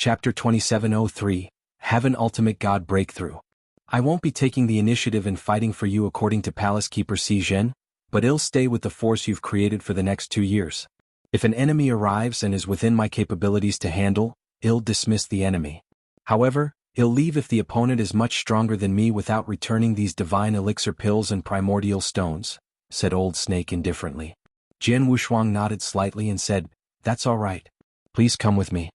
Chapter 2703, Heaven Ultimate God Breakthrough. I won't be taking the initiative and fighting for you according to Palace Keeper Jian, but I'll stay with the force you've created for the next 2 years. If an enemy arrives and is within my capabilities to handle, I'll dismiss the enemy. However, I'll leave if the opponent is much stronger than me without returning these divine elixir pills and primordial stones, said Old Snake indifferently. Jian Wushuang nodded slightly and said, "That's all right. Please come with me."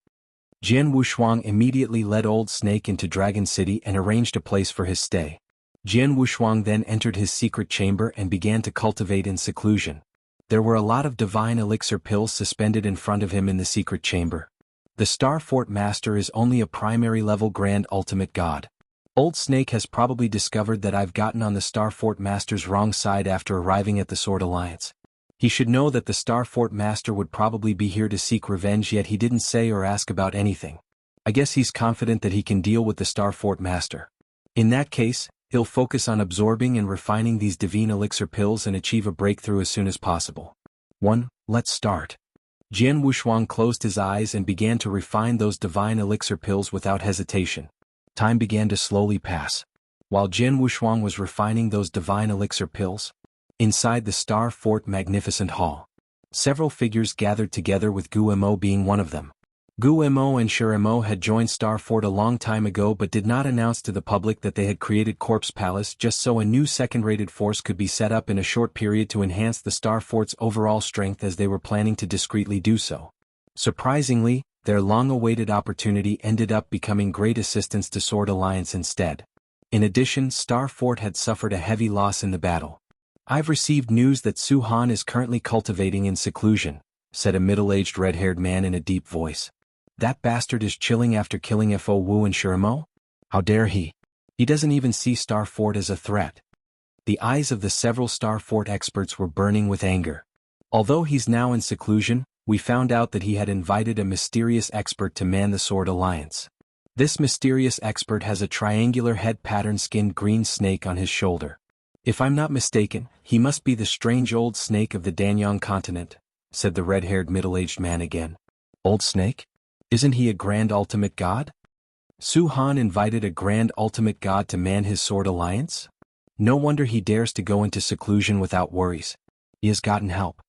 Jian Wushuang immediately led Old Snake into Dragon City and arranged a place for his stay. Jian Wushuang then entered his secret chamber and began to cultivate in seclusion. There were a lot of divine elixir pills suspended in front of him in the secret chamber. The Star Fort Master is only a primary level Grand Ultimate God. Old Snake has probably discovered that I've gotten on the Star Fort Master's wrong side after arriving at the Sword Alliance. He should know that the Star Fort Master would probably be here to seek revenge, yet he didn't say or ask about anything. I guess he's confident that he can deal with the Star Fort Master. In that case, he'll focus on absorbing and refining these divine elixir pills and achieve a breakthrough as soon as possible. 1. Let's start. Jian Wushuang closed his eyes and began to refine those divine elixir pills without hesitation. Time began to slowly pass. While Jian Wushuang was refining those divine elixir pills, inside the Star Fort Magnificent Hall, several figures gathered together with Gu Mo being one of them. Gu Mo and Shi Mo had joined Star Fort a long time ago but did not announce to the public that they had created Corpse Palace just so a new second-rated force could be set up in a short period to enhance the Star Fort's overall strength, as they were planning to discreetly do so. Surprisingly, their long-awaited opportunity ended up becoming great assistance to Sword Alliance instead. In addition, Star Fort had suffered a heavy loss in the battle. "I've received news that Su Han is currently cultivating in seclusion," said a middle-aged red-haired man in a deep voice. "That bastard is chilling after killing Fo Wu and Shi Mo? How dare he? He doesn't even see Star Fort as a threat." The eyes of the several Star Fort experts were burning with anger. Although he's now in seclusion, we found out that he had invited a mysterious expert to man the Sword Alliance. This mysterious expert has a triangular head pattern skinned green snake on his shoulder. "If I'm not mistaken, he must be the strange old snake of the Danyang continent," said the red-haired middle-aged man again. "Old Snake? Isn't he a Grand Ultimate God? Su Han invited a Grand Ultimate God to man his Sword Alliance? No wonder he dares to go into seclusion without worries. He has gotten help."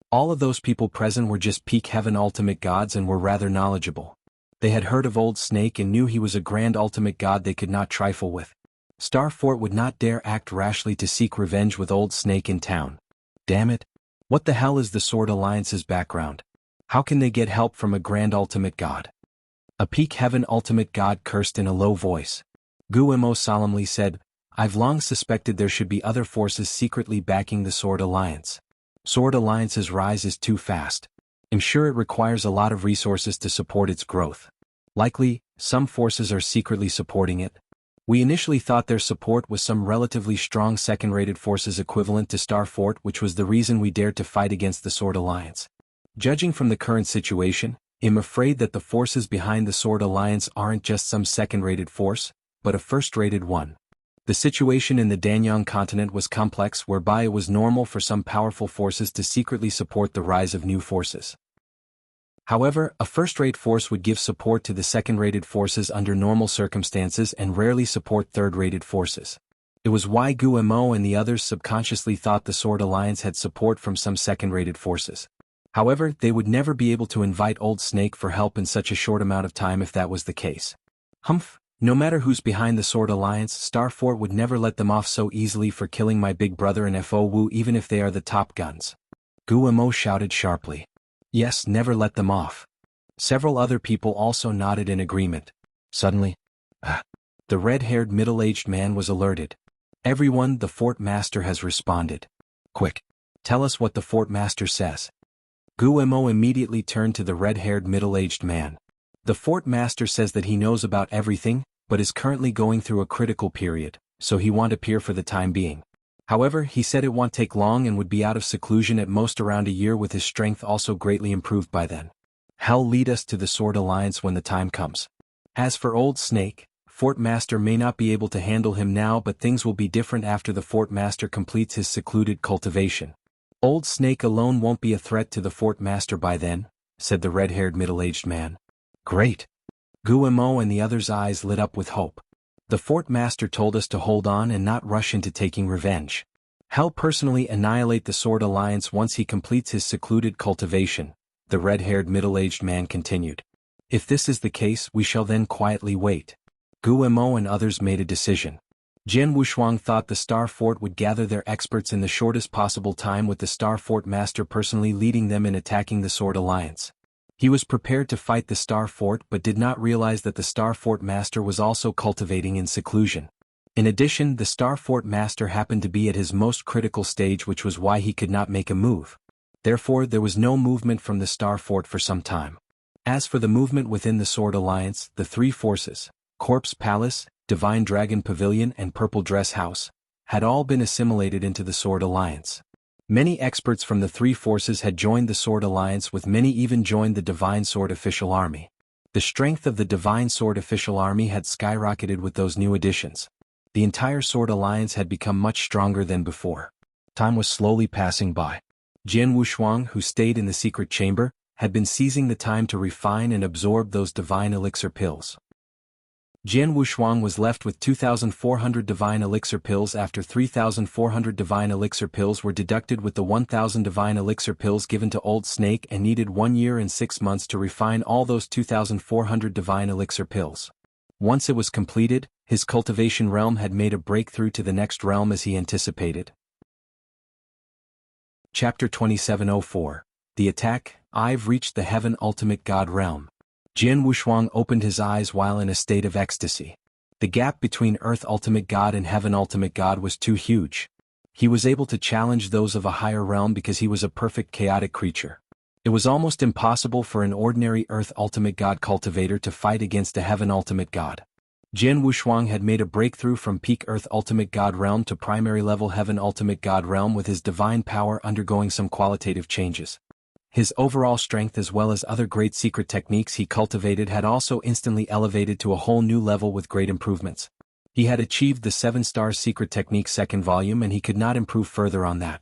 All of those people present were just peak Heaven Ultimate Gods and were rather knowledgeable. They had heard of Old Snake and knew he was a Grand Ultimate God they could not trifle with. Star Fort would not dare act rashly to seek revenge with Old Snake in town. Damn it! What the hell is the Sword Alliance's background? How can they get help from a Grand Ultimate God? A peak Heaven Ultimate God cursed in a low voice. Gu Mo solemnly said, "I've long suspected there should be other forces secretly backing the Sword Alliance. Sword Alliance's rise is too fast. I'm sure it requires a lot of resources to support its growth. Likely, some forces are secretly supporting it. We initially thought their support was some relatively strong second-rated forces equivalent to Star Fort, which was the reason we dared to fight against the Sword Alliance. Judging from the current situation, I'm afraid that the forces behind the Sword Alliance aren't just some second-rated force, but a first-rated one." The situation in the Danyang continent was complex, whereby it was normal for some powerful forces to secretly support the rise of new forces. However, a first-rate force would give support to the second-rated forces under normal circumstances and rarely support third-rated forces. It was why Gu Mo and the others subconsciously thought the Sword Alliance had support from some second-rated forces. However, they would never be able to invite Old Snake for help in such a short amount of time if that was the case. Humph! No matter who's behind the Sword Alliance, Star Fort would never let them off so easily for killing my big brother and Fo Wu, even if they are the top guns. Gu Mo shouted sharply. Yes, never let them off. Several other people also nodded in agreement. Suddenly, the red-haired middle-aged man was alerted. "Everyone, the Fort Master has responded. Quick, tell us what the Fort Master says." Gu Mo immediately turned to the red-haired middle-aged man. "The Fort Master says that he knows about everything, but is currently going through a critical period, so he won't appear for the time being. However, he said it won't take long and would be out of seclusion at most around a year, with his strength also greatly improved by then. Hell lead us to the Sword Alliance when the time comes. As for Old Snake, Fort Master may not be able to handle him now, but things will be different after the Fort Master completes his secluded cultivation. Old Snake alone won't be a threat to the Fort Master by then," said the red-haired middle-aged man. "Great. Guillemot and the others' eyes lit up with hope. The fort master told us to hold on and not rush into taking revenge. He'll personally annihilate the Sword Alliance once he completes his secluded cultivation, the red-haired middle-aged man continued. If this is the case, we shall then quietly wait. Guillemot and others made a decision. Jian Wushuang thought the Star Fort would gather their experts in the shortest possible time, with the Star Fort Master personally leading them in attacking the Sword Alliance. He was prepared to fight the Star Fort but did not realize that the Star Fort Master was also cultivating in seclusion. In addition, the Star Fort Master happened to be at his most critical stage, which was why he could not make a move. Therefore, there was no movement from the Star Fort for some time. As for the movement within the Sword Alliance, the three forces, Corpse Palace, Divine Dragon Pavilion and Purple Dress House, had all been assimilated into the Sword Alliance. Many experts from the three forces had joined the Sword Alliance, with many even joined the Divine Sword Official Army. The strength of the Divine Sword Official Army had skyrocketed with those new additions. The entire Sword Alliance had become much stronger than before. Time was slowly passing by. Jian Wushuang, who stayed in the secret chamber, had been seizing the time to refine and absorb those divine elixir pills. Jian Wushuang was left with 2,400 divine elixir pills after 3,400 divine elixir pills were deducted with the 1,000 divine elixir pills given to Old Snake, and needed 1 year and 6 months to refine all those 2,400 divine elixir pills. Once it was completed, his cultivation realm had made a breakthrough to the next realm as he anticipated. Chapter 2704. The Attack. I've reached the Heaven Ultimate God realm. Jian Wushuang opened his eyes while in a state of ecstasy. The gap between Earth Ultimate God and Heaven Ultimate God was too huge. He was able to challenge those of a higher realm because he was a perfect chaotic creature. It was almost impossible for an ordinary Earth Ultimate God cultivator to fight against a Heaven Ultimate God. Jian Wushuang had made a breakthrough from peak Earth Ultimate God realm to primary level Heaven Ultimate God realm, with his divine power undergoing some qualitative changes. His overall strength as well as other great secret techniques he cultivated had also instantly elevated to a whole new level with great improvements. He had achieved the 7-star secret technique second volume, and he could not improve further on that.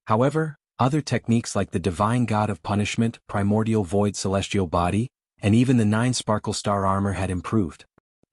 However, other techniques like the Divine God of Punishment, Primordial Void Celestial Body, and even the 9 Sparkle Star Armor had improved.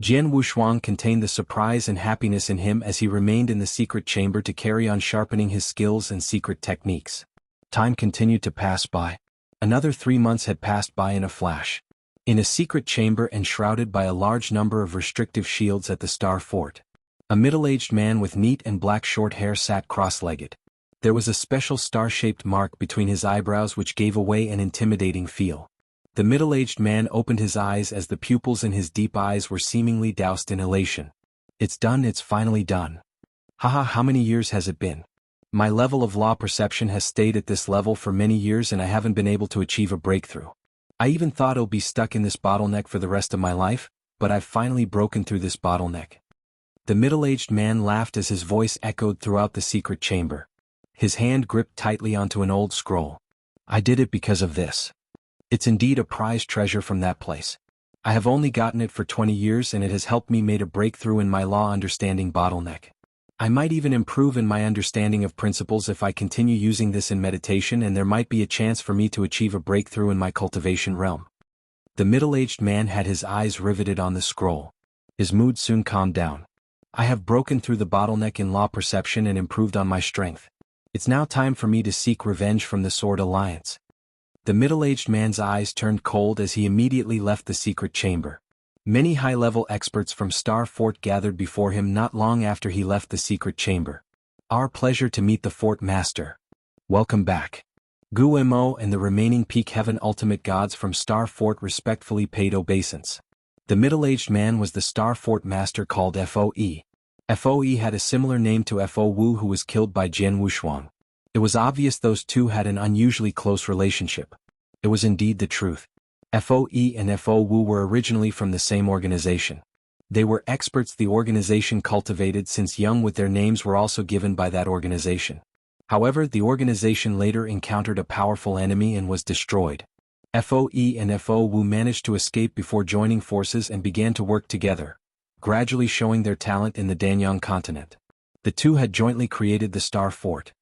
Jian Wushuang contained the surprise and happiness in him as he remained in the secret chamber to carry on sharpening his skills and secret techniques. Time continued to pass by. Another 3 months had passed by in a flash. In a secret chamber enshrouded by a large number of restrictive shields at the Star Fort, a middle-aged man with neat and black short hair sat cross-legged. There was a special star-shaped mark between his eyebrows which gave away an intimidating feel. The middle-aged man opened his eyes as the pupils in his deep eyes were seemingly doused in elation. It's done, it's finally done. Haha, how many years has it been? My level of law perception has stayed at this level for many years and I haven't been able to achieve a breakthrough. I even thought I'll be stuck in this bottleneck for the rest of my life, but I've finally broken through this bottleneck. The middle-aged man laughed as his voice echoed throughout the secret chamber. His hand gripped tightly onto an old scroll. I did it because of this. It's indeed a prized treasure from that place. I have only gotten it for 20 years and it has helped me make a breakthrough in my law understanding bottleneck. I might even improve in my understanding of principles if I continue using this in meditation, and there might be a chance for me to achieve a breakthrough in my cultivation realm. The middle-aged man had his eyes riveted on the scroll. His mood soon calmed down. I have broken through the bottleneck in law perception and improved on my strength. It's now time for me to seek revenge from the Sword Alliance. The middle-aged man's eyes turned cold as he immediately left the secret chamber. Many high-level experts from Star Fort gathered before him not long after he left the secret chamber. Our pleasure to meet the Fort Master. Welcome back. Guillemot and the remaining Peak Heaven Ultimate Gods from Star Fort respectfully paid obeisance. The middle-aged man was the Star Fort Master called FOE. FOE had a similar name to FO Wu, who was killed by Jian Wushuang. It was obvious those two had an unusually close relationship. It was indeed the truth. FOE and FO Wu were originally from the same organization. They were experts the organization cultivated since young, with their names were also given by that organization. However, the organization later encountered a powerful enemy and was destroyed. FOE and FO Wu managed to escape before joining forces and began to work together, gradually showing their talent in the Danyang continent. The two had jointly created the Star Fort.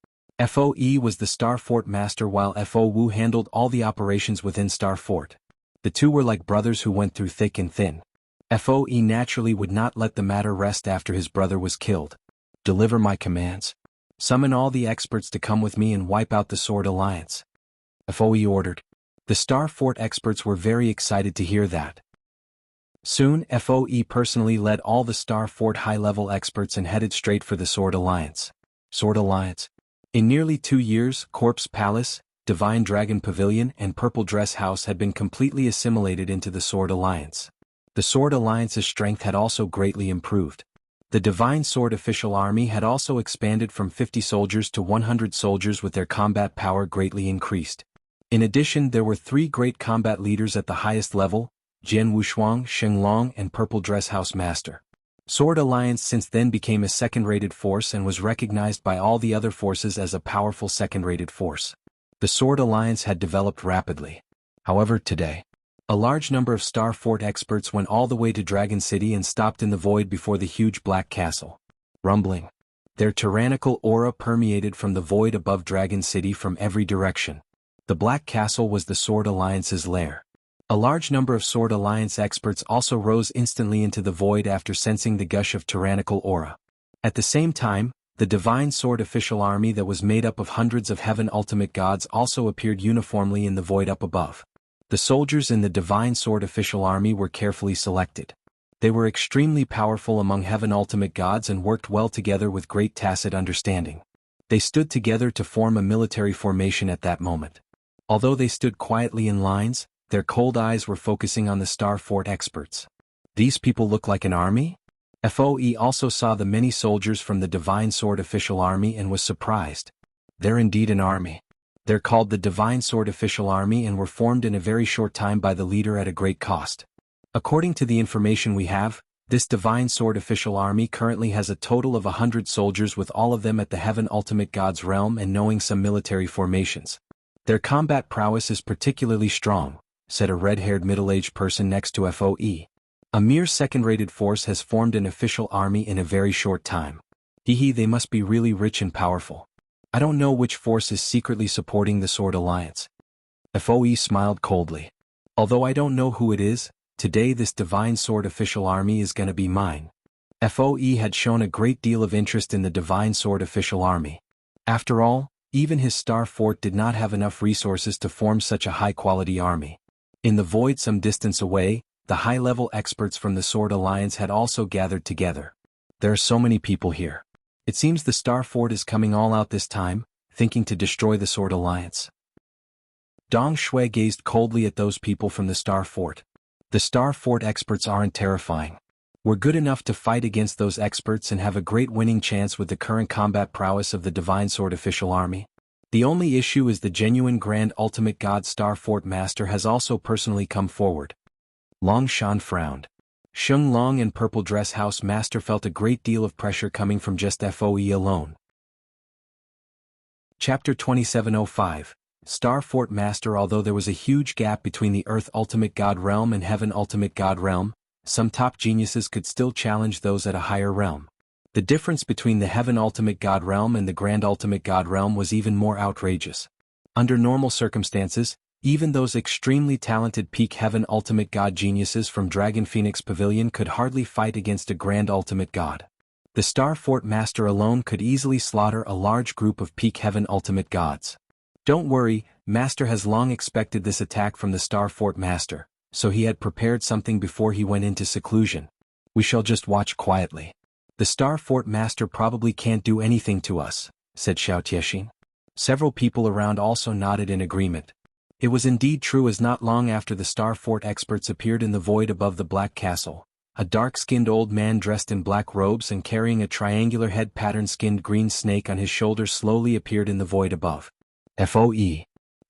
FOE was the Star Fort Master while FO Wu handled all the operations within Star Fort. The two were like brothers who went through thick and thin. Foe naturally would not let the matter rest after his brother was killed. Deliver my commands. Summon all the experts to come with me and wipe out the Sword Alliance. Foe ordered. The Star Fort experts were very excited to hear that. Soon, Foe personally led all the Star Fort high-level experts and headed straight for the Sword Alliance. Sword Alliance. In nearly 2 years, Corpse Palace, Divine Dragon Pavilion and Purple Dress House had been completely assimilated into the Sword Alliance. The Sword Alliance's strength had also greatly improved. The Divine Sword Official Army had also expanded from 50 soldiers to 100 soldiers with their combat power greatly increased. In addition, there were 3 great combat leaders at the highest level, Jian, Wushuang, Shenglong and Purple Dress House Master. Sword Alliance since then became a second-rated force and was recognized by all the other forces as a powerful second-rated force. The Sword Alliance had developed rapidly. However, today, a large number of Star Fort experts went all the way to Dragon City and stopped in the void before the huge black castle. Rumbling. Their tyrannical aura permeated from the void above Dragon City from every direction. The Black Castle was the Sword Alliance's lair. A large number of Sword Alliance experts also rose instantly into the void after sensing the gush of tyrannical aura. At the same time, the Divine Sword Official Army that was made up of hundreds of Heaven Ultimate Gods also appeared uniformly in the void up above. The soldiers in the Divine Sword Official Army were carefully selected. They were extremely powerful among Heaven Ultimate Gods and worked well together with great tacit understanding. They stood together to form a military formation at that moment. Although they stood quietly in lines, their cold eyes were focusing on the Star Fort experts. These people look like an army? Foe also saw the many soldiers from the Divine Sword Official Army and was surprised. They're indeed an army. They're called the Divine Sword Official Army and were formed in a very short time by the leader at a great cost. According to the information we have, this Divine Sword Official Army currently has a total of 100 soldiers with all of them at the Heaven Ultimate God's realm and knowing some military formations. Their combat prowess is particularly strong, said a red-haired middle-aged person next to Foe. A mere second-rated force has formed an official army in a very short time. They must be really rich and powerful. I don't know which force is secretly supporting the Sword Alliance. Foe smiled coldly. Although I don't know who it is, today this Divine Sword Official Army is gonna be mine. Foe had shown a great deal of interest in the Divine Sword Official Army. After all, even his Star Fort did not have enough resources to form such a high-quality army. In the void some distance away, the high-level experts from the Sword Alliance had also gathered together. There are so many people here. It seems the Star Fort is coming all out this time, thinking to destroy the Sword Alliance. Dong Shui gazed coldly at those people from the Star Fort. The Star Fort experts aren't terrifying. We're good enough to fight against those experts and have a great winning chance with the current combat prowess of the Divine Sword Official Army. The only issue is the genuine Grand Ultimate God Star Fort Master has also personally come forward. Long Shan frowned. Sheng Long and Purple Dress House Master felt a great deal of pressure coming from just Foe alone. Chapter 2705. Star Fort Master. Although there was a huge gap between the Earth Ultimate God Realm and Heaven Ultimate God Realm, some top geniuses could still challenge those at a higher realm. The difference between the Heaven Ultimate God Realm and the Grand Ultimate God Realm was even more outrageous. Under normal circumstances, even those extremely talented peak Heaven Ultimate God geniuses from Dragon Phoenix Pavilion could hardly fight against a Grand Ultimate God. The Star Fort Master alone could easily slaughter a large group of peak Heaven Ultimate Gods. Don't worry, Master has long expected this attack from the Star Fort Master, so he had prepared something before he went into seclusion. We shall just watch quietly. The Star Fort Master probably can't do anything to us, said Xiao Tiexin. Several people around also nodded in agreement. It was indeed true, as not long after the Star Fort experts appeared in the void above the Black Castle, a dark-skinned old man dressed in black robes and carrying a triangular head-patterned skinned green snake on his shoulder slowly appeared in the void above. Foe.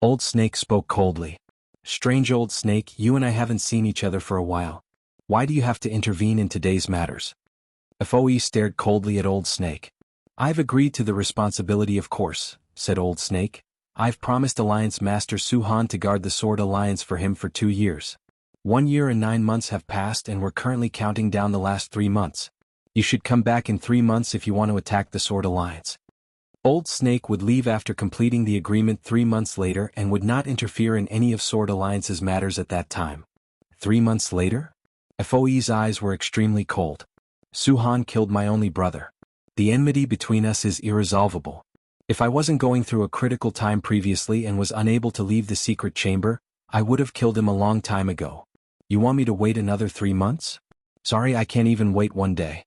Old Snake spoke coldly. Strange old snake, you and I haven't seen each other for a while. Why do you have to intervene in today's matters? Foe stared coldly at Old Snake. I've agreed to the responsibility, of course, said Old Snake. I've promised Alliance Master Su Han to guard the Sword Alliance for him for 2 years. 1 year and 9 months have passed and we're currently counting down the last 3 months. You should come back in 3 months if you want to attack the Sword Alliance. Old Snake would leave after completing the agreement 3 months later and would not interfere in any of Sword Alliance's matters at that time. 3 months later? FOE's eyes were extremely cold. Suhan killed my only brother. The enmity between us is irresolvable. If I wasn't going through a critical time previously and was unable to leave the secret chamber, I would have killed him a long time ago. You want me to wait another 3 months? Sorry, I can't even wait 1 day.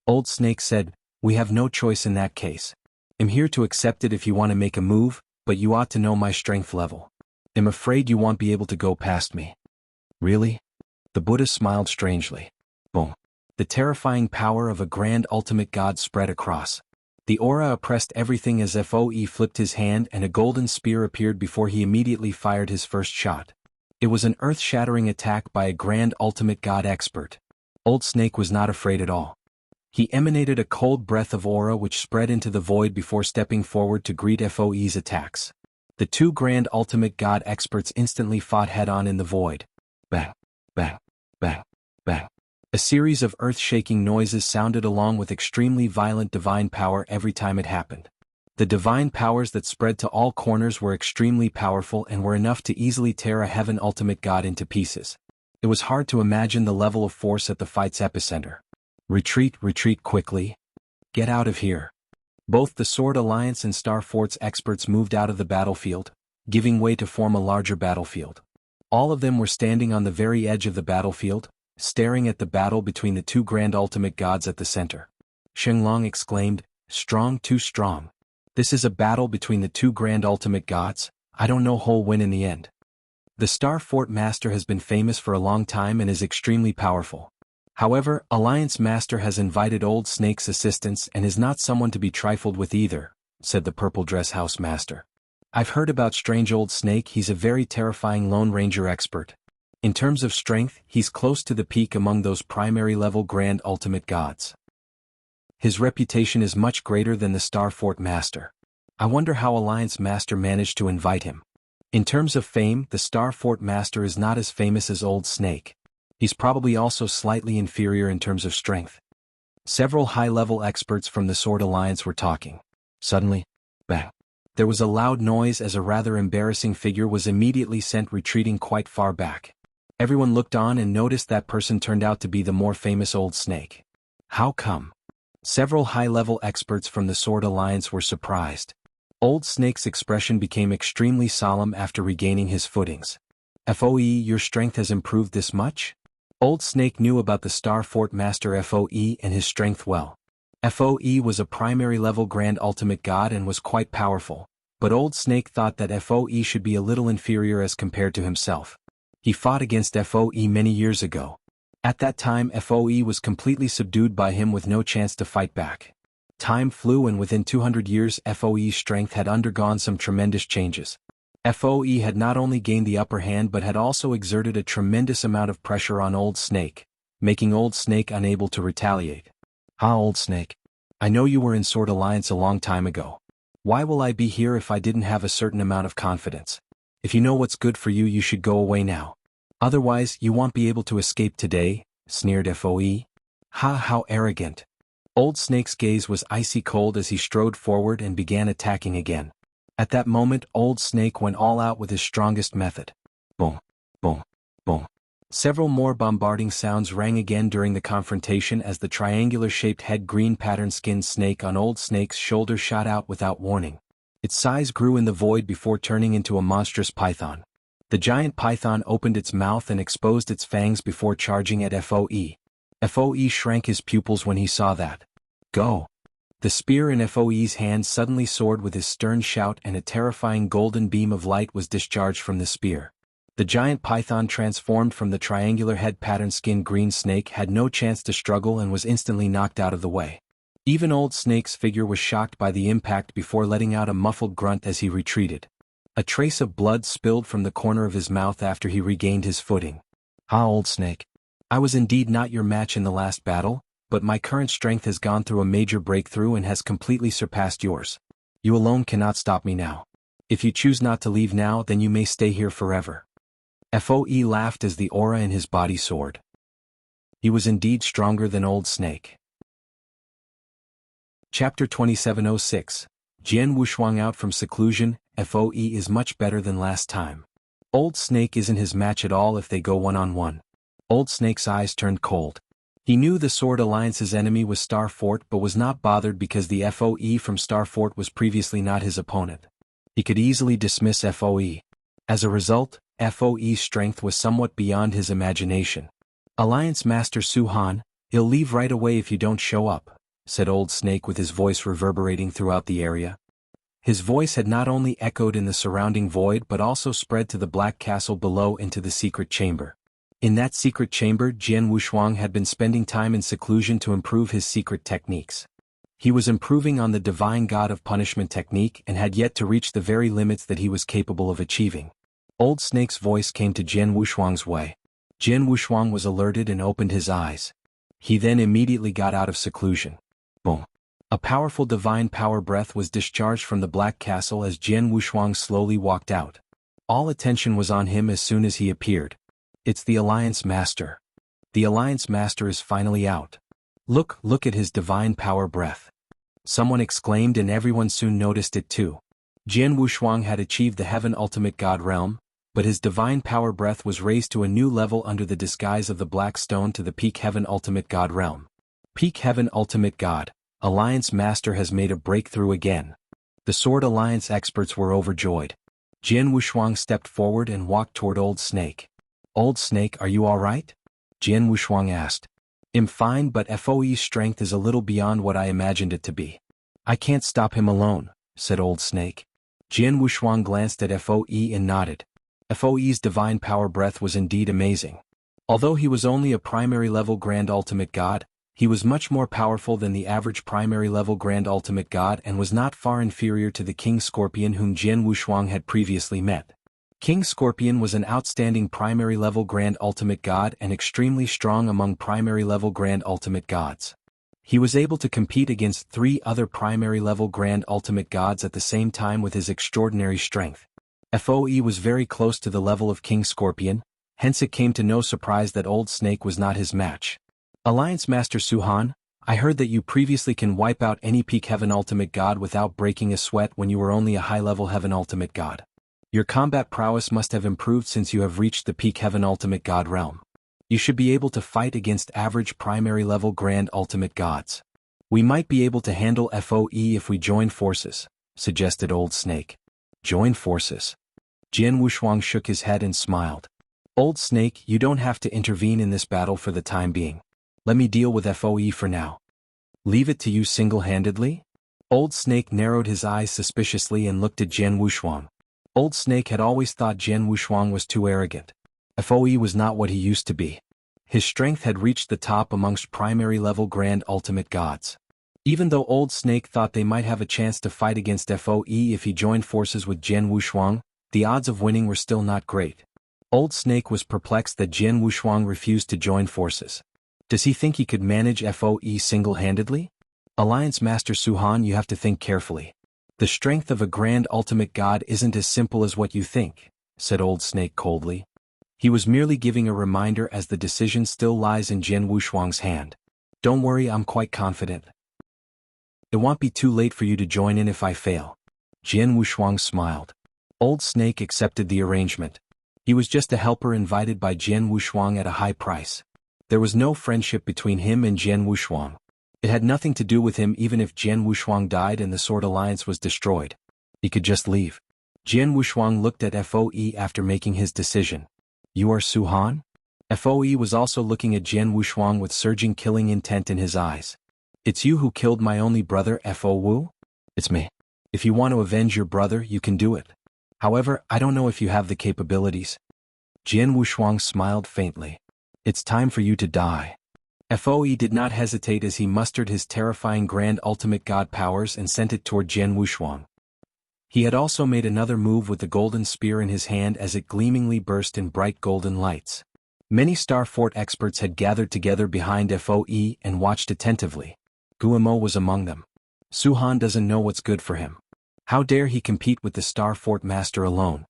Old Snake said, we have no choice in that case. I'm here to accept it if you want to make a move, but you ought to know my strength level. I'm afraid you won't be able to go past me. Really? The Buddha smiled strangely. Boom. The terrifying power of a grand ultimate god spread across. The aura oppressed everything as FOE flipped his hand and a golden spear appeared before he immediately fired his first shot. It was an earth-shattering attack by a grand ultimate god expert. Old Snake was not afraid at all. He emanated a cold breath of aura which spread into the void before stepping forward to greet FOE's attacks. The two grand ultimate god experts instantly fought head-on in the void. Bang, bang, bang, bang. A series of earth-shaking noises sounded along with extremely violent divine power every time it happened. The divine powers that spread to all corners were extremely powerful and were enough to easily tear a heaven ultimate god into pieces. It was hard to imagine the level of force at the fight's epicenter. Retreat, retreat quickly. Get out of here. Both the Sword Alliance and Star Fort's experts moved out of the battlefield, giving way to form a larger battlefield. All of them were standing on the very edge of the battlefield, staring at the battle between the two grand ultimate gods at the center. Shenglong exclaimed, strong, too strong. This is a battle between the two grand ultimate gods. I don't know who'll win in the end. The Star Fort Master has been famous for a long time and is extremely powerful. However, Alliance Master has invited Old Snake's assistance and is not someone to be trifled with either, said the Purple Dress House Master. I've heard about Strange Old Snake. He's a very terrifying Lone Ranger expert. In terms of strength, he's close to the peak among those primary-level Grand Ultimate Gods. His reputation is much greater than the Star Fort Master. I wonder how Alliance Master managed to invite him. In terms of fame, the Star Fort Master is not as famous as Old Snake. He's probably also slightly inferior in terms of strength. Several high-level experts from the Sword Alliance were talking. Suddenly, bang. There was a loud noise as a rather embarrassing figure was immediately sent retreating quite far back. Everyone looked on and noticed that person turned out to be the more famous Old Snake. How come? Several high-level experts from the Sword Alliance were surprised. Old Snake's expression became extremely solemn after regaining his footings. FOE, your strength has improved this much? Old Snake knew about the Star Fort Master FOE and his strength well. FOE was a primary-level Grand Ultimate God and was quite powerful, but Old Snake thought that FOE should be a little inferior as compared to himself. He fought against FOE many years ago. At that time FOE was completely subdued by him with no chance to fight back. Time flew and within 200 years FOE's strength had undergone some tremendous changes. FOE had not only gained the upper hand but had also exerted a tremendous amount of pressure on Old Snake, making Old Snake unable to retaliate. Old Snake. I know you were in Sword Alliance a long time ago. Why will I be here if I didn't have a certain amount of confidence? If you know what's good for you, you should go away now. Otherwise, you won't be able to escape today, sneered FOE. Ha, how arrogant. Old Snake's gaze was icy cold as he strode forward and began attacking again. At that moment, Old Snake went all out with his strongest method. Boom, boom, boom. Several more bombarding sounds rang again during the confrontation as the triangular-shaped head green pattern-skinned snake on Old Snake's shoulder shot out without warning. Its size grew in the void before turning into a monstrous python. The giant python opened its mouth and exposed its fangs before charging at FOE. FOE shrank his pupils when he saw that. Go! The spear in FOE's hand suddenly soared with his stern shout and a terrifying golden beam of light was discharged from the spear. The giant python transformed from the triangular head pattern-skinned green snake had no chance to struggle and was instantly knocked out of the way. Even Old Snake's figure was shocked by the impact before letting out a muffled grunt as he retreated. A trace of blood spilled from the corner of his mouth after he regained his footing. Old Snake. I was indeed not your match in the last battle, but my current strength has gone through a major breakthrough and has completely surpassed yours. You alone cannot stop me now. If you choose not to leave now, then you may stay here forever. FOE laughed as the aura in his body soared. He was indeed stronger than Old Snake. Chapter 2706. Jian Wushuang out from seclusion. FOE is much better than last time. Old Snake isn't his match at all if they go one-on-one. Old Snake's eyes turned cold. He knew the Sword Alliance's enemy was Star Fort but was not bothered because the FOE from Star Fort was previously not his opponent. He could easily dismiss FOE. As a result, FOE's strength was somewhat beyond his imagination. Alliance Master Su-Han, he'll leave right away if you don't show up, said Old Snake with his voice reverberating throughout the area. His voice had not only echoed in the surrounding void but also spread to the black castle below into the secret chamber. In that secret chamber, Jian Wushuang had been spending time in seclusion to improve his secret techniques. He was improving on the Divine God of Punishment technique and had yet to reach the very limits that he was capable of achieving. Old Snake's voice came to Jian Wushuang's way. Jian Wushuang was alerted and opened his eyes. He then immediately got out of seclusion. Boom. A powerful divine power breath was discharged from the black castle as Jian Wushuang slowly walked out. All attention was on him as soon as he appeared. It's the Alliance Master. The Alliance Master is finally out. Look at his divine power breath. Someone exclaimed and everyone soon noticed it too. Jian Wushuang had achieved the Heaven Ultimate God realm, but his divine power breath was raised to a new level under the disguise of the Black Stone to the Peak Heaven Ultimate God realm. Peak Heaven Ultimate God, Alliance Master has made a breakthrough again. The Sword Alliance experts were overjoyed. Jian Wushuang stepped forward and walked toward Old Snake. Old Snake, are you alright? Jian Wushuang asked. I'm fine, but FOE's strength is a little beyond what I imagined it to be. I can't stop him alone, said Old Snake. Jian Wushuang glanced at FOE and nodded. FOE's divine power breath was indeed amazing. Although he was only a primary level Grand Ultimate God, he was much more powerful than the average primary level Grand Ultimate God and was not far inferior to the King Scorpion whom Jian Wushuang had previously met. King Scorpion was an outstanding primary-level Grand Ultimate God and extremely strong among primary-level Grand Ultimate Gods. He was able to compete against 3 other primary-level Grand Ultimate Gods at the same time with his extraordinary strength. FOE was very close to the level of King Scorpion, hence it came to no surprise that Old Snake was not his match. Alliance Master Su-Han, I heard that you previously can wipe out any Peak Heaven Ultimate God without breaking a sweat when you were only a high-level Heaven Ultimate God. Your combat prowess must have improved since you have reached the Peak Heaven Ultimate God realm. You should be able to fight against average primary-level Grand Ultimate Gods. We might be able to handle FOE if we join forces, suggested Old Snake. Join forces. Jian Wushuang shook his head and smiled. Old Snake, you don't have to intervene in this battle for the time being. Let me deal with FOE for now. Leave it to you single-handedly? Old Snake narrowed his eyes suspiciously and looked at Jian Wushuang. Old Snake had always thought Jian Wushuang was too arrogant. FOE was not what he used to be. His strength had reached the top amongst primary-level Grand Ultimate Gods. Even though Old Snake thought they might have a chance to fight against FOE if he joined forces with Jian Wushuang, the odds of winning were still not great. Old Snake was perplexed that Jian Wushuang refused to join forces. Does he think he could manage FOE single-handedly? Alliance Master Su-Han, you have to think carefully. The strength of a Grand Ultimate God isn't as simple as what you think, said Old Snake coldly. He was merely giving a reminder as the decision still lies in Jian Wushuang's hand. Don't worry, I'm quite confident. It won't be too late for you to join in if I fail. Jian Wushuang smiled. Old Snake accepted the arrangement. He was just a helper invited by Jian Wushuang at a high price. There was no friendship between him and Jian Wushuang. It had nothing to do with him even if Jian Wushuang died and the Sword Alliance was destroyed. He could just leave. Jian Wushuang looked at FOE after making his decision. You are Su-Han? FOE was also looking at Jian Wushuang with surging killing intent in his eyes. It's you who killed my only brother, FOWU? It's me. If you want to avenge your brother, you can do it. However, I don't know if you have the capabilities. Jian Wushuang smiled faintly. It's time for you to die. FOE did not hesitate as he mustered his terrifying Grand Ultimate God powers and sent it toward Jian Wushuang. He had also made another move with the golden spear in his hand as it gleamingly burst in bright golden lights. Many Star Fort experts had gathered together behind FOE and watched attentively. Guillemot was among them. Su-Han doesn't know what's good for him. How dare he compete with the Star Fort Master alone?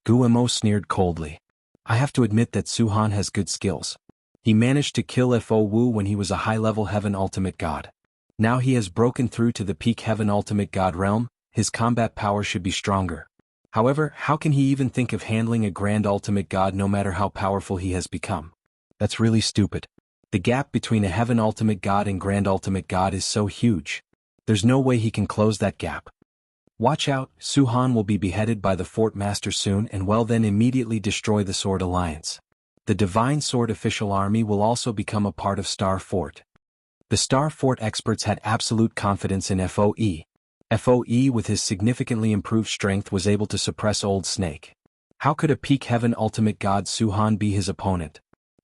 Guillemot sneered coldly. I have to admit that Su-Han has good skills. He managed to kill FOWU when he was a high-level Heaven Ultimate God. Now he has broken through to the Peak Heaven Ultimate God realm, his combat power should be stronger. However, how can he even think of handling a Grand Ultimate God no matter how powerful he has become? That's really stupid. The gap between a Heaven Ultimate God and Grand Ultimate God is so huge. There's no way he can close that gap. Watch out, Su-Han will be beheaded by the Fort Master soon and will then immediately destroy the Sword Alliance. The Divine Sword official army will also become a part of Star Fort. The Star Fort experts had absolute confidence in FOE. FOE with his significantly improved strength was able to suppress Old Snake. How could a peak Heaven Ultimate God Su-Han be his opponent?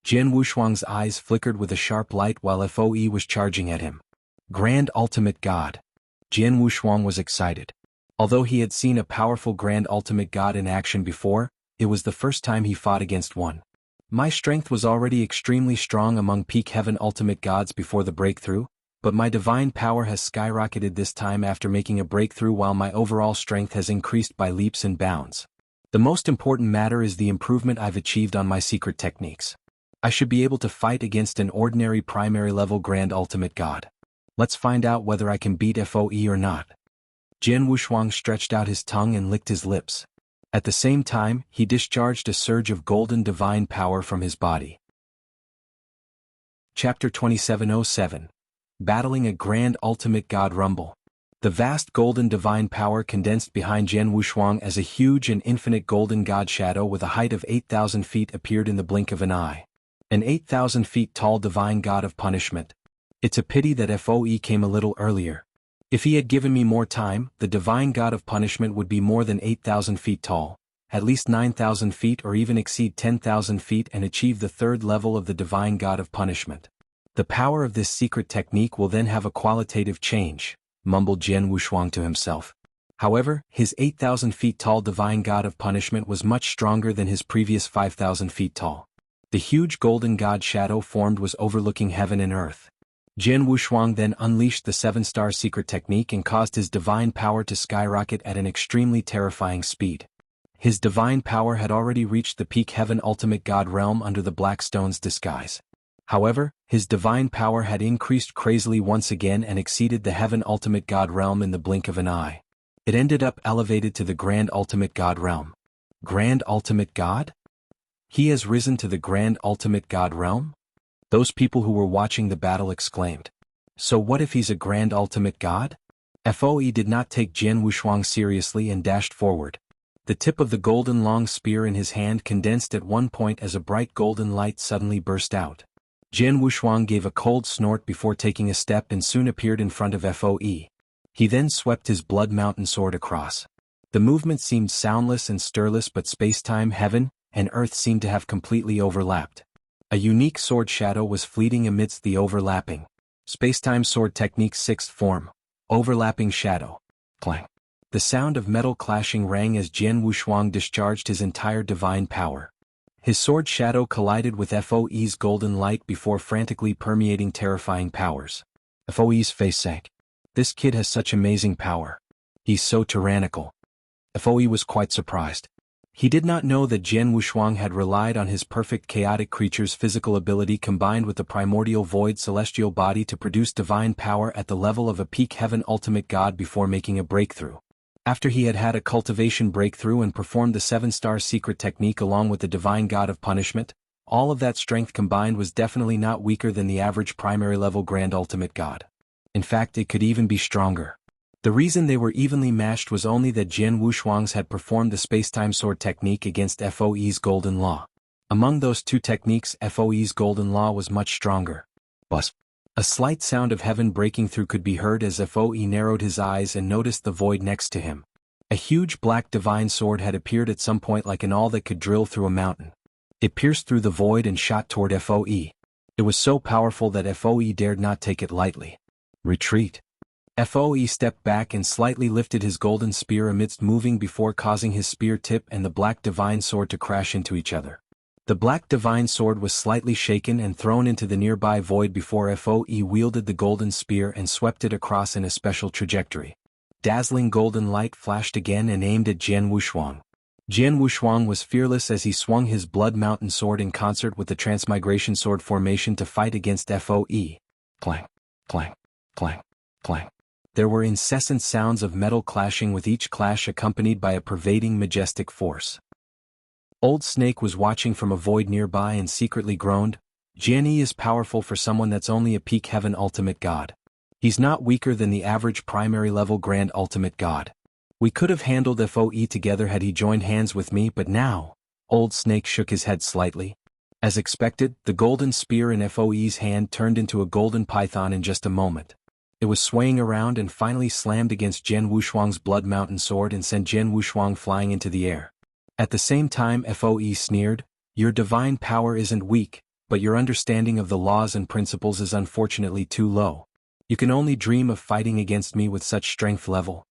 Jian Wushuang's eyes flickered with a sharp light while FOE was charging at him. Grand Ultimate God. Jian Wushuang was excited. Although he had seen a powerful Grand Ultimate God in action before, it was the first time he fought against one. My strength was already extremely strong among peak Heaven Ultimate Gods before the breakthrough, but my divine power has skyrocketed this time after making a breakthrough while my overall strength has increased by leaps and bounds. The most important matter is the improvement I've achieved on my secret techniques. I should be able to fight against an ordinary primary level Grand Ultimate God. Let's find out whether I can beat FOE or not. Jian Wushuang stretched out his tongue and licked his lips. At the same time, he discharged a surge of golden divine power from his body. Chapter 2707. Battling a Grand Ultimate God Rumble. The vast golden divine power condensed behind Jian Wushuang as a huge and infinite golden god shadow with a height of 8,000 feet appeared in the blink of an eye. An 8,000 feet tall divine god of punishment. It's a pity that FOE came a little earlier. If he had given me more time, the divine god of punishment would be more than 8,000 feet tall, at least 9,000 feet or even exceed 10,000 feet and achieve the third level of the divine god of punishment. The power of this secret technique will then have a qualitative change, mumbled Jian Wushuang to himself. However, his 8,000 feet tall divine god of punishment was much stronger than his previous 5,000 feet tall. The huge golden god shadow formed was overlooking heaven and earth. Jian Wushuang then unleashed the 7-star secret technique and caused his divine power to skyrocket at an extremely terrifying speed. His divine power had already reached the peak Heaven Ultimate God realm under the Black Stone's disguise. However, his divine power had increased crazily once again and exceeded the Heaven Ultimate God realm in the blink of an eye. It ended up elevated to the Grand Ultimate God realm. Grand Ultimate God? He has risen to the Grand Ultimate God realm? Those people who were watching the battle exclaimed. So what if he's a Grand Ultimate God? FOE did not take Jian Wushuang seriously and dashed forward. The tip of the golden long spear in his hand condensed at one point as a bright golden light suddenly burst out. Jian Wushuang gave a cold snort before taking a step and soon appeared in front of FOE. He then swept his blood mountain sword across. The movement seemed soundless and stirless, but space-time, heaven, and earth seemed to have completely overlapped. A unique sword shadow was fleeting amidst the overlapping. Spacetime sword technique's 6th form. Overlapping shadow. Clang. The sound of metal clashing rang as Jian Wushuang discharged his entire divine power. His sword shadow collided with FOE's golden light before frantically permeating terrifying powers. FOE's face sank. This kid has such amazing power. He's so tyrannical. FOE was quite surprised. He did not know that Jian Wushuang had relied on his perfect chaotic creature's physical ability combined with the primordial void celestial body to produce divine power at the level of a peak Heaven Ultimate God before making a breakthrough. After he had had a cultivation breakthrough and performed the 7-star secret technique along with the divine god of punishment, all of that strength combined was definitely not weaker than the average primary level Grand Ultimate God. In fact, it could even be stronger. The reason they were evenly matched was only that Jian Wushuang's had performed the spacetime sword technique against FOE's golden law. Among those two techniques, FOE's golden law was much stronger. Buzz. A slight sound of heaven breaking through could be heard as FOE narrowed his eyes and noticed the void next to him. A huge black divine sword had appeared at some point like an awl that could drill through a mountain. It pierced through the void and shot toward FOE. It was so powerful that FOE dared not take it lightly. Retreat. FOE stepped back and slightly lifted his golden spear amidst moving before causing his spear tip and the black divine sword to crash into each other. The black divine sword was slightly shaken and thrown into the nearby void before FOE wielded the golden spear and swept it across in a special trajectory. Dazzling golden light flashed again and aimed at Jian Wushuang. Jian Wushuang was fearless as he swung his blood mountain sword in concert with the transmigration sword formation to fight against FOE. Clang, clang, clang, clang. There were incessant sounds of metal clashing with each clash accompanied by a pervading majestic force. Old Snake was watching from a void nearby and secretly groaned, Jian is powerful for someone that's only a peak heaven ultimate god. He's not weaker than the average primary level grand ultimate god. We could have handled FOE together had he joined hands with me, but now, Old Snake shook his head slightly. As expected, the golden spear in FOE's hand turned into a golden python in just a moment. It was swaying around and finally slammed against Jian Wushuang's blood mountain sword and sent Jian Wushuang flying into the air. At the same time, FOE sneered, "Your divine power isn't weak, but your understanding of the laws and principles is unfortunately too low. You can only dream of fighting against me with such strength level."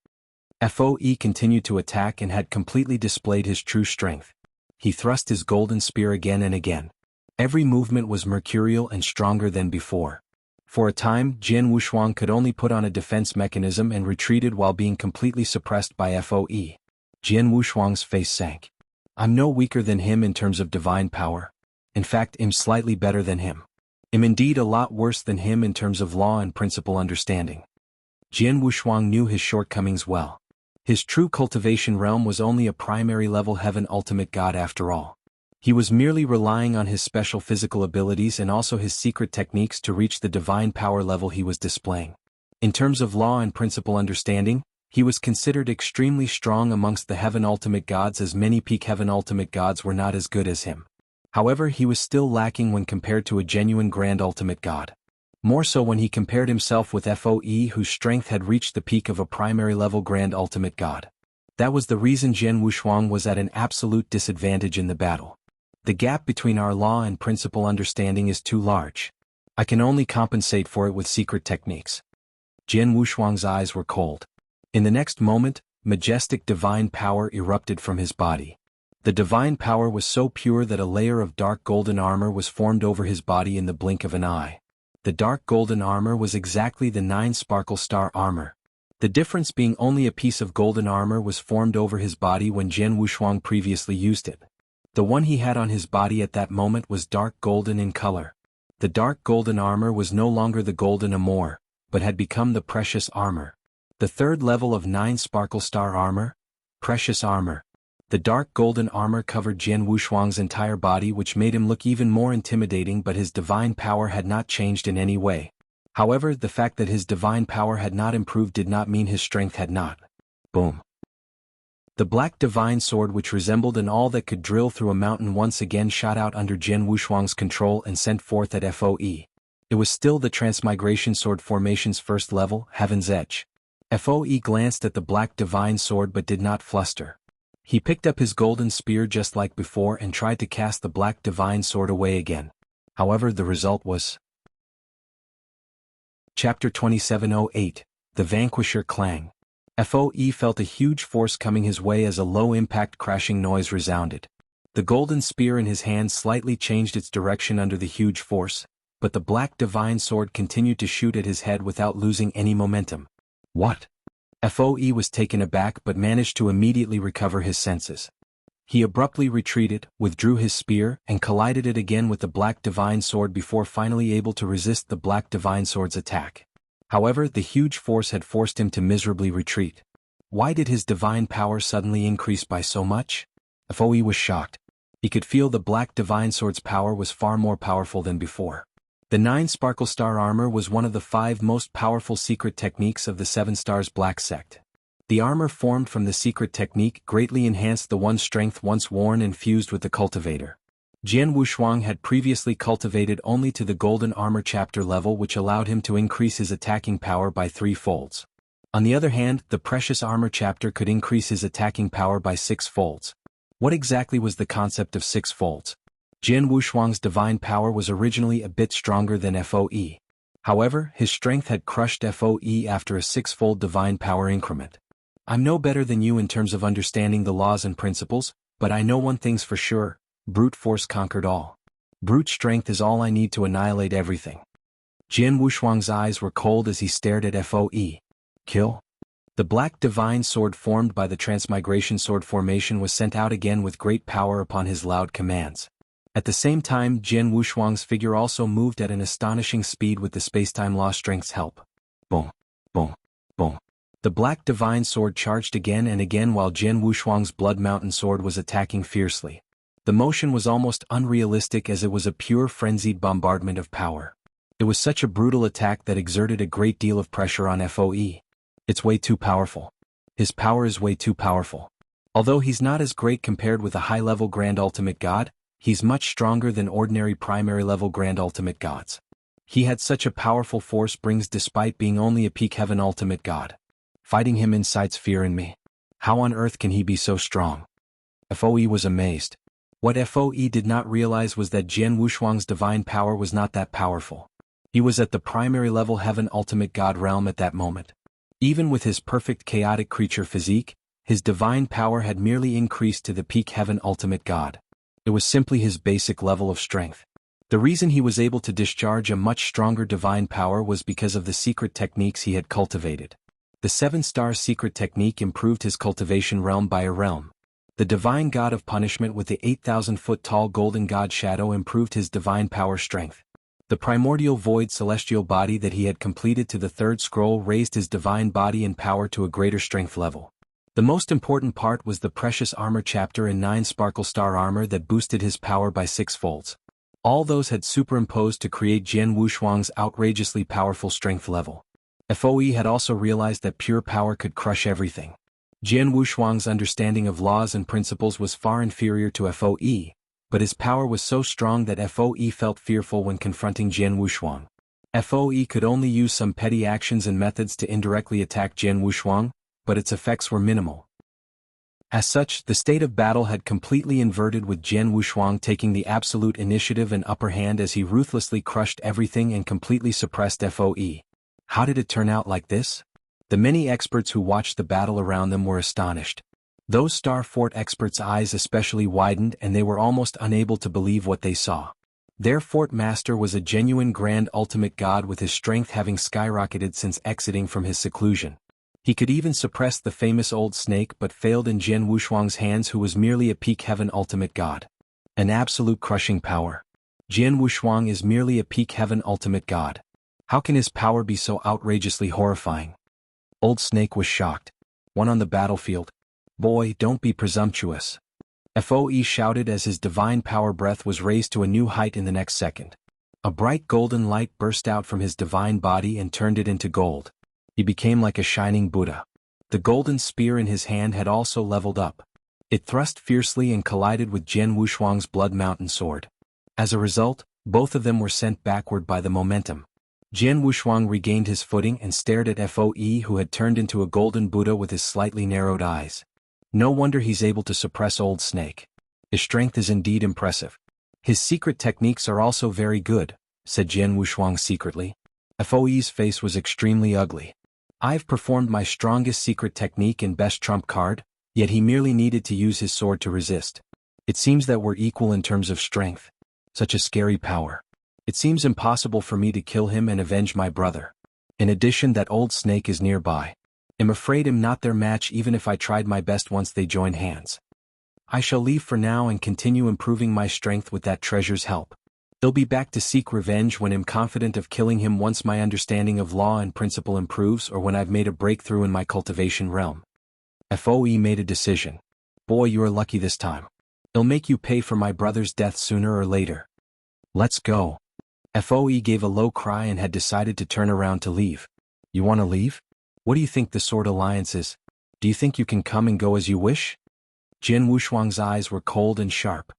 FOE continued to attack and had completely displayed his true strength. He thrust his golden spear again and again. Every movement was mercurial and stronger than before. For a time, Jian Wushuang could only put on a defense mechanism and retreated while being completely suppressed by FOE. Jian Wushuang's face sank. "I'm no weaker than him in terms of divine power. In fact, I'm slightly better than him. I'm indeed a lot worse than him in terms of law and principle understanding." Jian Wushuang knew his shortcomings well. His true cultivation realm was only a primary level heaven ultimate god after all. He was merely relying on his special physical abilities and also his secret techniques to reach the divine power level he was displaying. In terms of law and principle understanding, he was considered extremely strong amongst the heaven ultimate gods, as many peak heaven ultimate gods were not as good as him. However, he was still lacking when compared to a genuine grand ultimate god. More so when he compared himself with FOE, whose strength had reached the peak of a primary level grand ultimate god. That was the reason Jian Wushuang was at an absolute disadvantage in the battle. "The gap between our law and principle understanding is too large. I can only compensate for it with secret techniques." Jian Wushuang's eyes were cold. In the next moment, majestic divine power erupted from his body. The divine power was so pure that a layer of dark golden armor was formed over his body in the blink of an eye. The dark golden armor was exactly the 9 sparkle star armor. The difference being only a piece of golden armor was formed over his body when Jian Wushuang previously used it. The one he had on his body at that moment was dark golden in color. The dark golden armor was no longer the golden amour, but had become the precious armor. The third level of 9 sparkle star armor, precious armor. The dark golden armor covered Jian Wushuang's entire body, which made him look even more intimidating, but his divine power had not changed in any way. However, the fact that his divine power had not improved did not mean his strength had not. Boom. The black divine sword, which resembled an awl that could drill through a mountain, once again shot out under Jian Wushuang's control and sent forth at FOE. It was still the Transmigration Sword formation's first level, Heaven's Edge. FOE glanced at the black divine sword but did not fluster. He picked up his golden spear just like before and tried to cast the black divine sword away again. However, the result was... Chapter 2708, The Vanquisher Clang. FOE felt a huge force coming his way as a low-impact crashing noise resounded. The golden spear in his hand slightly changed its direction under the huge force, but the black divine sword continued to shoot at his head without losing any momentum. What? FOE was taken aback but managed to immediately recover his senses. He abruptly retreated, withdrew his spear, and collided it again with the black divine sword before finally able to resist the black divine sword's attack. However, the huge force had forced him to miserably retreat. Why did his divine power suddenly increase by so much? FOE was shocked. He could feel the black divine sword's power was far more powerful than before. The 9 sparkle star armor was one of the 5 most powerful secret techniques of the 7 stars black sect. The armor formed from the secret technique greatly enhanced the one's strength once worn and fused with the cultivator. Jian Wushuang had previously cultivated only to the golden armor chapter level, which allowed him to increase his attacking power by 3 folds. On the other hand, the precious armor chapter could increase his attacking power by 6 folds. What exactly was the concept of 6 folds? Jian Wushuang's divine power was originally a bit stronger than FOE. However, his strength had crushed FOE after a 6-fold divine power increment. "I'm no better than you in terms of understanding the laws and principles, but I know one thing's for sure, brute force conquered all. Brute strength is all I need to annihilate everything." Jian Wushuang's eyes were cold as he stared at FOE. Kill? The black divine sword formed by the Transmigration Sword formation was sent out again with great power upon his loud commands. At the same time, Jian Wushuang's figure also moved at an astonishing speed with the spacetime law strength's help. Boom, boom, boom. The black divine sword charged again and again while Jian Wushuang's blood mountain sword was attacking fiercely. The motion was almost unrealistic as it was a pure frenzied bombardment of power. It was such a brutal attack that exerted a great deal of pressure on FOE. It's way too powerful. His power is way too powerful. Although he's not as great compared with a high-level Grand Ultimate God, he's much stronger than ordinary primary-level Grand Ultimate Gods. He had such a powerful force brings despite being only a peak Heaven Ultimate God. Fighting him incites fear in me. How on earth can he be so strong? FOE was amazed. What FOE did not realize was that Jian Wushuang's divine power was not that powerful. He was at the primary level Heaven Ultimate God realm at that moment. Even with his perfect chaotic creature physique, his divine power had merely increased to the peak Heaven Ultimate God. It was simply his basic level of strength. The reason he was able to discharge a much stronger divine power was because of the secret techniques he had cultivated. The 7-star secret technique improved his cultivation realm by a realm. The divine god of punishment with the 8,000-foot-tall golden god shadow improved his divine power strength. The primordial void celestial body that he had completed to the 3rd scroll raised his divine body and power to a greater strength level. The most important part was the precious armor chapter in 9 sparkle star armor that boosted his power by 6 folds. All those had superimposed to create Jian Wushuang's outrageously powerful strength level. FOE had also realized that pure power could crush everything. Jian Wushuang's understanding of laws and principles was far inferior to FOE, but his power was so strong that FOE felt fearful when confronting Jian Wushuang. FOE could only use some petty actions and methods to indirectly attack Jian Wushuang, but its effects were minimal. As such, the state of battle had completely inverted with Jian Wushuang taking the absolute initiative and upper hand as he ruthlessly crushed everything and completely suppressed FOE. How did it turn out like this? The many experts who watched the battle around them were astonished. Those Star Fort experts' eyes especially widened and they were almost unable to believe what they saw. Their fort master was a genuine Grand Ultimate God with his strength having skyrocketed since exiting from his seclusion. He could even suppress the famous old snake but failed in Jian Wushuang's hands who was merely a peak Heaven Ultimate God. An absolute crushing power. Jian Wushuang is merely a peak Heaven Ultimate God. How can his power be so outrageously horrifying? Old Snake was shocked. One on the battlefield. Boy, don't be presumptuous. FOE shouted as his divine power breath was raised to a new height in the next second. A bright golden light burst out from his divine body and turned it into gold. He became like a shining Buddha. The golden spear in his hand had also leveled up. It thrust fiercely and collided with Jian Wushuang's Blood Mountain sword. As a result, both of them were sent backward by the momentum. Jian Wushuang regained his footing and stared at FOE who had turned into a golden Buddha with his slightly narrowed eyes. No wonder he's able to suppress Old Snake. His strength is indeed impressive. His secret techniques are also very good, said Jian Wushuang secretly. FOE's face was extremely ugly. I've performed my strongest secret technique and best trump card, yet he merely needed to use his sword to resist. It seems that we're equal in terms of strength. Such a scary power. It seems impossible for me to kill him and avenge my brother. In addition, that Old Snake is nearby. I'm afraid I'm not their match even if I tried my best once they join hands. I shall leave for now and continue improving my strength with that treasure's help. I'll be back to seek revenge when I'm confident of killing him once my understanding of law and principle improves or when I've made a breakthrough in my cultivation realm. FOE made a decision. Boy, you are lucky this time. I'll make you pay for my brother's death sooner or later. Let's go. FOE gave a low cry and had decided to turn around to leave. You want to leave? What do you think the Sword Alliance is? Do you think you can come and go as you wish? Jian Wushuang's eyes were cold and sharp.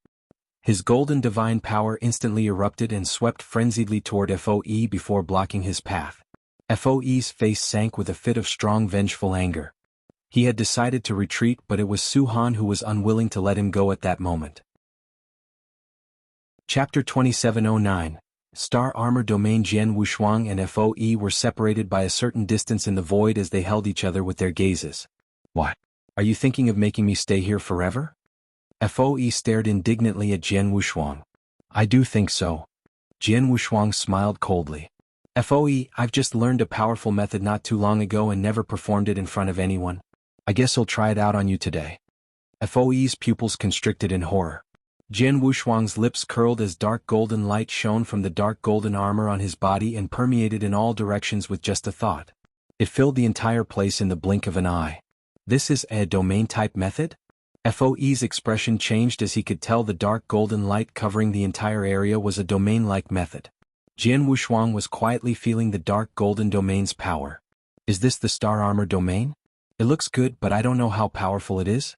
His golden divine power instantly erupted and swept frenziedly toward FOE before blocking his path. FOE's face sank with a fit of strong vengeful anger. He had decided to retreat, but it was Su-Han who was unwilling to let him go at that moment. Chapter 2709. Star Armor Domain. Jian Wushuang and FOE were separated by a certain distance in the void as they held each other with their gazes. What? Are you thinking of making me stay here forever? FOE stared indignantly at Jian Wushuang. I do think so. Jian Wushuang smiled coldly. FOE, I've just learned a powerful method not too long ago and never performed it in front of anyone. I guess I'll try it out on you today. FOE's pupils constricted in horror. Jian Wushuang's lips curled as dark golden light shone from the dark golden armor on his body and permeated in all directions with just a thought. It filled the entire place in the blink of an eye. This is a domain-type method? FOE's expression changed as he could tell the dark golden light covering the entire area was a domain-like method. Jian Wushuang was quietly feeling the dark golden domain's power. Is this the star armor domain? It looks good, but I don't know how powerful it is.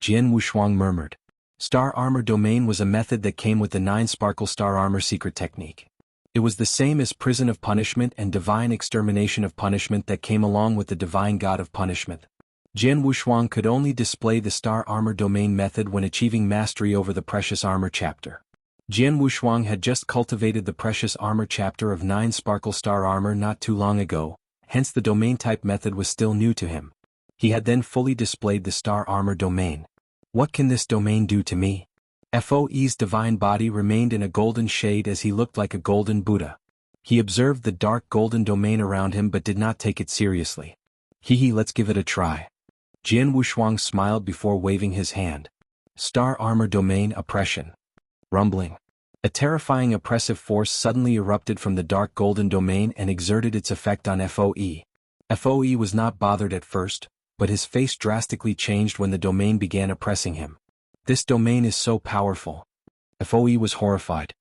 Jian Wushuang murmured. Star armor domain was a method that came with the 9 sparkle star armor secret technique. It was the same as prison of punishment and divine extermination of punishment that came along with the divine god of punishment. Jian Wushuang could only display the star armor domain method when achieving mastery over the precious armor chapter. Jian Wushuang had just cultivated the precious armor chapter of 9 sparkle star armor not too long ago, hence the domain type method was still new to him. He had then fully displayed the star armor domain. What can this domain do to me? FOE's divine body remained in a golden shade as he looked like a golden Buddha. He observed the dark golden domain around him but did not take it seriously. Let's give it a try. Jian Wushuang smiled before waving his hand. Star armor domain oppression. Rumbling. A terrifying oppressive force suddenly erupted from the dark golden domain and exerted its effect on FOE. FOE was not bothered at first, but his face drastically changed when the domain began oppressing him. This domain is so powerful. FOE was horrified.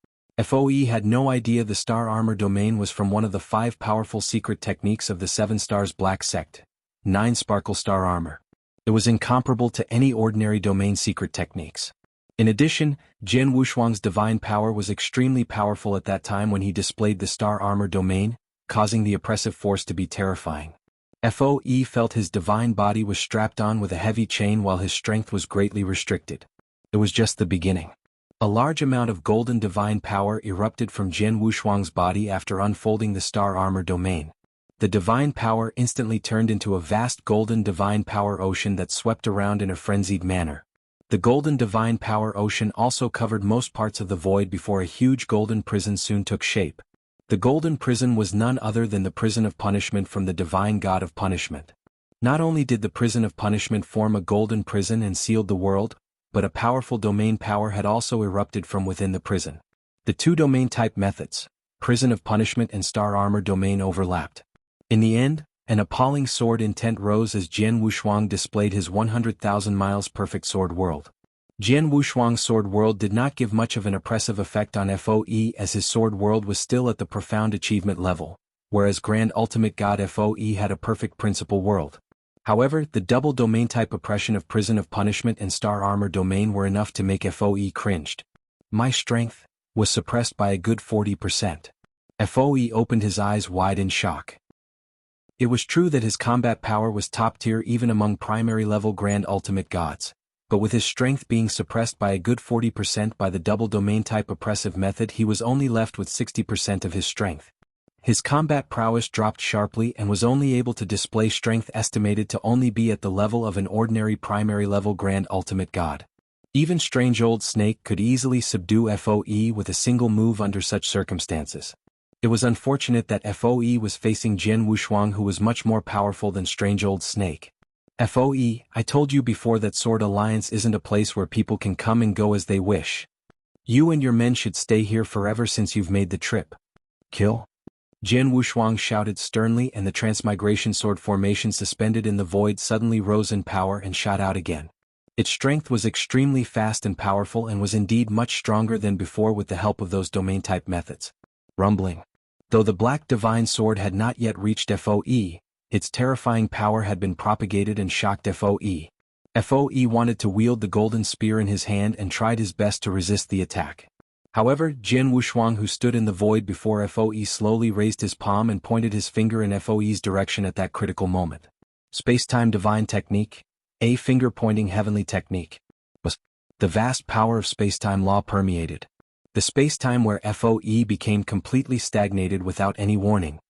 FOE had no idea the star armor domain was from one of the 5 powerful secret techniques of the 7 Stars Black Sect, 9 sparkle star armor. It was incomparable to any ordinary domain secret techniques. In addition, Jian Wushuang's divine power was extremely powerful at that time when he displayed the star armor domain, causing the oppressive force to be terrifying. FOE felt his divine body was strapped on with a heavy chain while his strength was greatly restricted. It was just the beginning. A large amount of golden divine power erupted from Jian Wushuang's body after unfolding the star armor domain. The divine power instantly turned into a vast golden divine power ocean that swept around in a frenzied manner. The golden divine power ocean also covered most parts of the void before a huge golden prison soon took shape. The golden prison was none other than the prison of punishment from the divine god of punishment. Not only did the prison of punishment form a golden prison and sealed the world, but a powerful domain power had also erupted from within the prison. The 2 domain type methods, prison of punishment and star armor domain, overlapped. In the end, an appalling sword intent rose as Jian Wushuang displayed his 100,000 miles perfect sword world. Jian Wushuang's sword world did not give much of an oppressive effect on FOE as his sword world was still at the profound achievement level, whereas Grand Ultimate God FOE had a perfect principle world. However, the double domain type oppression of prison of punishment and star armor domain were enough to make FOE cringed. My strength was suppressed by a good 40%. FOE opened his eyes wide in shock. It was true that his combat power was top tier even among primary level Grand Ultimate Gods, but with his strength being suppressed by a good 40% by the double domain type oppressive method, he was only left with 60% of his strength. His combat prowess dropped sharply and was only able to display strength estimated to only be at the level of an ordinary primary level Grand Ultimate God. Even Strange Old Snake could easily subdue FOE with a single move under such circumstances. It was unfortunate that FOE was facing Jian Wushuang, who was much more powerful than Strange Old Snake. FOE, I told you before that Sword Alliance isn't a place where people can come and go as they wish. You and your men should stay here forever since you've made the trip. Kill? Jian Wushuang shouted sternly, and the transmigration sword formation suspended in the void suddenly rose in power and shot out again. Its strength was extremely fast and powerful and was indeed much stronger than before with the help of those domain-type methods. Rumbling. Though the black divine sword had not yet reached FOE, its terrifying power had been propagated and shocked FOE. FOE wanted to wield the golden spear in his hand and tried his best to resist the attack. However, Jian Wushuang, who stood in the void before FOE, slowly raised his palm and pointed his finger in FOE's direction at that critical moment. Space-time divine technique, a finger-pointing heavenly technique. The vast power of space-time law permeated the space-time where FOE became completely stagnated without any warning.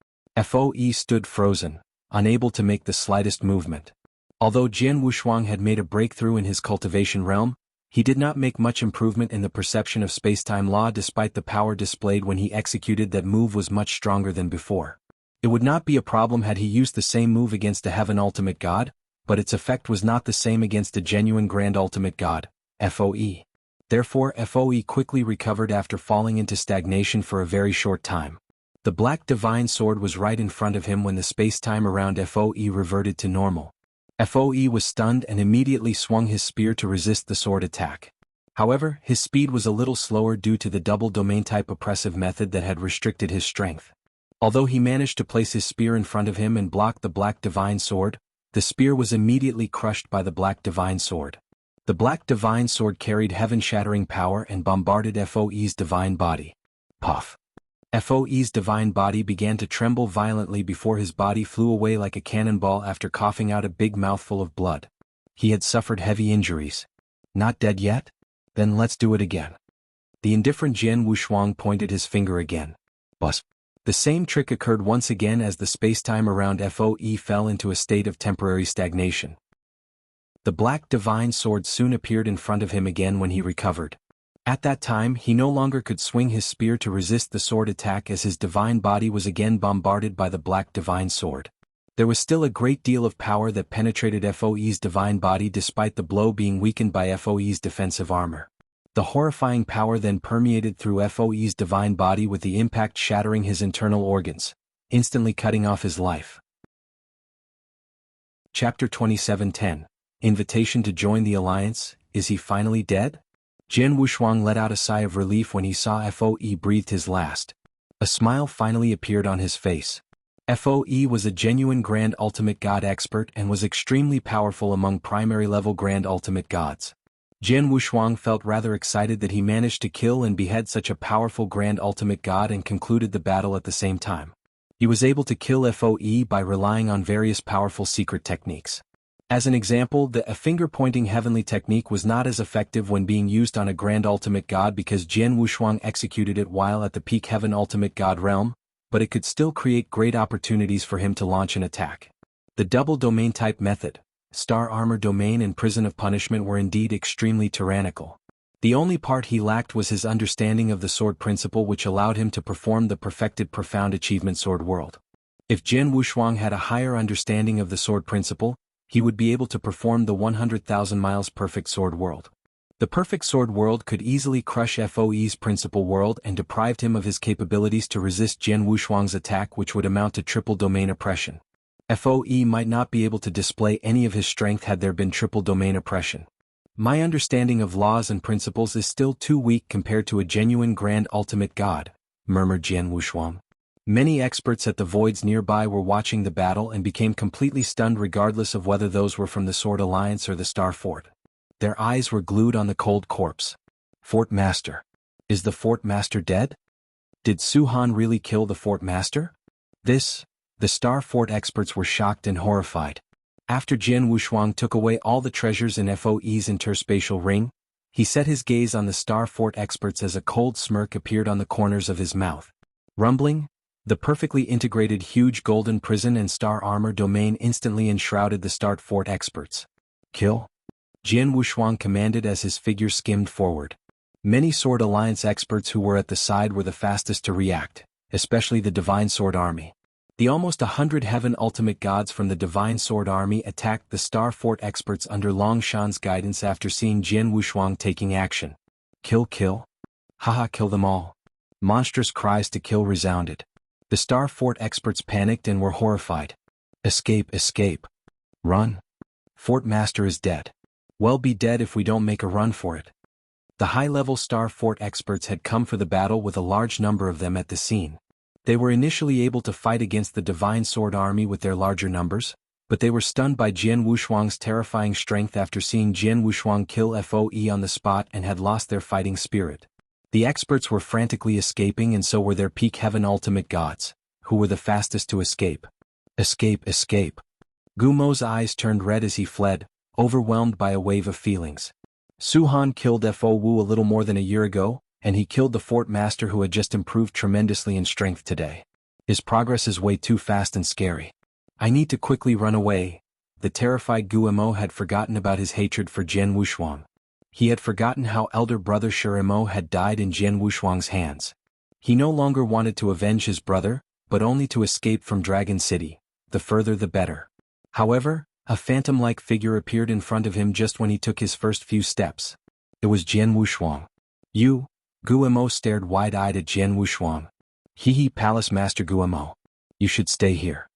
FOE stood frozen, unable to make the slightest movement. Although Jian Wushuang had made a breakthrough in his cultivation realm, he did not make much improvement in the perception of space-time law despite the power displayed when he executed that move was much stronger than before. It would not be a problem had he used the same move against a Heaven Ultimate God, but its effect was not the same against a genuine Grand Ultimate God, FOE. Therefore, FOE quickly recovered after falling into stagnation for a very short time. The black divine sword was right in front of him when the space-time around FOE reverted to normal. Foe was stunned and immediately swung his spear to resist the sword attack. However, his speed was a little slower due to the double domain-type oppressive method that had restricted his strength. Although he managed to place his spear in front of him and block the Black Divine Sword, the spear was immediately crushed by the Black Divine Sword. The Black Divine Sword carried heaven-shattering power and bombarded Foe's divine body. Puff. Foe's divine body began to tremble violently before his body flew away like a cannonball after coughing out a big mouthful of blood. He had suffered heavy injuries. Not dead yet? Then let's do it again. The indifferent Jian Wushuang pointed his finger again. Bus. The same trick occurred once again as the spacetime around Foe fell into a state of temporary stagnation. The Black Divine Sword soon appeared in front of him again when he recovered. At that time he no longer could swing his spear to resist the sword attack as his divine body was again bombarded by the Black Divine Sword. There was still a great deal of power that penetrated Foe's divine body despite the blow being weakened by Foe's defensive armor. The horrifying power then permeated through Foe's divine body with the impact shattering his internal organs, instantly cutting off his life. Chapter 27:10 Invitation to join the Alliance, is he finally dead? Jian Wushuang let out a sigh of relief when he saw Foe breathed his last. A smile finally appeared on his face. Foe was a genuine Grand Ultimate God expert and was extremely powerful among primary-level Grand Ultimate Gods. Jian Wushuang felt rather excited that he managed to kill and behead such a powerful Grand Ultimate God and concluded the battle at the same time. He was able to kill Foe by relying on various powerful secret techniques. As an example, the finger-pointing heavenly technique was not as effective when being used on a Grand Ultimate God because Jian Wushuang executed it while at the peak Heaven Ultimate God realm, but it could still create great opportunities for him to launch an attack. The double domain type method, Star Armor Domain and Prison of Punishment were indeed extremely tyrannical. The only part he lacked was his understanding of the sword principle which allowed him to perform the perfected Profound Achievement Sword World. If Jian Wushuang had a higher understanding of the sword principle, he would be able to perform the 100,000 miles Perfect Sword World. The Perfect Sword World could easily crush Foe's Principal World and deprived him of his capabilities to resist Jian Wushuang's attack, which would amount to triple domain oppression. Foe might not be able to display any of his strength had there been triple domain oppression. My understanding of laws and principles is still too weak compared to a genuine Grand Ultimate God, murmured Jian Wushuang. Many experts at the voids nearby were watching the battle and became completely stunned regardless of whether those were from the Sword Alliance or the Star Fort. Their eyes were glued on the cold corpse. Fort Master. Is the Fort Master dead? Did Su Han really kill the Fort Master? The Star Fort experts were shocked and horrified. After Jian Wushuang took away all the treasures in Foe's interspatial ring, he set his gaze on the Star Fort experts as a cold smirk appeared on the corners of his mouth. Rumbling, the perfectly integrated huge golden prison and Star Armor Domain instantly enshrouded the Star Fort experts. Kill? Jian Wushuang commanded as his figure skimmed forward. Many Sword Alliance experts who were at the side were the fastest to react, especially the Divine Sword Army. The almost 100 Heaven Ultimate Gods from the Divine Sword Army attacked the Star Fort experts under Long Shan's guidance after seeing Jian Wushuang taking action. Kill? Haha, kill them all. Monstrous cries to kill resounded. The Star Fort experts panicked and were horrified. Escape. Run. Fort Master is dead. Well, be dead if we don't make a run for it. The high-level Star Fort experts had come for the battle with a large number of them at the scene. They were initially able to fight against the Divine Sword Army with their larger numbers, but they were stunned by Jian Wushuang's terrifying strength after seeing Jian Wushuang kill Foe on the spot and had lost their fighting spirit. The experts were frantically escaping and so were their peak Heaven Ultimate Gods, who were the fastest to escape. Escape. Gumo's eyes turned red as he fled, overwhelmed by a wave of feelings. Su Han killed Foe a little more than a year ago, and he killed the Fort Master who had just improved tremendously in strength today. His progress is way too fast and scary. I need to quickly run away. The terrified Gumo had forgotten about his hatred for Jian Wushuang. He had forgotten how elder brother Shurimo had died in Jian Wushuang's hands. He no longer wanted to avenge his brother, but only to escape from Dragon City, the further the better. However, a phantom-like figure appeared in front of him just when he took his first few steps. It was Jian Wushuang. You? Gumo stared wide-eyed at Jian Wushuang. Palace Master Gumo. You should stay here.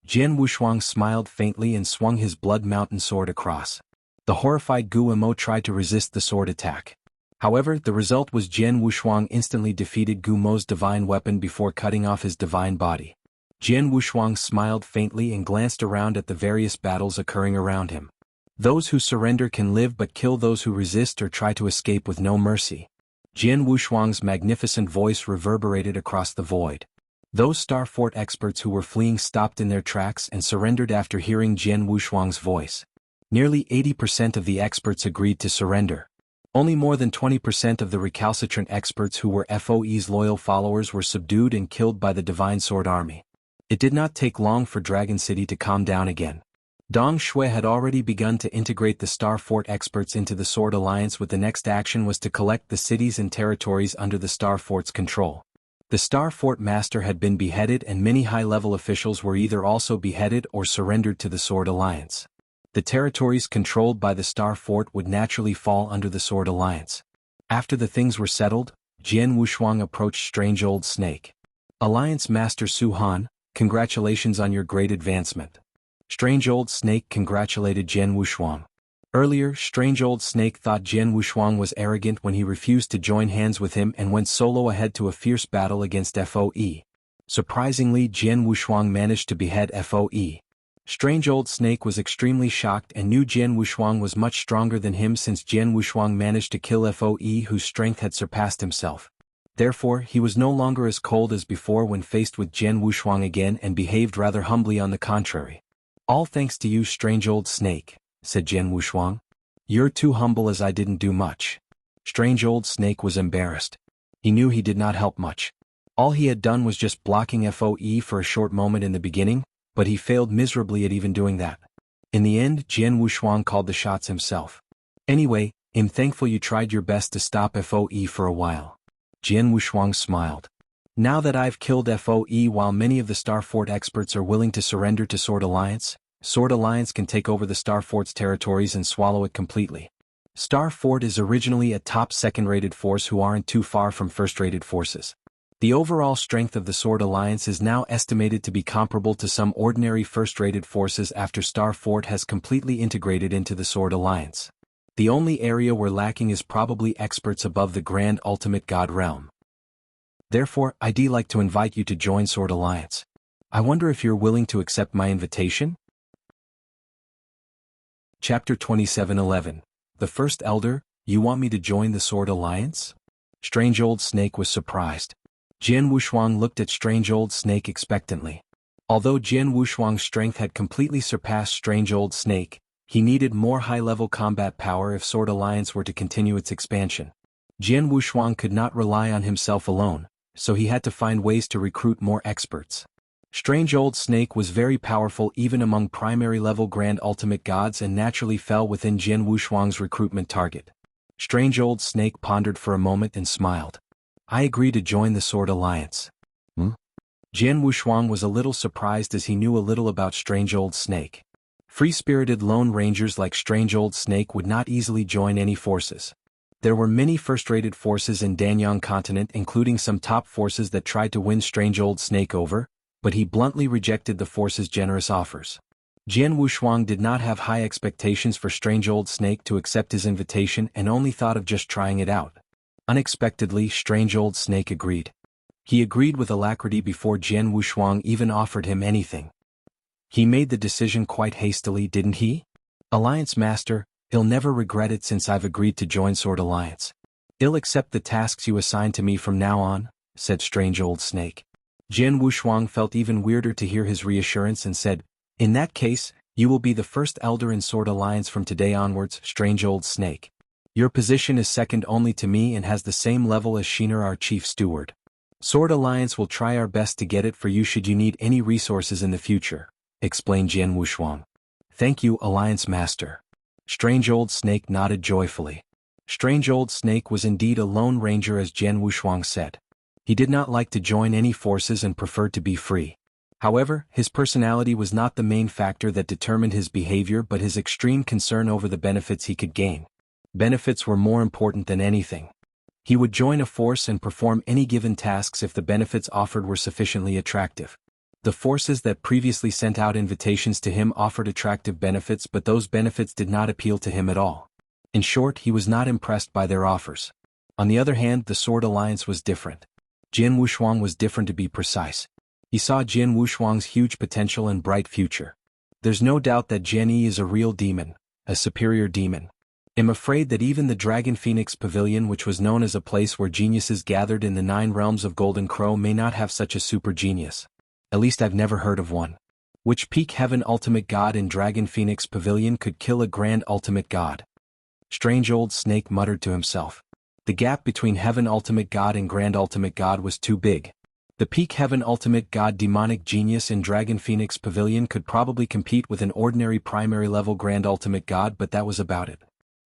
Jian Wushuang smiled faintly and swung his blood mountain sword across. The horrified Guo tried to resist the sword attack. However, the result was Jian Wushuang instantly defeated Guo's divine weapon before cutting off his divine body. Jian Wushuang smiled faintly and glanced around at the various battles occurring around him. Those who surrender can live but kill those who resist or try to escape with no mercy. Jian Wushuang's magnificent voice reverberated across the void. Those Star Fort experts who were fleeing stopped in their tracks and surrendered after hearing Jian Wushuang's voice. Nearly 80% of the experts agreed to surrender. Only more than 20% of the recalcitrant experts who were FOE's loyal followers were subdued and killed by the Divine Sword Army. It did not take long for Dragon City to calm down again. Dong Shui had already begun to integrate the Star Fort experts into the Sword Alliance, with the next action was to collect the cities and territories under the Star Fort's control. The Star Fort Master had been beheaded and many high-level officials were either also beheaded or surrendered to the Sword Alliance. The territories controlled by the Star Fort would naturally fall under the Sword Alliance. After the things were settled, Jian Wushuang approached Strange Old Snake. Alliance Master Su Han, congratulations on your great advancement. Strange Old Snake congratulated Jian Wushuang. Earlier, Strange Old Snake thought Jian Wushuang was arrogant when he refused to join hands with him and went solo ahead to a fierce battle against FOE. Surprisingly, Jian Wushuang managed to behead FOE. Strange Old Snake was extremely shocked and knew Jian Wushuang was much stronger than him, since Jian Wushuang managed to kill FOE whose strength had surpassed himself. Therefore, he was no longer as cold as before when faced with Jian Wushuang again and behaved rather humbly on the contrary. All thanks to you, Strange Old Snake, said Jian Wushuang. You're too humble, as I didn't do much. Strange Old Snake was embarrassed. He knew he did not help much. All he had done was just blocking FOE for a short moment in the beginning, but he failed miserably at even doing that. In the end, Jian Wushuang called the shots himself. Anyway, I'm thankful you tried your best to stop FOE for a while. Jian Wushuang smiled. Now that I've killed FOE while many of the Star Fort experts are willing to surrender to Sword Alliance can take over the Star Fort's territories and swallow it completely. Star Fort is originally a top second-rated force who aren't too far from first-rated forces. The overall strength of the Sword Alliance is now estimated to be comparable to some ordinary first-rated forces after Star Fort has completely integrated into the Sword Alliance. The only area we're lacking is probably experts above the Grand Ultimate God realm. Therefore, I'd like to invite you to join Sword Alliance. I wonder if you're willing to accept my invitation? Chapter 27:11. The First Elder, you want me to join the Sword Alliance? Strange Old Snake was surprised. Jian Wushuang looked at Strange Old Snake expectantly. Although Jian Wushuang's strength had completely surpassed Strange Old Snake, he needed more high-level combat power if Sword Alliance were to continue its expansion. Jian Wushuang could not rely on himself alone, so he had to find ways to recruit more experts. Strange Old Snake was very powerful even among primary-level Grand Ultimate Gods and naturally fell within Jian Wushuang's recruitment target. Strange Old Snake pondered for a moment and smiled. I agree to join the Sword Alliance. Jian Wushuang was a little surprised as he knew a little about Strange Old Snake. Free-spirited lone rangers like Strange Old Snake would not easily join any forces. There were many first-rated forces in Danyang continent, including some top forces that tried to win Strange Old Snake over, but he bluntly rejected the force's generous offers. Jian Wushuang did not have high expectations for Strange Old Snake to accept his invitation and only thought of just trying it out. Unexpectedly, Strange Old Snake agreed. He agreed with alacrity before Jian Wushuang even offered him anything. He made the decision quite hastily, didn't he? Alliance Master, I'll never regret it since I've agreed to join Sword Alliance. I'll accept the tasks you assign to me from now on, said Strange Old Snake. Jian Wushuang felt even weirder to hear his reassurance and said, in that case, you will be the first elder in Sword Alliance from today onwards, Strange Old Snake. Your position is second only to me and has the same level as Sheener, our chief steward. Sword Alliance will try our best to get it for you should you need any resources in the future, explained Jian Wushuang. Thank you, Alliance Master. Strange Old Snake nodded joyfully. Strange Old Snake was indeed a lone ranger, as Jian Wushuang said. He did not like to join any forces and preferred to be free. However, his personality was not the main factor that determined his behavior but his extreme concern over the benefits he could gain. Benefits were more important than anything. He would join a force and perform any given tasks if the benefits offered were sufficiently attractive. The forces that previously sent out invitations to him offered attractive benefits, but those benefits did not appeal to him at all. In short, he was not impressed by their offers. On the other hand, the Sword Alliance was different. Jian Wushuang was different, to be precise. He saw Jian Wushuang's huge potential and bright future. There's no doubt that Jian Yi is a real demon, a superior demon. I'm afraid that even the Dragon Phoenix Pavilion, which was known as a place where geniuses gathered in the 9 realms of Golden Crow, may not have such a super genius. At least I've never heard of one. Which peak heaven ultimate god in Dragon Phoenix Pavilion could kill a grand ultimate god? Strange old snake muttered to himself. The gap between heaven ultimate god and grand ultimate god was too big. The peak heaven ultimate god demonic genius in Dragon Phoenix Pavilion could probably compete with an ordinary primary level grand ultimate god, but that was about it.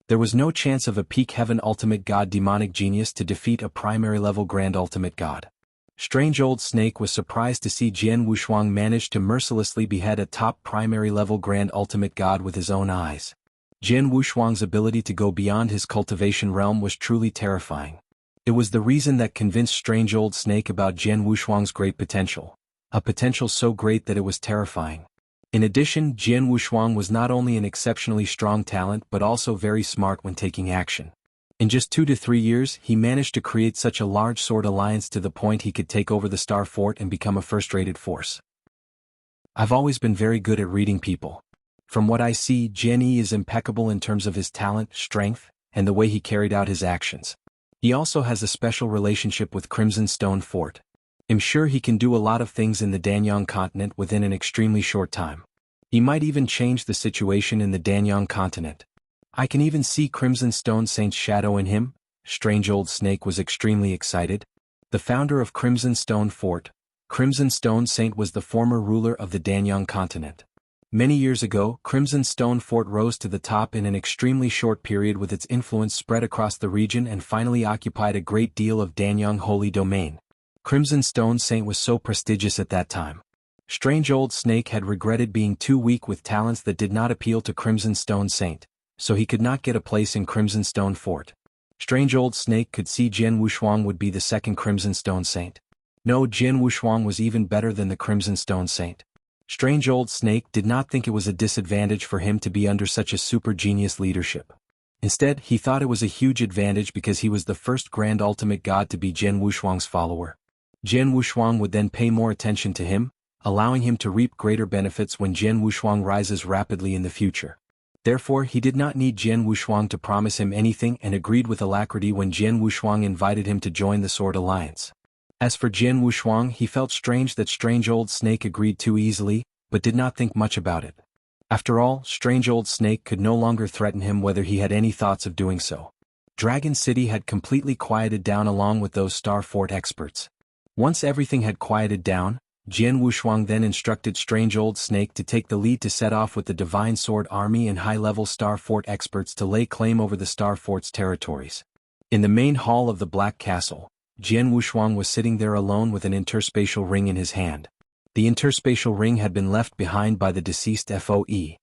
There was no chance of a peak heaven ultimate god demonic genius to defeat a primary level grand ultimate god. Strange old snake was surprised to see Jian Wushuang manage to mercilessly behead a top primary level grand ultimate god with his own eyes. Jian Wushuang's ability to go beyond his cultivation realm was truly terrifying. It was the reason that convinced strange old snake about Jian Wushuang's great potential. A potential so great that it was terrifying. In addition, Jian Wushuang was not only an exceptionally strong talent but also very smart when taking action. In just 2 to 3 years, he managed to create such a large sword alliance to the point he could take over the Star Fort and become a first-rated force. I've always been very good at reading people. From what I see, Jian Yi is impeccable in terms of his talent, strength, and the way he carried out his actions. He also has a special relationship with Crimson Stone Fort. I'm sure he can do a lot of things in the Danyang continent within an extremely short time. He might even change the situation in the Danyang continent. I can even see Crimson Stone Saint's shadow in him. Strange old snake was extremely excited. The founder of Crimson Stone Fort, Crimson Stone Saint, was the former ruler of the Danyang continent. Many years ago, Crimson Stone Fort rose to the top in an extremely short period, with its influence spread across the region and finally occupied a great deal of Danyang holy domain. Crimson Stone Saint was so prestigious at that time. Strange old snake had regretted being too weak with talents that did not appeal to Crimson Stone Saint, so he could not get a place in Crimson Stone Fort. Strange old snake could see Jian Wushuang would be the second Crimson Stone Saint. No, Jian Wushuang was even better than the Crimson Stone Saint. Strange old snake did not think it was a disadvantage for him to be under such a super genius leadership. Instead, he thought it was a huge advantage because he was the first grand ultimate god to be Jian Wushuang's follower. Jian Wushuang would then pay more attention to him, allowing him to reap greater benefits when Jian Wushuang rises rapidly in the future. Therefore, he did not need Jian Wushuang to promise him anything and agreed with alacrity when Jian Wushuang invited him to join the Sword Alliance. As for Jian Wushuang, he felt strange that strange old snake agreed too easily, but did not think much about it. After all, strange old snake could no longer threaten him whether he had any thoughts of doing so. Dragon City had completely quieted down along with those Star Fort experts. Once everything had quieted down, Jian Wushuang then instructed strange old snake to take the lead to set off with the Divine Sword Army and high-level Star Fort experts to lay claim over the Star Fort's territories. In the main hall of the Black Castle, Jian Wushuang was sitting there alone with an interspatial ring in his hand. The interspatial ring had been left behind by the deceased FOE.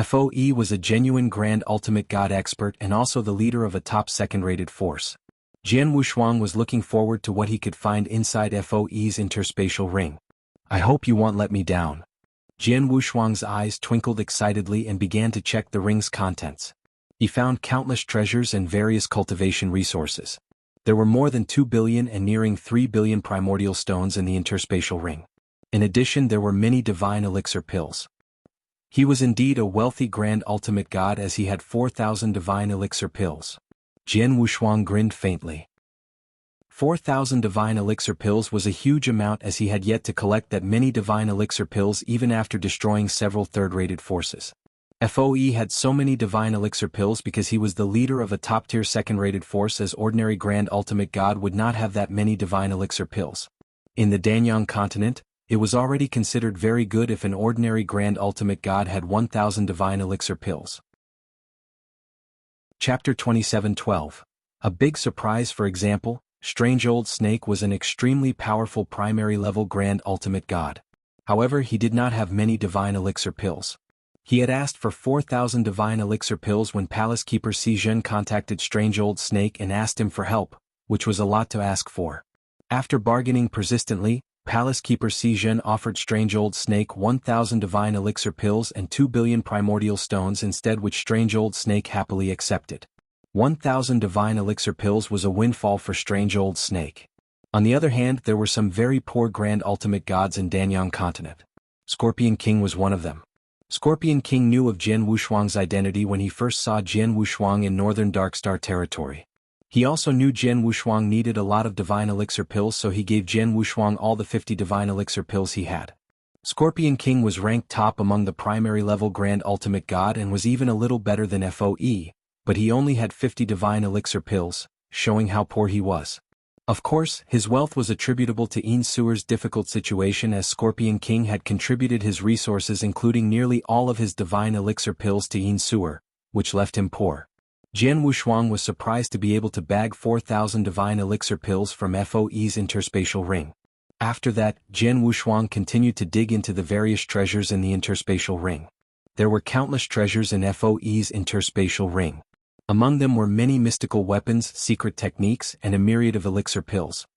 FOE was a genuine Grand Ultimate God expert and also the leader of a top second-rated force. Jian Wushuang was looking forward to what he could find inside FOE's interspatial ring. I hope you won't let me down. Jian Wushuang's eyes twinkled excitedly and began to check the ring's contents. He found countless treasures and various cultivation resources. There were more than 2 billion and nearing 3 billion primordial stones in the interspatial ring. In addition, there were many divine elixir pills. He was indeed a wealthy grand ultimate god, as he had 4,000 divine elixir pills. Jian Wushuang grinned faintly. 4,000 divine elixir pills was a huge amount, as he had yet to collect that many divine elixir pills even after destroying several third-rated forces. FOE had so many divine elixir pills because he was the leader of a top-tier second-rated force, as ordinary grand ultimate god would not have that many divine elixir pills. In the Danyang continent, it was already considered very good if an ordinary grand ultimate god had 1,000 divine elixir pills. Chapter 27:12. A big surprise. For example, Strange Old Snake was an extremely powerful primary-level Grand Ultimate God. However, he did not have many Divine Elixir pills. He had asked for 4,000 Divine Elixir pills when Palace Keeper Jian contacted Strange Old Snake and asked him for help, which was a lot to ask for. After bargaining persistently, Palace Keeper Jian offered Strange Old Snake 1,000 divine elixir pills and 2 billion primordial stones instead, which Strange Old Snake happily accepted. 1,000 divine elixir pills was a windfall for Strange Old Snake. On the other hand, there were some very poor grand ultimate gods in Danyang continent. Scorpion King was one of them. Scorpion King knew of Jian Wushuang's identity when he first saw Jian Wushuang in northern Darkstar territory. He also knew Jian Wushuang needed a lot of divine elixir pills, so he gave Jian Wushuang all the 50 divine elixir pills he had. Scorpion King was ranked top among the primary level grand ultimate god and was even a little better than FOE, but he only had 50 divine elixir pills, showing how poor he was. Of course, his wealth was attributable to Yin Suer's difficult situation, as Scorpion King had contributed his resources including nearly all of his divine elixir pills to Yin Suer, which left him poor. Jian Wushuang was surprised to be able to bag 4,000 divine elixir pills from FOE's interspatial ring. After that, Jian Wushuang continued to dig into the various treasures in the interspatial ring. There were countless treasures in FOE's interspatial ring. Among them were many mystical weapons, secret techniques, and a myriad of elixir pills.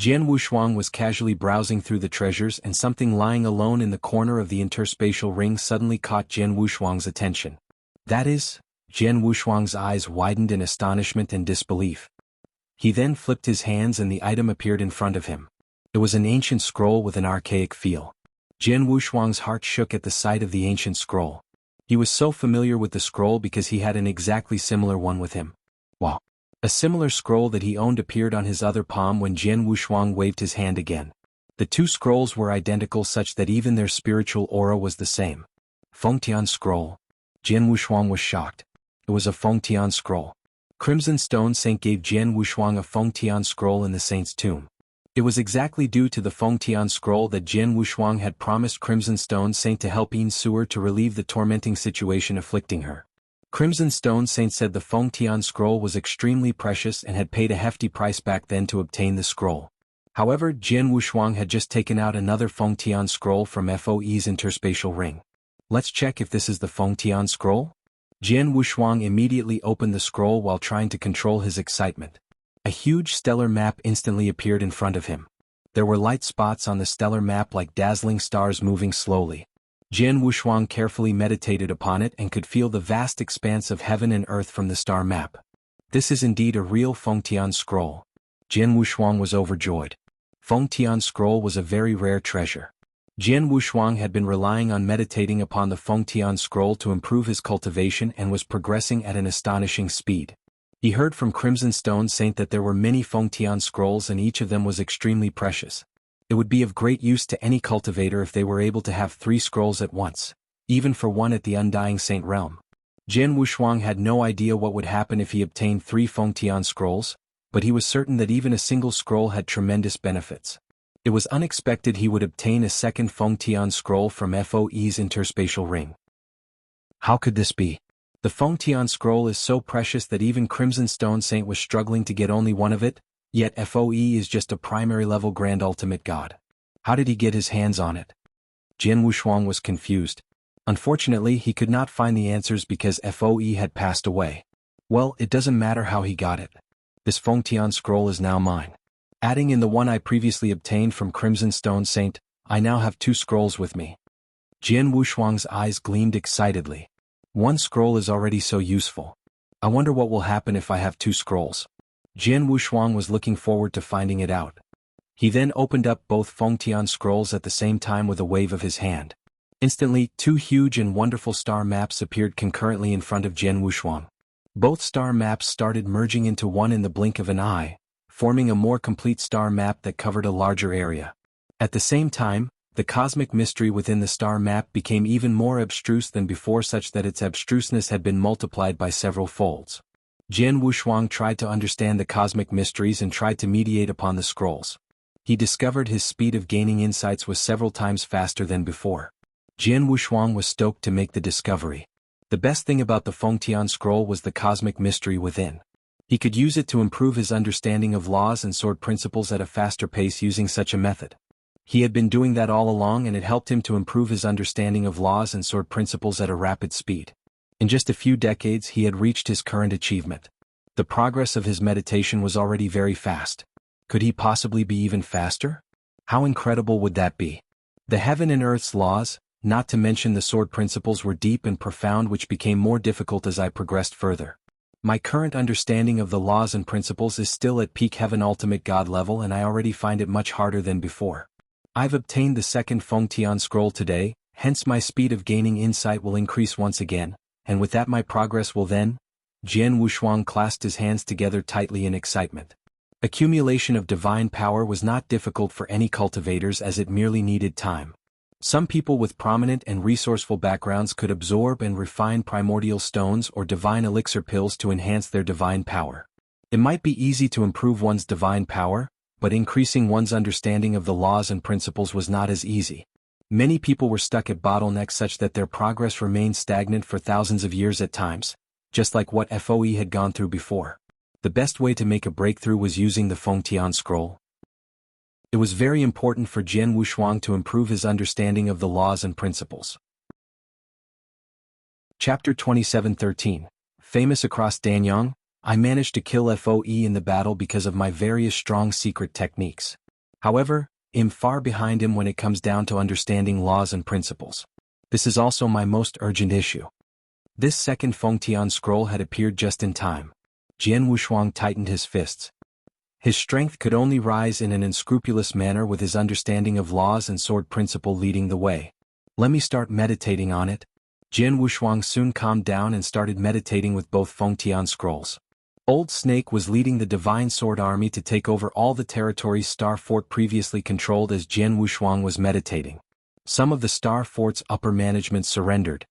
Jian Wushuang was casually browsing through the treasures, and something lying alone in the corner of the interspatial ring suddenly caught Jian Wushuang's attention. That is, Jian Wushuang's eyes widened in astonishment and disbelief. He then flipped his hands and the item appeared in front of him. It was an ancient scroll with an archaic feel. Jian Wushuang's heart shook at the sight of the ancient scroll. He was so familiar with the scroll because he had an exactly similar one with him. Wow! A similar scroll that he owned appeared on his other palm when Jian Wushuang waved his hand again. The two scrolls were identical such that even their spiritual aura was the same. Fengtian scroll. Jian Wushuang was shocked. It was a Fengtian scroll. Crimson Stone Saint gave Jian Wushuang a Fengtian scroll in the saint's tomb. It was exactly due to the Fengtian scroll that Jian Wushuang had promised Crimson Stone Saint to help Yin Suer to relieve the tormenting situation afflicting her. Crimson Stone Saint said the Fengtian scroll was extremely precious and had paid a hefty price back then to obtain the scroll. However, Jian Wushuang had just taken out another Fengtian scroll from FOE's interspatial ring. Let's check if this is the Fengtian scroll? Jian Wushuang immediately opened the scroll while trying to control his excitement. A huge stellar map instantly appeared in front of him. There were light spots on the stellar map like dazzling stars moving slowly. Jian Wushuang carefully meditated upon it and could feel the vast expanse of heaven and earth from the star map. This is indeed a real Fengtian scroll. Jian Wushuang was overjoyed. Fengtian scroll was a very rare treasure. Jian Wushuang had been relying on meditating upon the Fengtian scroll to improve his cultivation and was progressing at an astonishing speed. He heard from Crimson Stone Saint that there were many Fengtian scrolls and each of them was extremely precious. It would be of great use to any cultivator if they were able to have 3 scrolls at once, even for one at the Undying Saint realm. Jian Wushuang had no idea what would happen if he obtained 3 Fengtian scrolls, but he was certain that even a single scroll had tremendous benefits. It was unexpected he would obtain a second Fengtian scroll from FOE's interspatial ring. How could this be? The Fengtian scroll is so precious that even Crimson Stone Saint was struggling to get only one of it, yet FOE is just a primary level grand ultimate god. How did he get his hands on it? Jian Wushuang was confused. Unfortunately, he could not find the answers because FOE had passed away. Well, it doesn't matter how he got it. This Fengtian scroll is now mine. Adding in the one I previously obtained from Crimson Stone Saint, I now have 2 scrolls with me. Jian Wushuang's eyes gleamed excitedly. 1 scroll is already so useful. I wonder what will happen if I have 2 scrolls. Jian Wushuang was looking forward to finding it out. He then opened up both Fengtian scrolls at the same time with a wave of his hand. Instantly, 2 huge and wonderful star maps appeared concurrently in front of Jian Wushuang. Both star maps started merging into one in the blink of an eye, forming a more complete star map that covered a larger area. At the same time, the cosmic mystery within the star map became even more abstruse than before, such that its abstruseness had been multiplied by several folds. Jian Wushuang tried to understand the cosmic mysteries and tried to mediate upon the scrolls. He discovered his speed of gaining insights was several times faster than before. Jian Wushuang was stoked to make the discovery. The best thing about the Fengtian scroll was the cosmic mystery within. He could use it to improve his understanding of laws and sword principles at a faster pace using such a method. He had been doing that all along and it helped him to improve his understanding of laws and sword principles at a rapid speed. In just a few decades he had reached his current achievement. The progress of his meditation was already very fast. Could he possibly be even faster? How incredible would that be? The heaven and earth's laws, not to mention the sword principles, were deep and profound, which became more difficult as I progressed further. My current understanding of the laws and principles is still at peak heaven ultimate god level, and I already find it much harder than before. I've obtained the second Fengtian scroll today, hence my speed of gaining insight will increase once again, and with that my progress will then. Jian Wushuang clasped his hands together tightly in excitement. Accumulation of divine power was not difficult for any cultivators, as it merely needed time. Some people with prominent and resourceful backgrounds could absorb and refine primordial stones or divine elixir pills to enhance their divine power. It might be easy to improve one's divine power, but increasing one's understanding of the laws and principles was not as easy. Many people were stuck at bottlenecks such that their progress remained stagnant for thousands of years at times, just like what FOE had gone through before. The best way to make a breakthrough was using the Fengtian scroll. It was very important for Jian Wushuang to improve his understanding of the laws and principles. Chapter 27:13. Famous across Danyang, I managed to kill FOE in the battle because of my various strong secret techniques. However, I'm far behind him when it comes down to understanding laws and principles. This is also my most urgent issue. This second Fengtian scroll had appeared just in time. Jian Wushuang tightened his fists. His strength could only rise in an unscrupulous manner with his understanding of laws and sword principle leading the way. Let me start meditating on it. Jian Wushuang soon calmed down and started meditating with both Fengtian scrolls. Old Snake was leading the Divine Sword Army to take over all the territories Star Fort previously controlled as Jian Wushuang was meditating. Some of the Star Fort's upper management surrendered.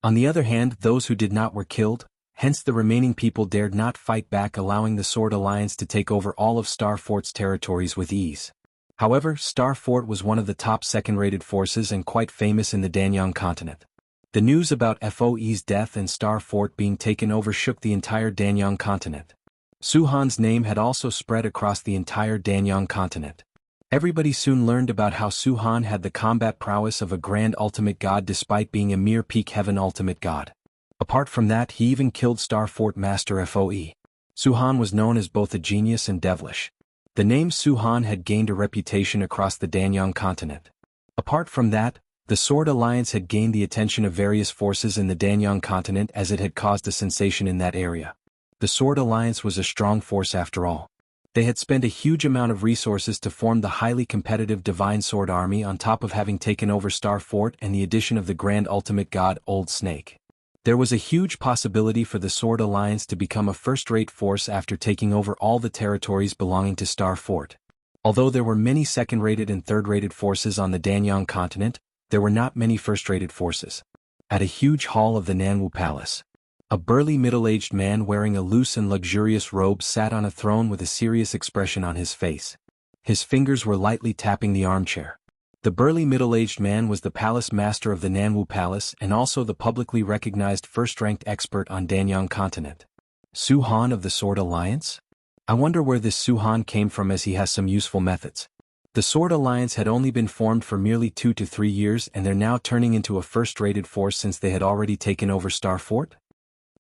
On the other hand, those who did not were killed, hence the remaining people dared not fight back, allowing the Sword Alliance to take over all of Star Fort's territories with ease. However, Star Fort was one of the top second-rated forces and quite famous in the Danyang continent. The news about FOE's death and Star Fort being taken over shook the entire Danyang continent. Su Han's name had also spread across the entire Danyang continent. Everybody soon learned about how Su Han had the combat prowess of a grand ultimate god despite being a mere peak heaven ultimate god. Apart from that, he even killed Star Fort Master FOE. Su Han was known as both a genius and devilish. The name Su Han had gained a reputation across the Danyang continent. Apart from that, the Sword Alliance had gained the attention of various forces in the Danyang continent as it had caused a sensation in that area. The Sword Alliance was a strong force after all. They had spent a huge amount of resources to form the highly competitive Divine Sword Army on top of having taken over Star Fort and the addition of the Grand Ultimate God Old Snake. There was a huge possibility for the Sword Alliance to become a first-rate force after taking over all the territories belonging to Star Fort. Although there were many second-rated and third-rated forces on the Danyang continent, there were not many first-rated forces. At a huge hall of the Nanwu Palace, a burly middle-aged man wearing a loose and luxurious robe sat on a throne with a serious expression on his face. His fingers were lightly tapping the armchair. The burly middle-aged man was the palace master of the Nanwu Palace and also the publicly recognized first-ranked expert on Danyang continent. Su Han of the Sword Alliance? I wonder where this Su Han came from, as he has some useful methods. The Sword Alliance had only been formed for merely 2 to 3 years, and they're now turning into a first-rated force since they had already taken over Star Fort?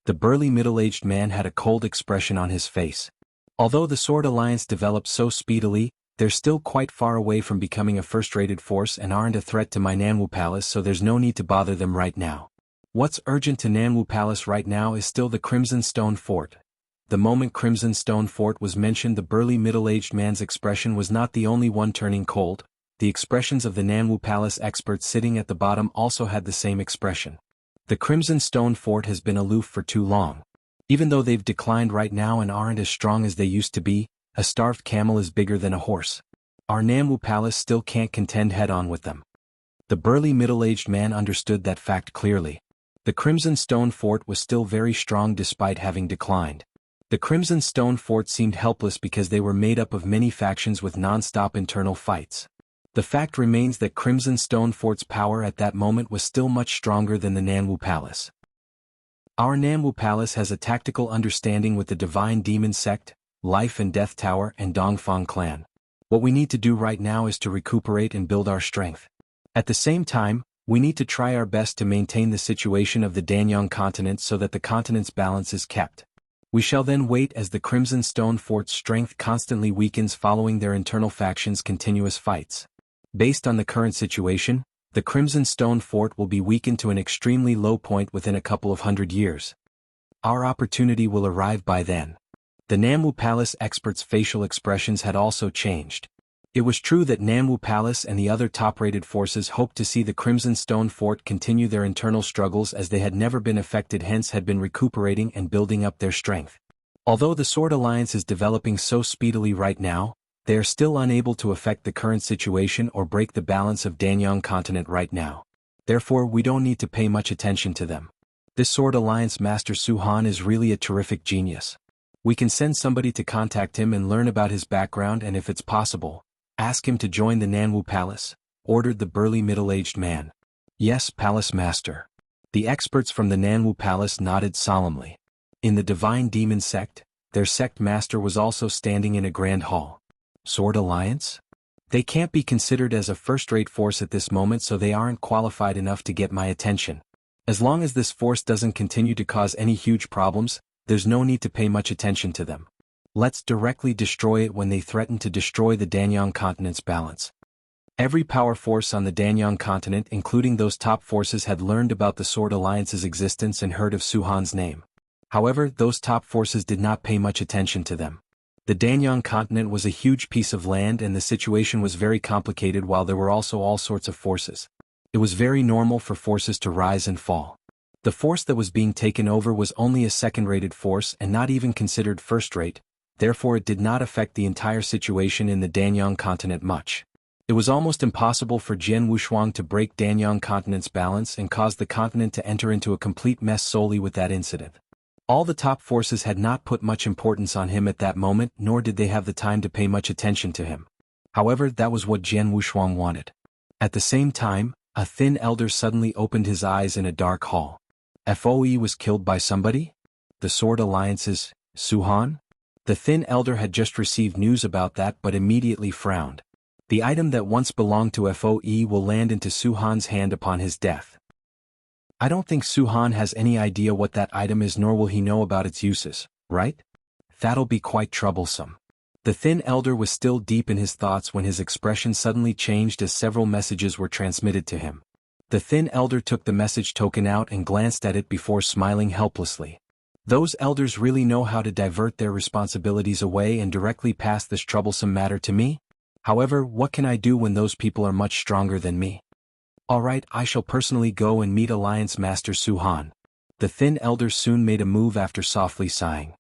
The burly middle-aged man had a cold expression on his face. Although the Sword Alliance developed so speedily, they're still quite far away from becoming a first-rated force and aren't a threat to my Nanwu Palace, so there's no need to bother them right now. What's urgent to Nanwu Palace right now is still the Crimson Stone Fort. The moment Crimson Stone Fort was mentioned, the burly middle-aged man's expression was not the only one turning cold. The expressions of the Nanwu Palace experts sitting at the bottom also had the same expression. The Crimson Stone Fort has been aloof for too long. Even though they've declined right now and aren't as strong as they used to be, a starved camel is bigger than a horse. Our Nanwu Palace still can't contend head-on with them. The burly middle-aged man understood that fact clearly. The Crimson Stone Fort was still very strong despite having declined. The Crimson Stone Fort seemed helpless because they were made up of many factions with non-stop internal fights. The fact remains that Crimson Stone Fort's power at that moment was still much stronger than the Nanwu Palace. Our Nanwu Palace has a tactical understanding with the Divine Demon Sect, Life and Death Tower and Dongfang clan. What we need to do right now is to recuperate and build our strength. At the same time, we need to try our best to maintain the situation of the Danyang continent so that the continent's balance is kept. We shall then wait as the Crimson Stone Fort's strength constantly weakens following their internal factions' continuous fights. Based on the current situation, the Crimson Stone Fort will be weakened to an extremely low point within a couple of 100 years. Our opportunity will arrive by then. The Namwu Palace experts' facial expressions had also changed. It was true that Namwu Palace and the other top-rated forces hoped to see the Crimson Stone Fort continue their internal struggles as they had never been affected, hence had been recuperating and building up their strength. Although the Sword Alliance is developing so speedily right now, they are still unable to affect the current situation or break the balance of Danyang continent right now. Therefore, we don't need to pay much attention to them. This Sword Alliance Master Su Han is really a terrific genius. We can send somebody to contact him and learn about his background, and if it's possible, ask him to join the Namwu Palace, ordered the burly middle-aged man. Yes, Palace Master. The experts from the Namwu Palace nodded solemnly. In the Divine Demon Sect, their sect master was also standing in a grand hall. Sword Alliance? They can't be considered as a first-rate force at this moment, so they aren't qualified enough to get my attention. As long as this force doesn't continue to cause any huge problems, there's no need to pay much attention to them. Let's directly destroy it when they threaten to destroy the Danyang continent's balance. Every power force on the Danyang continent, including those top forces, had learned about the Sword Alliance's existence and heard of Su Han's name. However, those top forces did not pay much attention to them. The Danyang continent was a huge piece of land and the situation was very complicated, while there were also all sorts of forces. It was very normal for forces to rise and fall. The force that was being taken over was only a second-rated force and not even considered first-rate, therefore it did not affect the entire situation in the Danyang continent much. It was almost impossible for Jian Wushuang to break Danyang continent's balance and cause the continent to enter into a complete mess solely with that incident. All the top forces had not put much importance on him at that moment, nor did they have the time to pay much attention to him. However, that was what Jian Wushuang wanted. At the same time, a thin elder suddenly opened his eyes in a dark hall. FOE was killed by somebody? The Sword Alliance's Su Han? The thin elder had just received news about that but immediately frowned. The item that once belonged to FOE will land into Su Han's hand upon his death. I don't think Su Han has any idea what that item is, nor will he know about its uses, right? That'll be quite troublesome. The thin elder was still deep in his thoughts when his expression suddenly changed as several messages were transmitted to him. The thin elder took the message token out and glanced at it before smiling helplessly. Those elders really know how to divert their responsibilities away and directly pass this troublesome matter to me? However, what can I do when those people are much stronger than me? Alright, I shall personally go and meet Alliance Master Su Han. The thin elder soon made a move after softly sighing.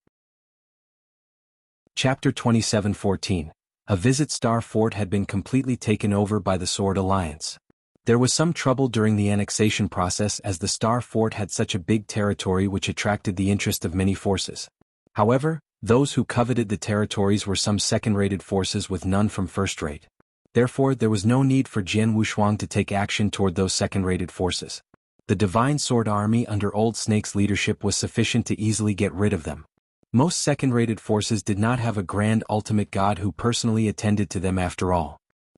Chapter 27:14. A Visit. Star Fort had been completely taken over by the Sword Alliance. There was some trouble during the annexation process as the Star Fort had such a big territory which attracted the interest of many forces. However, those who coveted the territories were some second-rated forces with none from first-rate. Therefore, there was no need for Jian Wushuang to take action toward those second-rated forces. The Divine Sword Army under Old Snake's leadership was sufficient to easily get rid of them. Most second-rated forces did not have a grand ultimate god who personally attended to them after all.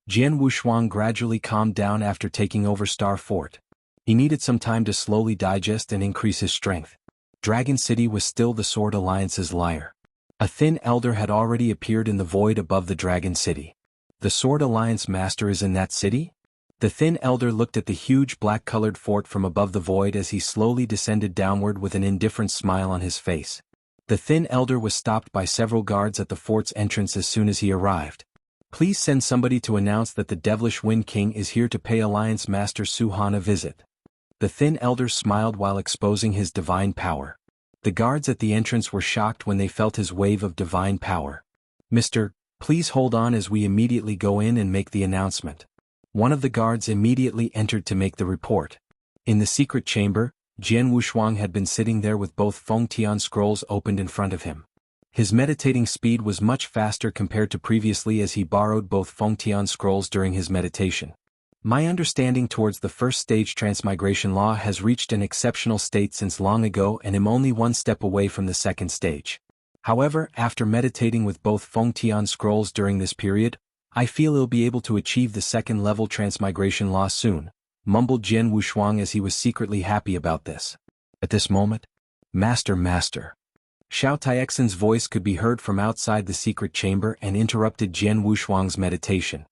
Jian Wushuang gradually calmed down after taking over Star Fort. He needed some time to slowly digest and increase his strength. Dragon City was still the Sword Alliance's lair. A thin elder had already appeared in the void above the Dragon City. The Sword Alliance Master is in that city? The thin elder looked at the huge black-colored fort from above the void as he slowly descended downward with an indifferent smile on his face. The thin elder was stopped by several guards at the fort's entrance as soon as he arrived. Please send somebody to announce that the Devilish Wind King is here to pay Alliance Master Su Han a visit. The thin elder smiled while exposing his divine power. The guards at the entrance were shocked when they felt his wave of divine power. Mr. Please hold on as we immediately go in and make the announcement. One of the guards immediately entered to make the report. In the secret chamber, Jian Wushuang had been sitting there with both Fengtian scrolls opened in front of him. His meditating speed was much faster compared to previously as he borrowed both Fengtian scrolls during his meditation. My understanding towards the first stage transmigration law has reached an exceptional state since long ago and am only one step away from the second stage. However, after meditating with both Fengtian scrolls during this period, I feel I'll be able to achieve the second level transmigration law soon, mumbled Jian Wushuang as he was secretly happy about this. At this moment, Master. Xiao Taixin's voice could be heard from outside the secret chamber and interrupted Jian Wushuang's meditation.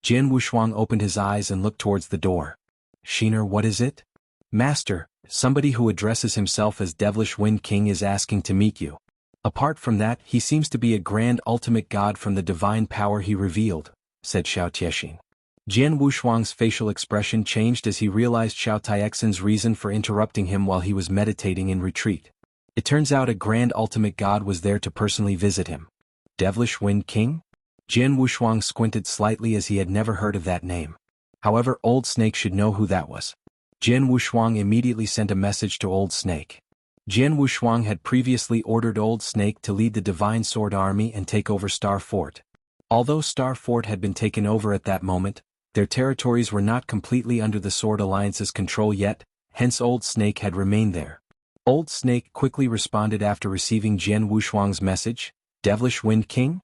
Jian Wushuang opened his eyes and looked towards the door. Shiner, what is it? Master, somebody who addresses himself as Devilish Wind King is asking to meet you. Apart from that, he seems to be a grand ultimate god from the divine power he revealed, said Xiao Tiexin. Jian Wushuang's facial expression changed as he realized Xiao Tiexin's reason for interrupting him while he was meditating in retreat. It turns out a grand ultimate god was there to personally visit him. Devilish Wind King? Jian Wushuang squinted slightly as he had never heard of that name. However, Old Snake should know who that was. Jian Wushuang immediately sent a message to Old Snake. Jian Wushuang had previously ordered Old Snake to lead the Divine Sword Army and take over Star Fort. Although Star Fort had been taken over at that moment, their territories were not completely under the Sword Alliance's control yet, hence Old Snake had remained there. Old Snake quickly responded after receiving Jian Wushuang's message, Devilish Wind King?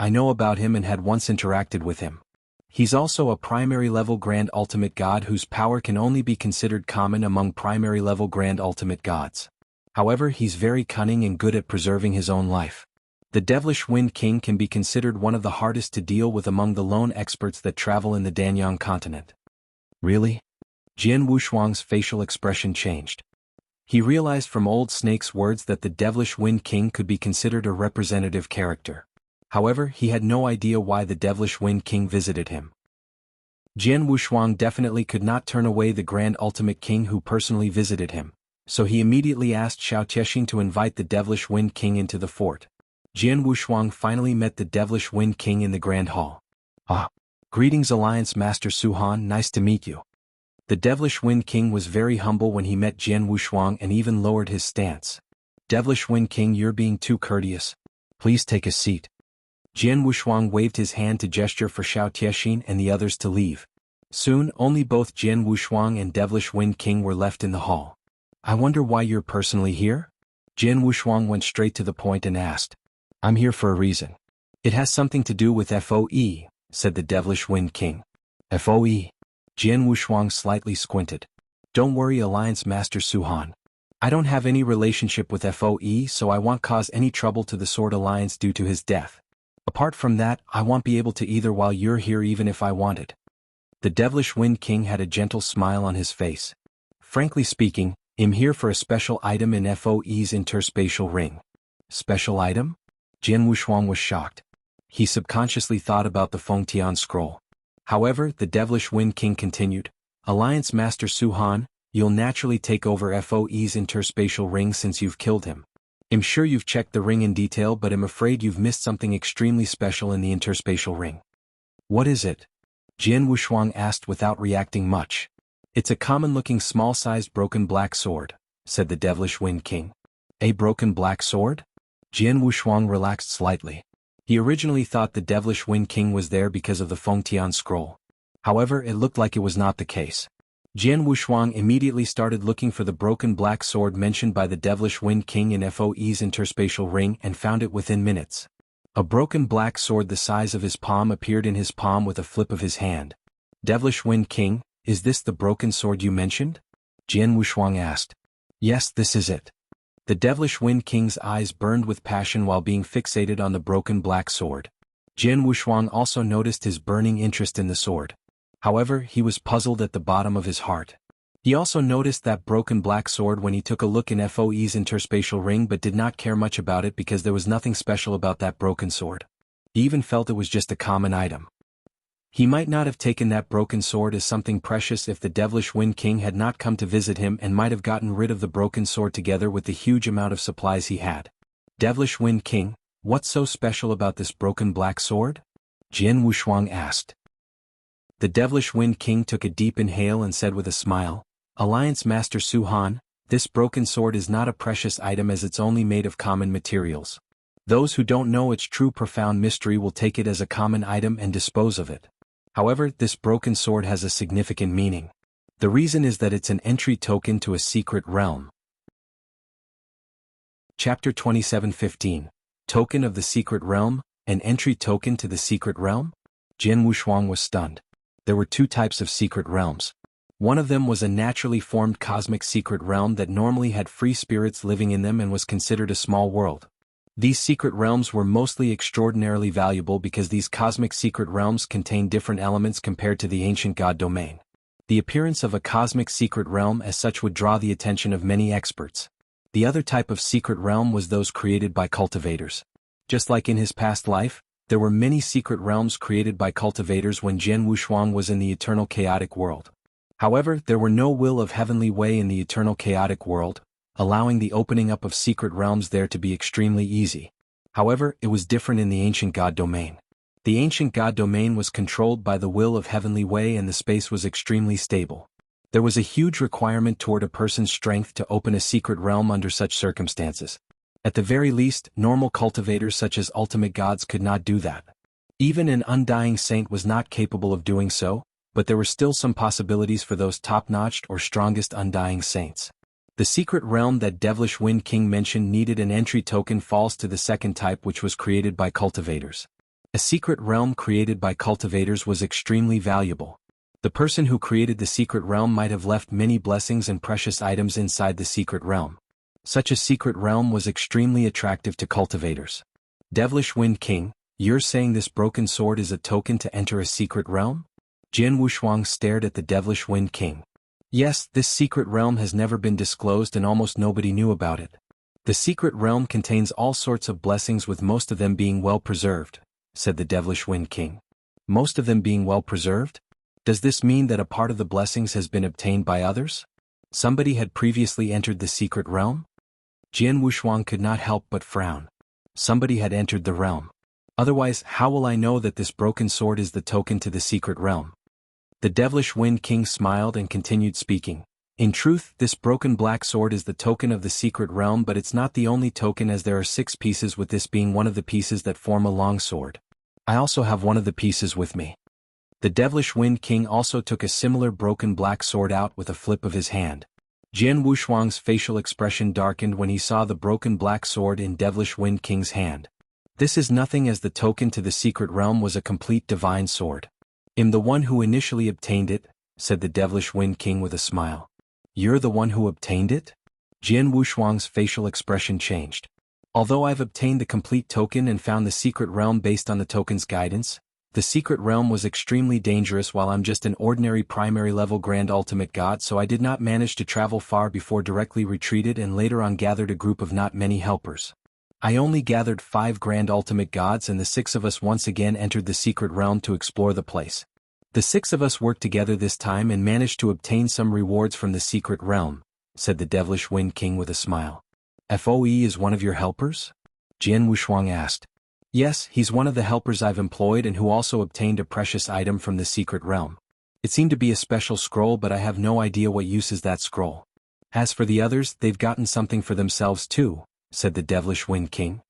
I know about him and had once interacted with him. He's also a primary-level Grand Ultimate God whose power can only be considered common among primary-level Grand Ultimate Gods. However, he's very cunning and good at preserving his own life. The Devilish Wind King can be considered one of the hardest to deal with among the lone experts that travel in the Danyang continent. Really? Jian Wushuang's facial expression changed. He realized from Old Snake's words that the Devilish Wind King could be considered a representative character. However, he had no idea why the Devilish Wind King visited him. Jian Wushuang definitely could not turn away the Grand Ultimate King who personally visited him, so he immediately asked Xiao Tiexin to invite the Devilish Wind King into the fort. Jian Wushuang finally met the Devilish Wind King in the Grand Hall. Ah, greetings Alliance Master Su Han, nice to meet you. The Devilish Wind King was very humble when he met Jian Wushuang and even lowered his stance. Devilish Wind King, you're being too courteous. Please take a seat. Jian Wushuang waved his hand to gesture for Xiao Tiexin and the others to leave. Soon, only both Jian Wushuang and Devilish Wind King were left in the hall. I wonder why you're personally here? Jian Wushuang went straight to the point and asked. I'm here for a reason. It has something to do with FOE, said the Devilish Wind King. FOE? Jian Wushuang slightly squinted. Don't worry Alliance Master Su Han. I don't have any relationship with FOE, so I won't cause any trouble to the Sword Alliance due to his death. Apart from that, I won't be able to either while you're here even if I wanted. The Devilish Wind King had a gentle smile on his face. Frankly speaking, I'm here for a special item in FOE's interspatial ring. Special item? Jian Wushuang was shocked. He subconsciously thought about the Fengtian scroll. However, the Devilish Wind King continued, Alliance Master Su Han, you'll naturally take over FOE's interspatial ring since you've killed him. I'm sure you've checked the ring in detail, but I'm afraid you've missed something extremely special in the interspatial ring. What is it? Jian Wushuang asked without reacting much. It's a common-looking small-sized broken black sword, said the Devilish Wind King. A broken black sword? Jian Wushuang relaxed slightly. He originally thought the Devilish Wind King was there because of the Fengtian scroll. However, it looked like it was not the case. Jian Wushuang immediately started looking for the broken black sword mentioned by the Devilish Wind King in FOE's interspatial ring and found it within minutes. A broken black sword the size of his palm appeared in his palm with a flip of his hand. Devilish Wind King, is this the broken sword you mentioned? Jian Wushuang asked. Yes, this is it. The Devilish Wind King's eyes burned with passion while being fixated on the broken black sword. Jian Wushuang also noticed his burning interest in the sword. However, he was puzzled at the bottom of his heart. He also noticed that broken black sword when he took a look in FOE's interspatial ring but did not care much about it because there was nothing special about that broken sword. He even felt it was just a common item. He might not have taken that broken sword as something precious if the Devilish Wind King had not come to visit him and might have gotten rid of the broken sword together with the huge amount of supplies he had. Devilish Wind King, what's so special about this broken black sword? Jian Wushuang asked. The Devilish Wind King took a deep inhale and said with a smile, Alliance Master Su Han, this broken sword is not a precious item as it's only made of common materials. Those who don't know its true profound mystery will take it as a common item and dispose of it. However, this broken sword has a significant meaning. The reason is that it's an entry token to a secret realm. Chapter 27:15. Token of the Secret Realm, an entry token to the secret realm? Jian Wushuang was stunned. There were two types of secret realms. One of them was a naturally formed cosmic secret realm that normally had free spirits living in them and was considered a small world. These secret realms were mostly extraordinarily valuable because these cosmic secret realms contain different elements compared to the ancient god domain. The appearance of a cosmic secret realm as such would draw the attention of many experts. The other type of secret realm was those created by cultivators. Just like in his past life, there were many secret realms created by cultivators when Jian Wushuang was in the eternal chaotic world. However, there were no will of heavenly way in the eternal chaotic world, allowing the opening up of secret realms there to be extremely easy. However, it was different in the ancient god domain. The ancient god domain was controlled by the will of heavenly way and the space was extremely stable. There was a huge requirement toward a person's strength to open a secret realm under such circumstances. At the very least, normal cultivators such as ultimate gods could not do that. Even an undying saint was not capable of doing so, but there were still some possibilities for those top-notched or strongest undying saints. The secret realm that Devilish Wind King mentioned needed an entry token falls to the second type which was created by cultivators. A secret realm created by cultivators was extremely valuable. The person who created the secret realm might have left many blessings and precious items inside the secret realm. Such a secret realm was extremely attractive to cultivators. Devilish Wind King, you're saying this broken sword is a token to enter a secret realm? Jian Wushuang stared at the Devilish Wind King. Yes, this secret realm has never been disclosed and almost nobody knew about it. The secret realm contains all sorts of blessings with most of them being well preserved, said the Devilish Wind King. Most of them being well preserved? Does this mean that a part of the blessings has been obtained by others? Somebody had previously entered the secret realm? Jian Wushuang could not help but frown. Somebody had entered the realm. Otherwise, how will I know that this broken sword is the token to the secret realm? The Devilish Wind King smiled and continued speaking. In truth, this broken black sword is the token of the secret realm, but it's not the only token as there are 6 pieces, with this being one of the pieces that form a long sword. I also have one of the pieces with me. The Devilish Wind King also took a similar broken black sword out with a flip of his hand. Jian Wushuang's facial expression darkened when he saw the broken black sword in Devilish Wind King's hand. This is nothing, as the token to the secret realm was a complete divine sword. I'm the one who initially obtained it, said the Devilish Wind King with a smile. You're the one who obtained it? Jian Wushuang's facial expression changed. Although I've obtained the complete token and found the secret realm based on the token's guidance, the secret realm was extremely dangerous while I'm just an ordinary primary level grand ultimate god, so I did not manage to travel far before directly retreated and later on gathered a group of not many helpers. I only gathered 5 grand ultimate gods and the 6 of us once again entered the secret realm to explore the place. The 6 of us worked together this time and managed to obtain some rewards from the secret realm, said the Devilish Wind King with a smile. FOE is one of your helpers? Jian Wushuang asked. Yes, he's one of the helpers I've employed and who also obtained a precious item from the secret realm. It seemed to be a special scroll, but I have no idea what use is that scroll. As for the others, they've gotten something for themselves too, said the Devilish Wind King.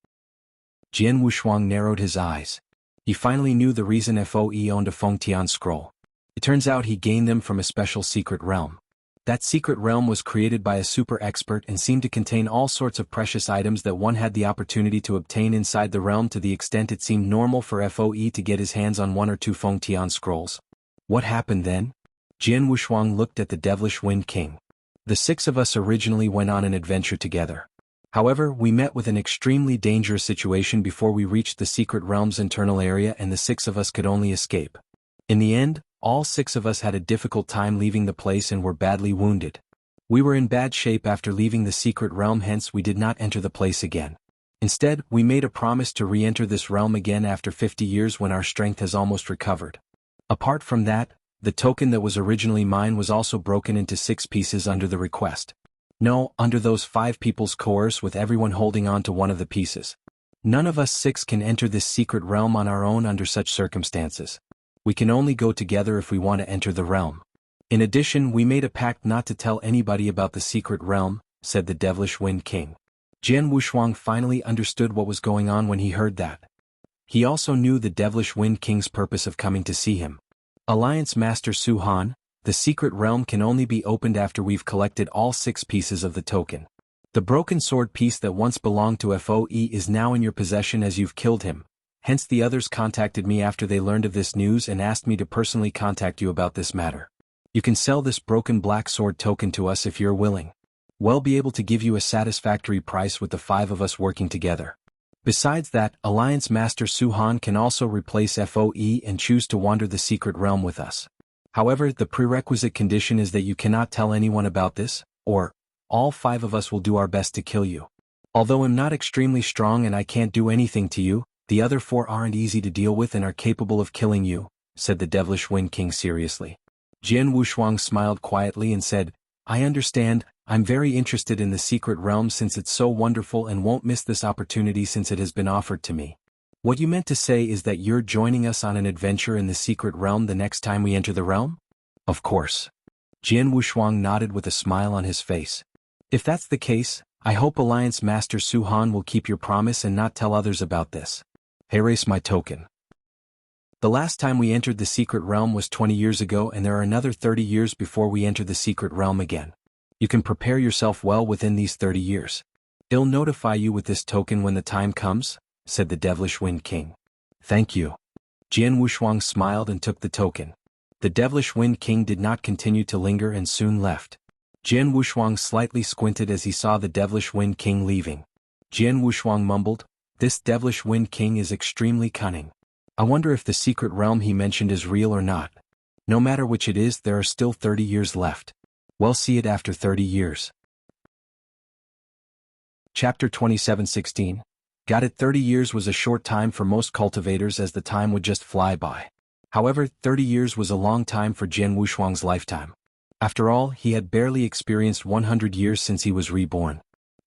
Jian Wushuang narrowed his eyes. He finally knew the reason FOE owned a Fengtian scroll. It turns out he gained them from a special secret realm. That secret realm was created by a super expert and seemed to contain all sorts of precious items that one had the opportunity to obtain inside the realm, to the extent it seemed normal for FOE to get his hands on 1 or 2 Fengtian scrolls. What happened then? Jian Wushuang looked at the Devilish Wind King. The 6 of us originally went on an adventure together. However, we met with an extremely dangerous situation before we reached the secret realm's internal area, and the 6 of us could only escape. In the end, all 6 of us had a difficult time leaving the place and were badly wounded. We were in bad shape after leaving the secret realm, hence we did not enter the place again. Instead, we made a promise to re-enter this realm again after 50 years when our strength has almost recovered. Apart from that, the token that was originally mine was also broken into 6 pieces under the request. No, under those 5 people's coerce, with everyone holding on to one of the pieces. None of us 6 can enter this secret realm on our own under such circumstances. We can only go together if we want to enter the realm. In addition, we made a pact not to tell anybody about the secret realm, said the Devilish Wind King. Jian Wushuang finally understood what was going on when he heard that. He also knew the Devilish Wind King's purpose of coming to see him. Alliance Master Su Han, the secret realm can only be opened after we've collected all 6 pieces of the token. The broken sword piece that once belonged to FOE is now in your possession as you've killed him. Hence the others contacted me after they learned of this news and asked me to personally contact you about this matter. You can sell this broken black sword token to us if you're willing. We'll be able to give you a satisfactory price with the 5 of us working together. Besides that, Alliance Master Su Han can also replace FOE and choose to wander the secret realm with us. However, the prerequisite condition is that you cannot tell anyone about this, or all 5 of us will do our best to kill you. Although I'm not extremely strong and I can't do anything to you, the other 4 aren't easy to deal with and are capable of killing you, said the Devilish Wind King seriously. Jian Wushuang smiled quietly and said, I understand, I'm very interested in the secret realm since it's so wonderful and won't miss this opportunity since it has been offered to me. What you meant to say is that you're joining us on an adventure in the secret realm the next time we enter the realm? Of course. Jian Wushuang nodded with a smile on his face. If that's the case, I hope Alliance Master Su Han will keep your promise and not tell others about this. Erase my token. The last time we entered the secret realm was 20 years ago and there are another 30 years before we enter the secret realm again. You can prepare yourself well within these 30 years. I'll notify you with this token when the time comes, said the Devilish Wind King. Thank you. Jian Wushuang smiled and took the token. The Devilish Wind King did not continue to linger and soon left. Jian Wushuang slightly squinted as he saw the Devilish Wind King leaving. Jian Wushuang mumbled, This Devilish Wind King is extremely cunning. I wonder if the secret realm he mentioned is real or not. No matter which it is, there are still 30 years left. We'll see it after 30 years. Chapter 27:16. Got it. 30 years was a short time for most cultivators as the time would just fly by. However, 30 years was a long time for Jian Wushuang's lifetime. After all, he had barely experienced 100 years since he was reborn.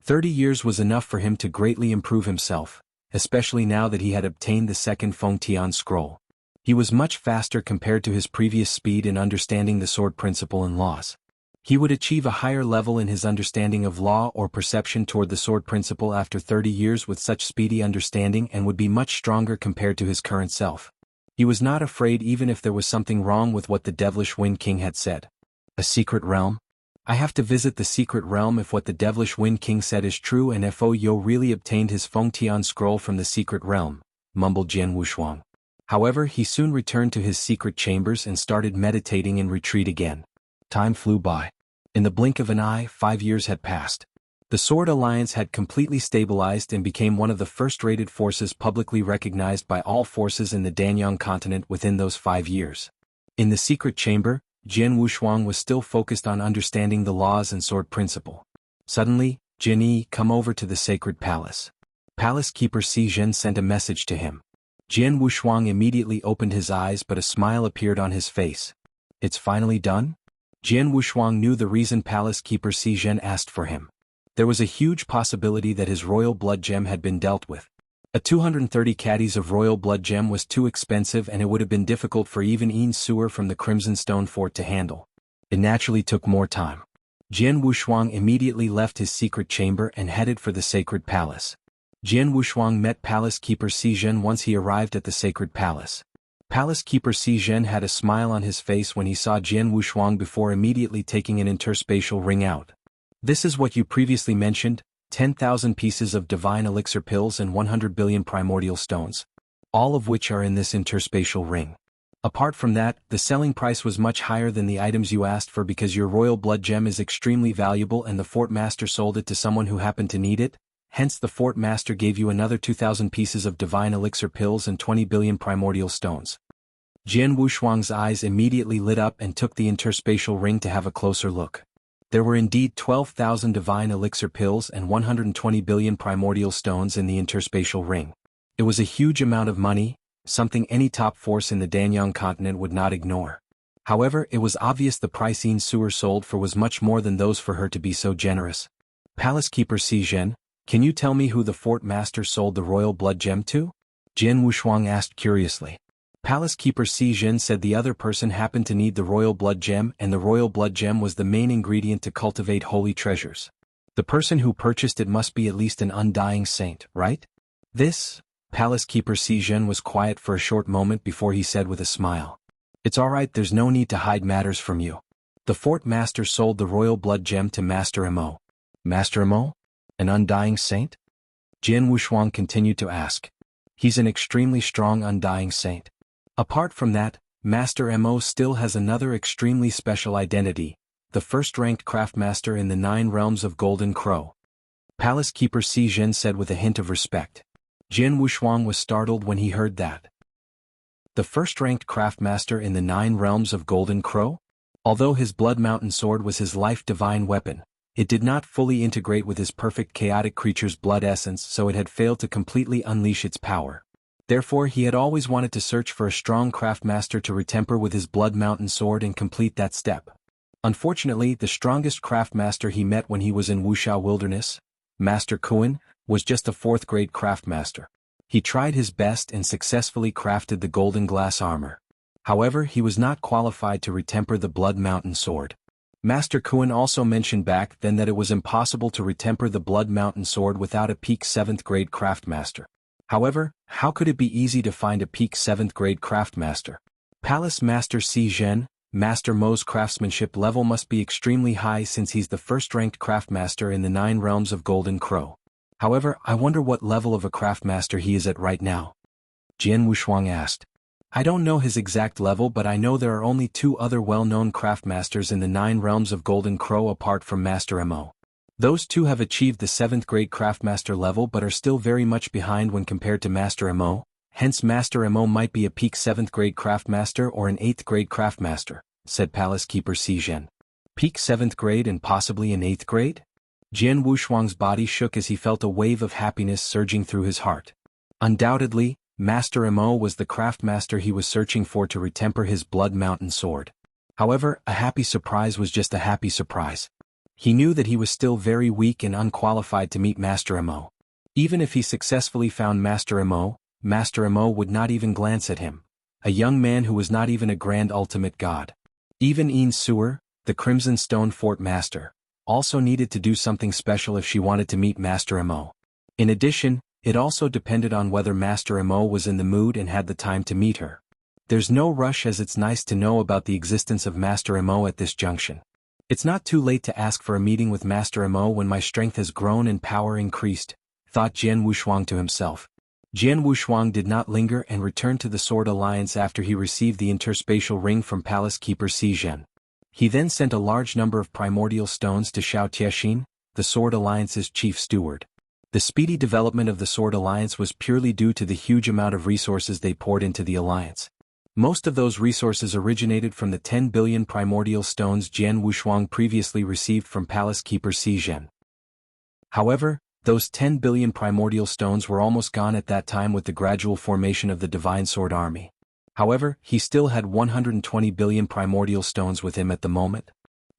30 years was enough for him to greatly improve himself, especially now that he had obtained the second Feng Tian scroll. He was much faster compared to his previous speed in understanding the sword principle and laws. He would achieve a higher level in his understanding of law or perception toward the sword principle after 30 years with such speedy understanding and would be much stronger compared to his current self. He was not afraid even if there was something wrong with what the Devilish Wind King had said. A secret realm? I have to visit the secret realm if what the Devilish Wind King said is true and if Yo really obtained his Feng Tian scroll from the secret realm, mumbled Jian Wushuang. However, he soon returned to his secret chambers and started meditating in retreat again. Time flew by. In the blink of an eye, 5 years had passed. The Sword Alliance had completely stabilized and became one of the first-rated forces publicly recognized by all forces in the Danyang continent within those 5 years. In the secret chamber, Jian Wushuang was still focused on understanding the laws and sword principle. Suddenly, Jian, come over to the sacred palace. Palace Keeper Si Zhen sent a message to him. Jian Wushuang immediately opened his eyes but a smile appeared on his face. It's finally done? Jian Wushuang knew the reason Palace Keeper Si Zhen asked for him. There was a huge possibility that his royal blood gem had been dealt with. A 230 caddies of royal blood gem was too expensive and it would have been difficult for even Yin Sewer from the Crimson Stone Fort to handle. It naturally took more time. Jian Wushuang immediately left his secret chamber and headed for the sacred palace. Jian Wushuang met Palace Keeper Si Zhen once he arrived at the sacred palace. Palace Keeper Si Zhen had a smile on his face when he saw Jian Wushuang before immediately taking an interspatial ring out. This is what you previously mentioned, 10,000 pieces of divine elixir pills and 100 billion primordial stones. All of which are in this interspatial ring. Apart from that, the selling price was much higher than the items you asked for because your royal blood gem is extremely valuable and the fort master sold it to someone who happened to need it, hence the fort master gave you another 2,000 pieces of divine elixir pills and 20 billion primordial stones. Jian Wushuang's eyes immediately lit up and took the interspatial ring to have a closer look. There were indeed 12,000 divine elixir pills and 120 billion primordial stones in the interspatial ring. It was a huge amount of money, something any top force in the Danyang continent would not ignore. However, it was obvious the price Yin Sewer sold for was much more than those for her to be so generous. Palace Keeper Si Zhen, can you tell me who the fort master sold the royal blood gem to? Jian Wushuang asked curiously. Palace Keeper Si Zhen said the other person happened to need the royal blood gem and the royal blood gem was the main ingredient to cultivate holy treasures. The person who purchased it must be at least an undying saint, right? This? Palace Keeper Si Zhen was quiet for a short moment before he said with a smile. It's alright, there's no need to hide matters from you. The fort master sold the royal blood gem to Master Mo. Master Mo? An undying saint? Jian Wushuang continued to ask. He's an extremely strong undying saint. Apart from that, Master Mo still has another extremely special identity, the first-ranked craftmaster in the 9 realms of Golden Crow. Palace Keeper Si Zhen said with a hint of respect. Jian Wushuang was startled when he heard that. The first-ranked craftmaster in the 9 realms of Golden Crow? Although his Blood Mountain sword was his life divine weapon, it did not fully integrate with his perfect chaotic creature's blood essence, so it had failed to completely unleash its power. Therefore he had always wanted to search for a strong craftmaster to retemper with his Blood Mountain sword and complete that step. Unfortunately, the strongest craftmaster he met when he was in Wuxia Wilderness, Master Kuan, was just a 4th-grade craftmaster. He tried his best and successfully crafted the golden glass armor. However, he was not qualified to retemper the Blood Mountain sword. Master Kuan also mentioned back then that it was impossible to retemper the Blood Mountain sword without a peak 7th-grade craftmaster. However, how could it be easy to find a peak 7th-grade craftmaster? Palace Master Jian, Master Mo's craftsmanship level must be extremely high since he's the first-ranked craftmaster in the 9 realms of Golden Crow. However, I wonder what level of a craftmaster he is at right now. Jian Wushuang asked. I don't know his exact level, but I know there are only 2 other well-known craftmasters in the 9 realms of Golden Crow apart from Master Mo. Those 2 have achieved the 7th-grade craftmaster level but are still very much behind when compared to Master Mo, hence Master Mo might be a peak 7th-grade craftmaster or an 8th-grade craftmaster, said Palace Keeper Jian. Peak 7th grade and possibly an 8th grade? Jian Wushuang's body shook as he felt a wave of happiness surging through his heart. Undoubtedly, Master Mo was the craftmaster he was searching for to retemper his Blood Mountain sword. However, a happy surprise was just a happy surprise. He knew that he was still very weak and unqualified to meet Master Mo. Even if he successfully found Master Mo would not even glance at him, a young man who was not even a grand ultimate god. Even Yin Suer, the Crimson Stone Fort Master, also needed to do something special if she wanted to meet Master Mo. In addition, it also depended on whether Master Mo was in the mood and had the time to meet her. There's no rush, as it's nice to know about the existence of Master Mo at this junction. It's not too late to ask for a meeting with Master Mo when my strength has grown and power increased, thought Jian Wushuang to himself. Jian Wushuang did not linger and returned to the Sword Alliance after he received the interspatial ring from Palace Keeper Jian. He then sent a large number of primordial stones to Xiao Tiexin, the Sword Alliance's chief steward. The speedy development of the Sword Alliance was purely due to the huge amount of resources they poured into the alliance. Most of those resources originated from the 10 billion primordial stones Jian Wushuang previously received from Palace Keeper Jian. However, those 10 billion primordial stones were almost gone at that time with the gradual formation of the Divine Sword Army. However, he still had 120 billion primordial stones with him at the moment.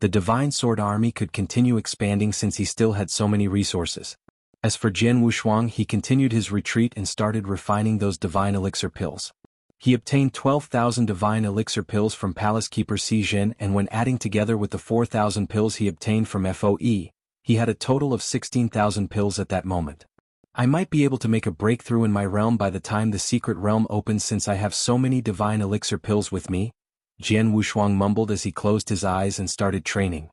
The Divine Sword Army could continue expanding since he still had so many resources. As for Jian Wushuang, he continued his retreat and started refining those divine elixir pills. He obtained 12,000 divine elixir pills from Palace Keeper Jian, and when adding together with the 4,000 pills he obtained from FOE, he had a total of 16,000 pills at that moment. I might be able to make a breakthrough in my realm by the time the secret realm opens since I have so many divine elixir pills with me, Jian Wushuang mumbled as he closed his eyes and started training.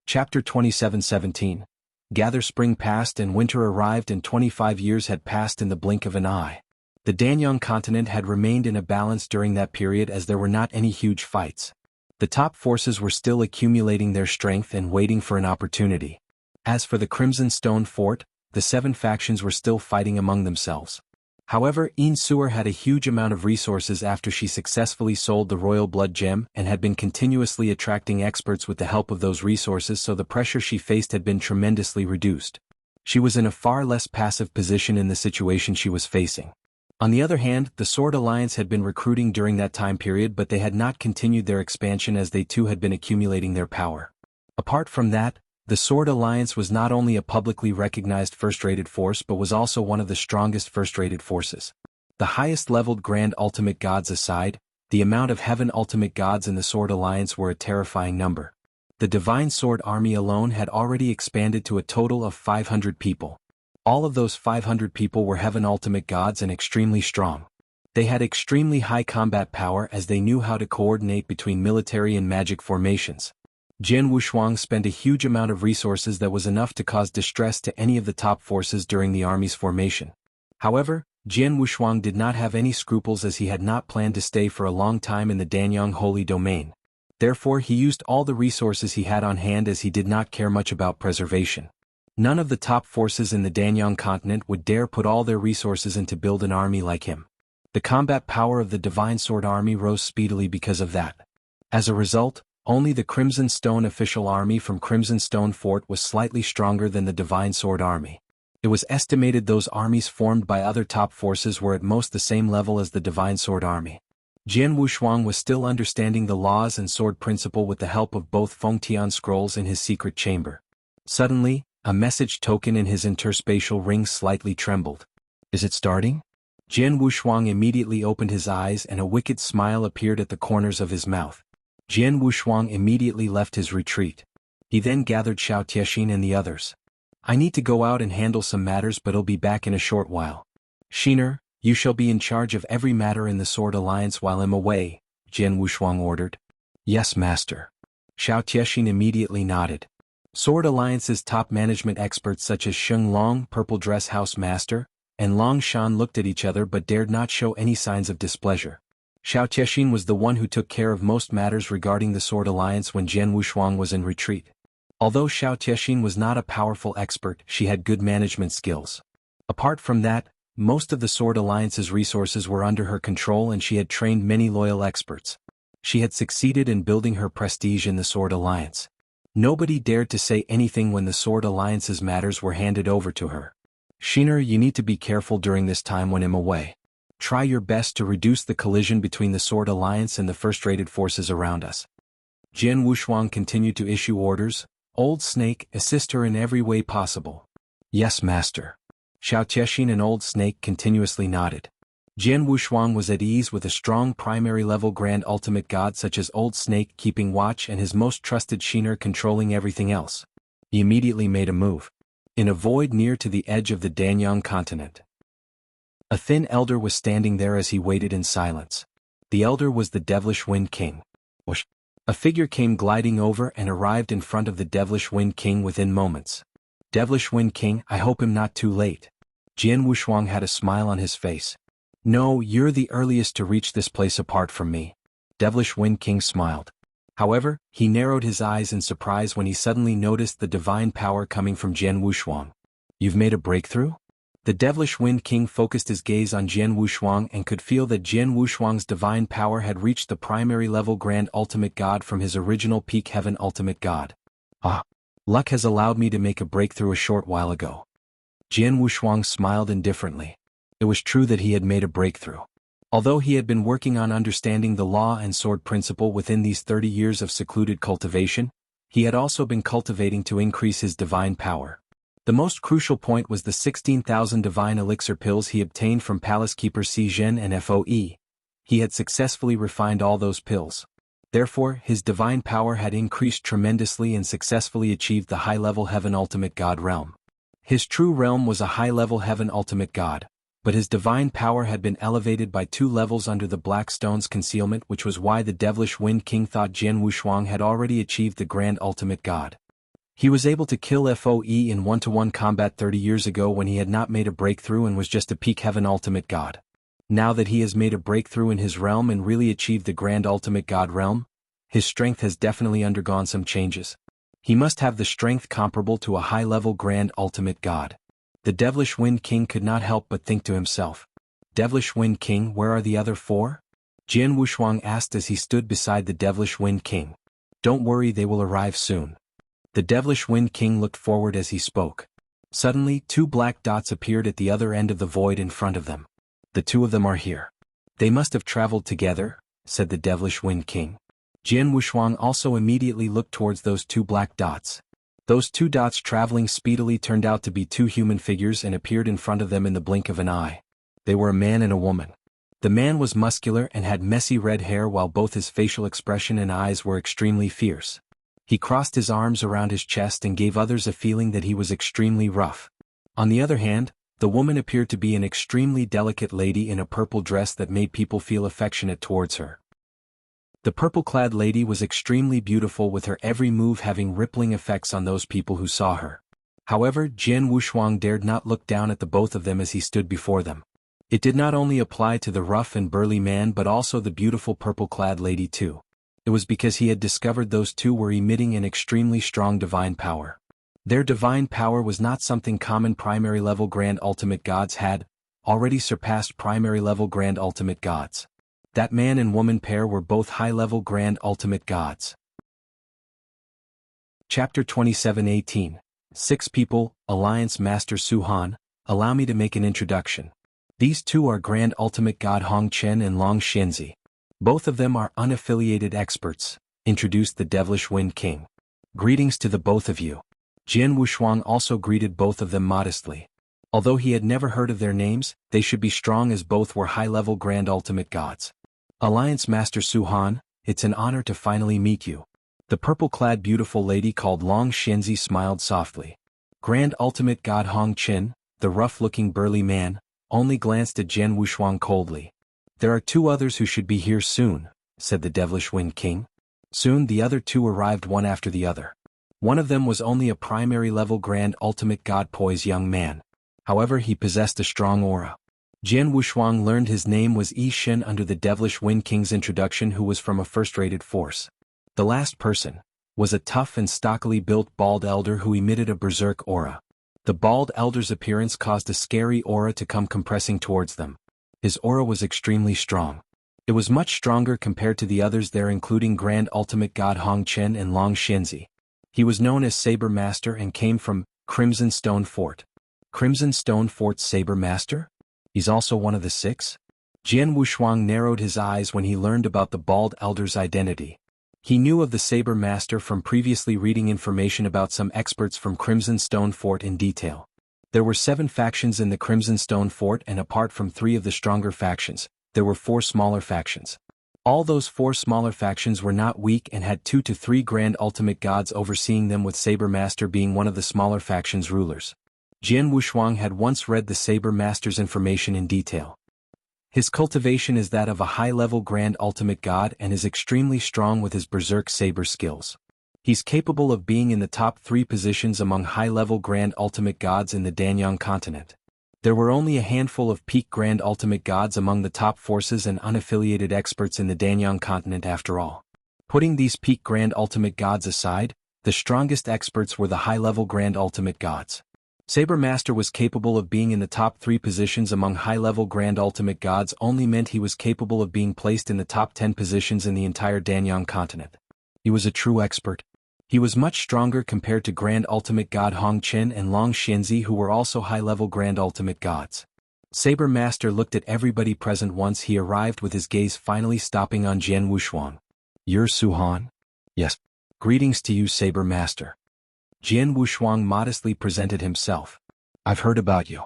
Chapter 27:17. Gather. Spring passed and winter arrived, and 25 years had passed in the blink of an eye. The Danyang continent had remained in a balance during that period as there were not any huge fights. The top forces were still accumulating their strength and waiting for an opportunity. As for the Crimson Stone Fort, the 7 factions were still fighting among themselves. However, Yin Suer had a huge amount of resources after she successfully sold the Royal Blood Gem and had been continuously attracting experts with the help of those resources, so the pressure she faced had been tremendously reduced. She was in a far less passive position in the situation she was facing. On the other hand, the Sword Alliance had been recruiting during that time period, but they had not continued their expansion as they too had been accumulating their power. Apart from that, the Sword Alliance was not only a publicly recognized first-rated force but was also one of the strongest first-rated forces. The highest-leveled Grand Ultimate Gods aside, the amount of Heaven Ultimate Gods in the Sword Alliance were a terrifying number. The Divine Sword Army alone had already expanded to a total of 500 people. All of those 500 people were Heaven Ultimate Gods and extremely strong. They had extremely high combat power as they knew how to coordinate between military and magic formations. Jian Wushuang spent a huge amount of resources that was enough to cause distress to any of the top forces during the army's formation. However, Jian Wushuang did not have any scruples as he had not planned to stay for a long time in the Danyang Holy Domain. Therefore he used all the resources he had on hand as he did not care much about preservation. None of the top forces in the Danyang continent would dare put all their resources into build an army like him. The combat power of the Divine Sword Army rose speedily because of that. As a result, only the Crimson Stone official army from Crimson Stone Fort was slightly stronger than the Divine Sword Army. It was estimated those armies formed by other top forces were at most the same level as the Divine Sword Army. Jian Wushuang was still understanding the laws and sword principle with the help of both Fengtian scrolls in his secret chamber. Suddenly, a message token in his interspatial ring slightly trembled. Is it starting? Jian Wushuang immediately opened his eyes and a wicked smile appeared at the corners of his mouth. Jian Wushuang immediately left his retreat. He then gathered Xiao Tiexin and the others. I need to go out and handle some matters, but I'll be back in a short while. Shiner, you shall be in charge of every matter in the Sword Alliance while I'm away, Jian Wushuang ordered. Yes, master. Xiao Tiexin immediately nodded. Sword Alliance's top management experts such as Sheng Long, Purple Dress House Master, and Long Shan looked at each other but dared not show any signs of displeasure. Xiao Tiexin was the one who took care of most matters regarding the Sword Alliance when Jian Wushuang was in retreat. Although Xiao Tiexin was not a powerful expert, she had good management skills. Apart from that, most of the Sword Alliance's resources were under her control and she had trained many loyal experts. She had succeeded in building her prestige in the Sword Alliance. Nobody dared to say anything when the Sword Alliance's matters were handed over to her. Shiner, you need to be careful during this time when I'm away. Try your best to reduce the collision between the Sword Alliance and the first-rated forces around us. Jian Wushuang continued to issue orders. Old Snake, assist her in every way possible. Yes, master. Xiao Tiexin and Old Snake continuously nodded. Jian Wushuang was at ease with a strong primary-level Grand Ultimate God such as Old Snake keeping watch and his most trusted Shiner controlling everything else. He immediately made a move. In a void near to the edge of the Danyang continent. A thin elder was standing there as he waited in silence. The elder was the Devilish Wind King. Whoosh! A figure came gliding over and arrived in front of the Devilish Wind King within moments. Devilish Wind King, I hope I'm not too late. Jian Wushuang had a smile on his face. No, you're the earliest to reach this place apart from me. Devilish Wind King smiled. However, he narrowed his eyes in surprise when he suddenly noticed the divine power coming from Jian Wushuang. You've made a breakthrough? The Devilish Wind King focused his gaze on Jian Wushuang and could feel that Jian Wushuang's divine power had reached the primary level Grand Ultimate God from his original peak Heaven Ultimate God. Ah, luck has allowed me to make a breakthrough a short while ago. Jian Wushuang smiled indifferently. It was true that he had made a breakthrough. Although he had been working on understanding the law and sword principle within these 30 years of secluded cultivation, he had also been cultivating to increase his divine power. The most crucial point was the 16,000 divine elixir pills he obtained from Palace Keeper Jian and FOE. He had successfully refined all those pills. Therefore, his divine power had increased tremendously and successfully achieved the high-level Heaven Ultimate God realm. His true realm was a high-level Heaven Ultimate God, but his divine power had been elevated by 2 levels under the Black Stone's concealment, which was why the Devilish Wind King thought Jian Wushuang had already achieved the Grand Ultimate God. He was able to kill FOE in 1-to-1 combat 30 years ago when he had not made a breakthrough and was just a peak Heaven Ultimate God. Now that he has made a breakthrough in his realm and really achieved the Grand Ultimate God realm, his strength has definitely undergone some changes. He must have the strength comparable to a high-level Grand Ultimate God. The Devilish Wind King could not help but think to himself. Devilish Wind King, where are the other 4? Jian Wushuang asked as he stood beside the Devilish Wind King. Don't worry, they will arrive soon. The Devilish Wind King looked forward as he spoke. Suddenly, 2 black dots appeared at the other end of the void in front of them. The 2 of them are here. They must have traveled together, said the Devilish Wind King. Jian Wushuang also immediately looked towards those 2 black dots. Those 2 dots traveling speedily turned out to be 2 human figures and appeared in front of them in the blink of an eye. They were a man and a woman. The man was muscular and had messy red hair while both his facial expression and eyes were extremely fierce. He crossed his arms around his chest and gave others a feeling that he was extremely rough. On the other hand, the woman appeared to be an extremely delicate lady in a purple dress that made people feel affectionate towards her. The purple-clad lady was extremely beautiful, with her every move having rippling effects on those people who saw her. However, Jian Wushuang dared not look down at the both of them as he stood before them. It did not only apply to the rough and burly man but also the beautiful purple-clad lady too. It was because he had discovered those 2 were emitting an extremely strong divine power. Their divine power was not something common primary-level Grand Ultimate Gods had, already surpassed primary-level Grand Ultimate Gods. That man and woman pair were both high-level Grand Ultimate Gods. Chapter 27:18. 6 People, Alliance Master Su Han, allow me to make an introduction. These two are Grand Ultimate God Hong Chen and Long Xianzi. Both of them are unaffiliated experts, introduced the Devilish Wind King. Greetings to the both of you. Jian Wushuang also greeted both of them modestly. Although he had never heard of their names, they should be strong as both were high-level Grand Ultimate Gods. Alliance Master Su Han, it's an honor to finally meet you. The purple-clad beautiful lady called Long Xianzi smiled softly. Grand Ultimate God Hong Chen, the rough-looking burly man, only glanced at Jian Wushuang coldly. There are 2 others who should be here soon, said the Devilish Wind King. Soon the other 2 arrived one after the other. One of them was only a primary-level Grand Ultimate God Poise young man. However, he possessed a strong aura. Jian Wushuang learned his name was Yi Shen under the Devilish Wind King's introduction, who was from a first-rated force. The last person was a tough and stockily built bald elder who emitted a berserk aura. The bald elder's appearance caused a scary aura to come compressing towards them. His aura was extremely strong. It was much stronger compared to the others there, including Grand Ultimate God Hong Chen and Long Xianzi. He was known as Saber Master and came from Crimson Stone Fort. Crimson Stone Fort's Saber Master? He's also one of the 6? Jian Wushuang narrowed his eyes when he learned about the bald elder's identity. He knew of the Saber Master from previously reading information about some experts from Crimson Stone Fort in detail. There were 7 factions in the Crimson Stone Fort, and apart from 3 of the stronger factions, there were 4 smaller factions. All those 4 smaller factions were not weak and had 2 to 3 Grand Ultimate Gods overseeing them, with Saber Master being one of the smaller factions' rulers. Jian Wushuang had once read the Saber Master's information in detail. His cultivation is that of a high-level Grand Ultimate God and is extremely strong with his berserk saber skills. He's capable of being in the top 3 positions among high-level Grand Ultimate Gods in the Danyang continent. There were only a handful of peak Grand Ultimate Gods among the top forces and unaffiliated experts in the Danyang continent after all. Putting these peak Grand Ultimate Gods aside, the strongest experts were the high-level Grand Ultimate Gods. Saber Master was capable of being in the top 3 positions among high-level Grand Ultimate Gods only meant he was capable of being placed in the top 10 positions in the entire Danyang continent. He was a true expert. He was much stronger compared to Grand Ultimate God Hong Chen and Long Xianzi, who were also high-level Grand Ultimate Gods. Saber Master looked at everybody present once he arrived, with his gaze finally stopping on Jian Wushuang. You're Su Han? Yes. Greetings to you, Saber Master. Jian Wushuang modestly presented himself. I've heard about you.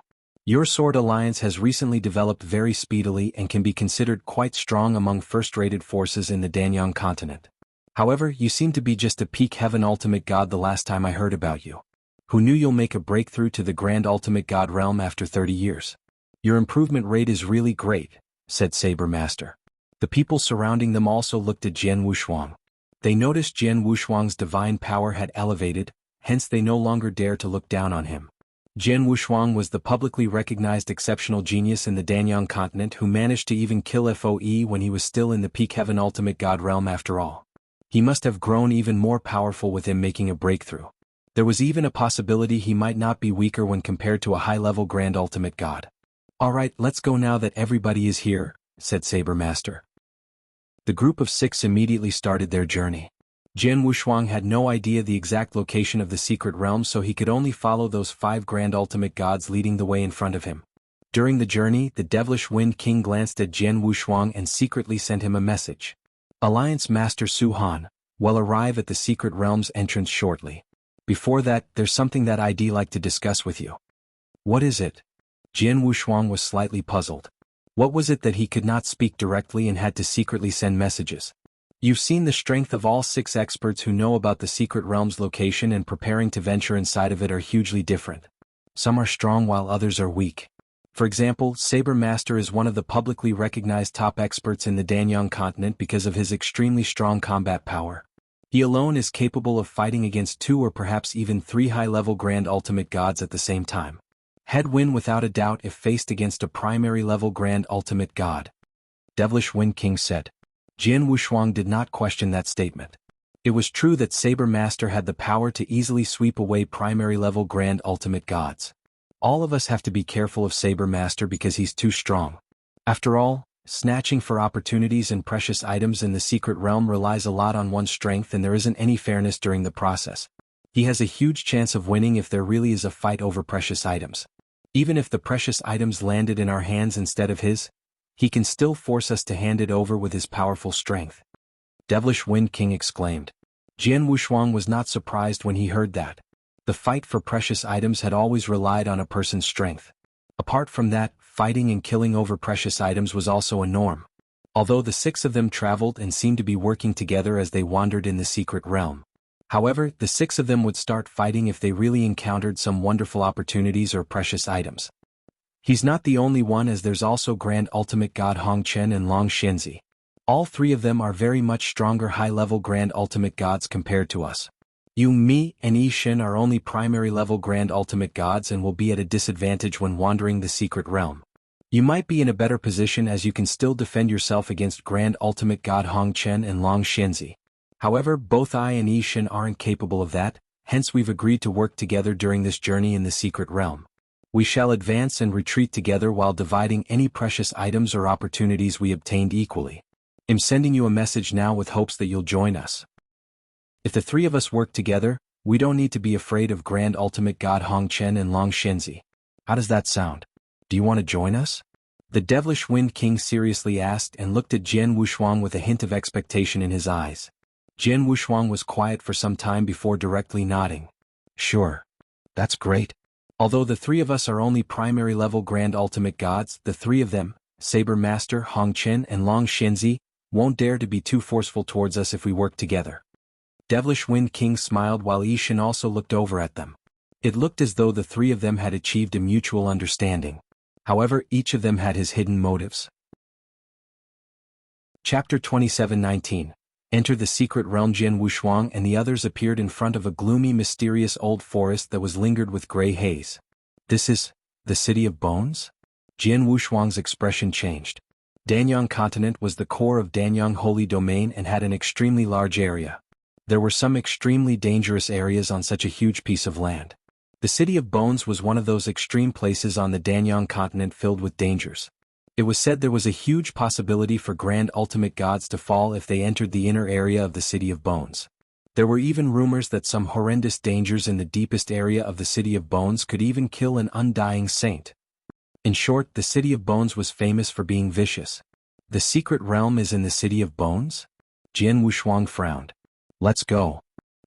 Your sword alliance has recently developed very speedily and can be considered quite strong among first-rated forces in the Danyang continent. However, you seem to be just a peak Heaven Ultimate God the last time I heard about you. Who knew you'll make a breakthrough to the Grand Ultimate God realm after 30 years? Your improvement rate is really great, said Saber Master. The people surrounding them also looked at Jian Wushuang. They noticed Jian Wushuang's divine power had elevated, hence they no longer dare to look down on him. Jian Wushuang was the publicly recognized exceptional genius in the Danyang continent who managed to even kill FOE when he was still in the peak Heaven Ultimate God realm after all. He must have grown even more powerful with him making a breakthrough. There was even a possibility he might not be weaker when compared to a high-level Grand Ultimate God. Alright, let's go now that everybody is here, said Saber Master. The group of 6 immediately started their journey. Jian Wushuang had no idea the exact location of the secret realm, so he could only follow those 5 Grand Ultimate Gods leading the way in front of him. During the journey, the Devilish Wind King glanced at Jian Wushuang and secretly sent him a message. Alliance Master Su Han will arrive at the secret realm's entrance shortly. Before that, there's something that I'd like to discuss with you. What is it? Jian Wushuang was slightly puzzled. What was it that he could not speak directly and had to secretly send messages? You've seen the strength of all 6 experts who know about the secret realm's location and preparing to venture inside of it are hugely different. Some are strong while others are weak. For example, Saber Master is one of the publicly recognized top experts in the Danyang continent because of his extremely strong combat power. He alone is capable of fighting against 2 or perhaps even 3 high-level Grand Ultimate Gods at the same time. He'd win without a doubt if faced against a primary-level Grand Ultimate God. Devilish Wind King said. Jian Wushuang did not question that statement. It was true that Saber Master had the power to easily sweep away primary-level Grand Ultimate Gods. All of us have to be careful of Saber Master because he's too strong. After all, snatching for opportunities and precious items in the secret realm relies a lot on one's strength, and there isn't any fairness during the process. He has a huge chance of winning if there really is a fight over precious items. Even if the precious items landed in our hands instead of his, he can still force us to hand it over with his powerful strength. Devilish Wind King exclaimed. Jian Wushuang was not surprised when he heard that. The fight for precious items had always relied on a person's strength. Apart from that, fighting and killing over precious items was also a norm. Although the 6 of them traveled and seemed to be working together as they wandered in the secret realm. However, the 6 of them would start fighting if they really encountered some wonderful opportunities or precious items. He's not the only one, as there's also Grand Ultimate God Hong Chen and Long Xinzi. All 3 of them are very much stronger high-level Grand Ultimate Gods compared to us. You, me, and Yi Xin are only primary-level Grand Ultimate Gods and will be at a disadvantage when wandering the secret realm. You might be in a better position as you can still defend yourself against Grand Ultimate God Hong Chen and Long Xinzi. However, both I and Yi Xin aren't capable of that, hence we've agreed to work together during this journey in the secret realm. We shall advance and retreat together while dividing any precious items or opportunities we obtained equally. I'm sending you a message now with hopes that you'll join us. If the 3 of us work together, we don't need to be afraid of Grand Ultimate God Hong Chen and Long Xinzi. How does that sound? Do you want to join us? The Devilish Wind King seriously asked and looked at Jian Wushuang with a hint of expectation in his eyes. Jian Wushuang was quiet for some time before directly nodding. Sure. That's great. Although the 3 of us are only primary-level Grand Ultimate Gods, the 3 of them, Saber Master, Hong Chen and Long Xinzi, won't dare to be too forceful towards us if we work together. Devilish Wind King smiled while Yi Xin also looked over at them. It looked as though the 3 of them had achieved a mutual understanding. However, each of them had his hidden motives. Chapter 27:19. Enter the secret realm. Jian Wushuang and the others appeared in front of a gloomy, mysterious old forest that was lingered with gray haze. This is the City of Bones? Jian Wushuang's expression changed. Danyang continent was the core of Danyang Holy Domain and had an extremely large area. There were some extremely dangerous areas on such a huge piece of land. The City of Bones was one of those extreme places on the Danyang continent filled with dangers. It was said there was a huge possibility for Grand Ultimate Gods to fall if they entered the inner area of the City of Bones. There were even rumors that some horrendous dangers in the deepest area of the City of Bones could even kill an undying saint. In short, the City of Bones was famous for being vicious. The secret realm is in the City of Bones? Jian Wushuang frowned. Let's go.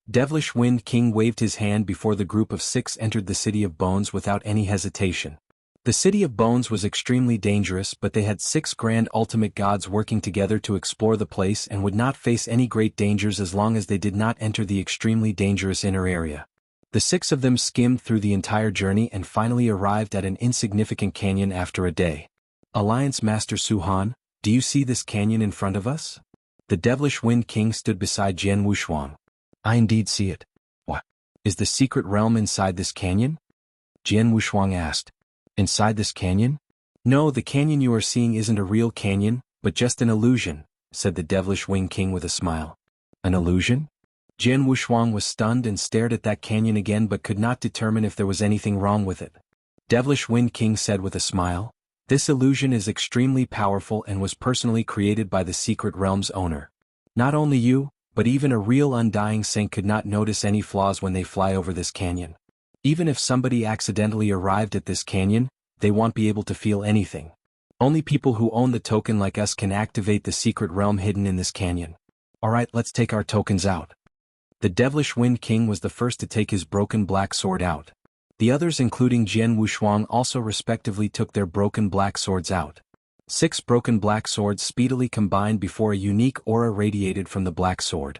Devilish Wind King waved his hand before the group of 6 entered the City of Bones without any hesitation. The City of Bones was extremely dangerous, but they had 6 Grand Ultimate Gods working together to explore the place and would not face any great dangers as long as they did not enter the extremely dangerous inner area. The 6 of them skimmed through the entire journey and finally arrived at an insignificant canyon after a day. Alliance Master Suhan, do you see this canyon in front of us? The Devilish Wind King stood beside Jian Wushuang. I indeed see it. What? Is the secret realm inside this canyon? Jian Wushuang asked. Inside this canyon? No, the canyon you are seeing isn't a real canyon, but just an illusion, said the Devilish Wind King with a smile. An illusion? Jian Wushuang was stunned and stared at that canyon again but could not determine if there was anything wrong with it. Devilish Wind King said with a smile, this illusion is extremely powerful and was personally created by the secret realm's owner. Not only you, but even a real undying saint could not notice any flaws when they fly over this canyon. Even if somebody accidentally arrived at this canyon, they won't be able to feel anything. Only people who own the token like us can activate the secret realm hidden in this canyon. Alright, let's take our tokens out. The Devilish Wind King was the first to take his broken black sword out. The others including Jian Wushuang also respectively took their broken black swords out. 6 broken black swords speedily combined before a unique aura radiated from the black sword.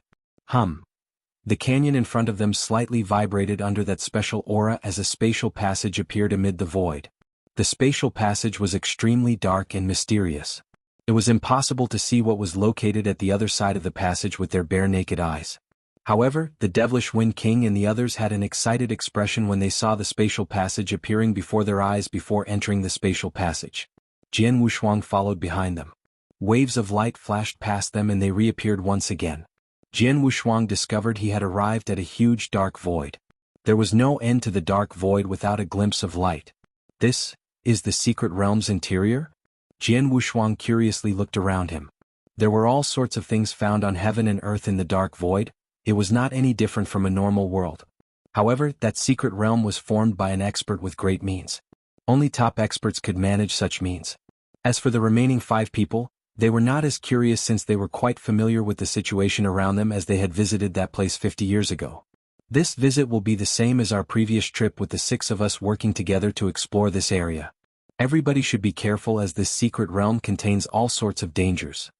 The canyon in front of them slightly vibrated under that special aura as a spatial passage appeared amid the void. The spatial passage was extremely dark and mysterious. It was impossible to see what was located at the other side of the passage with their bare naked eyes. However, the Devilish Wind King and the others had an excited expression when they saw the spatial passage appearing before their eyes before entering the spatial passage. Jian Wushuang followed behind them. Waves of light flashed past them and they reappeared once again. Jian Wushuang discovered he had arrived at a huge dark void. There was no end to the dark void without a glimpse of light. This is the secret realm's interior? Jian Wushuang curiously looked around him. There were all sorts of things found on heaven and earth in the dark void. It was not any different from a normal world. However, that secret realm was formed by an expert with great means. Only top experts could manage such means. As for the remaining 5 people, they were not as curious since they were quite familiar with the situation around them as they had visited that place 50 years ago. This visit will be the same as our previous trip with the 6 of us working together to explore this area. Everybody should be careful as this secret realm contains all sorts of dangers.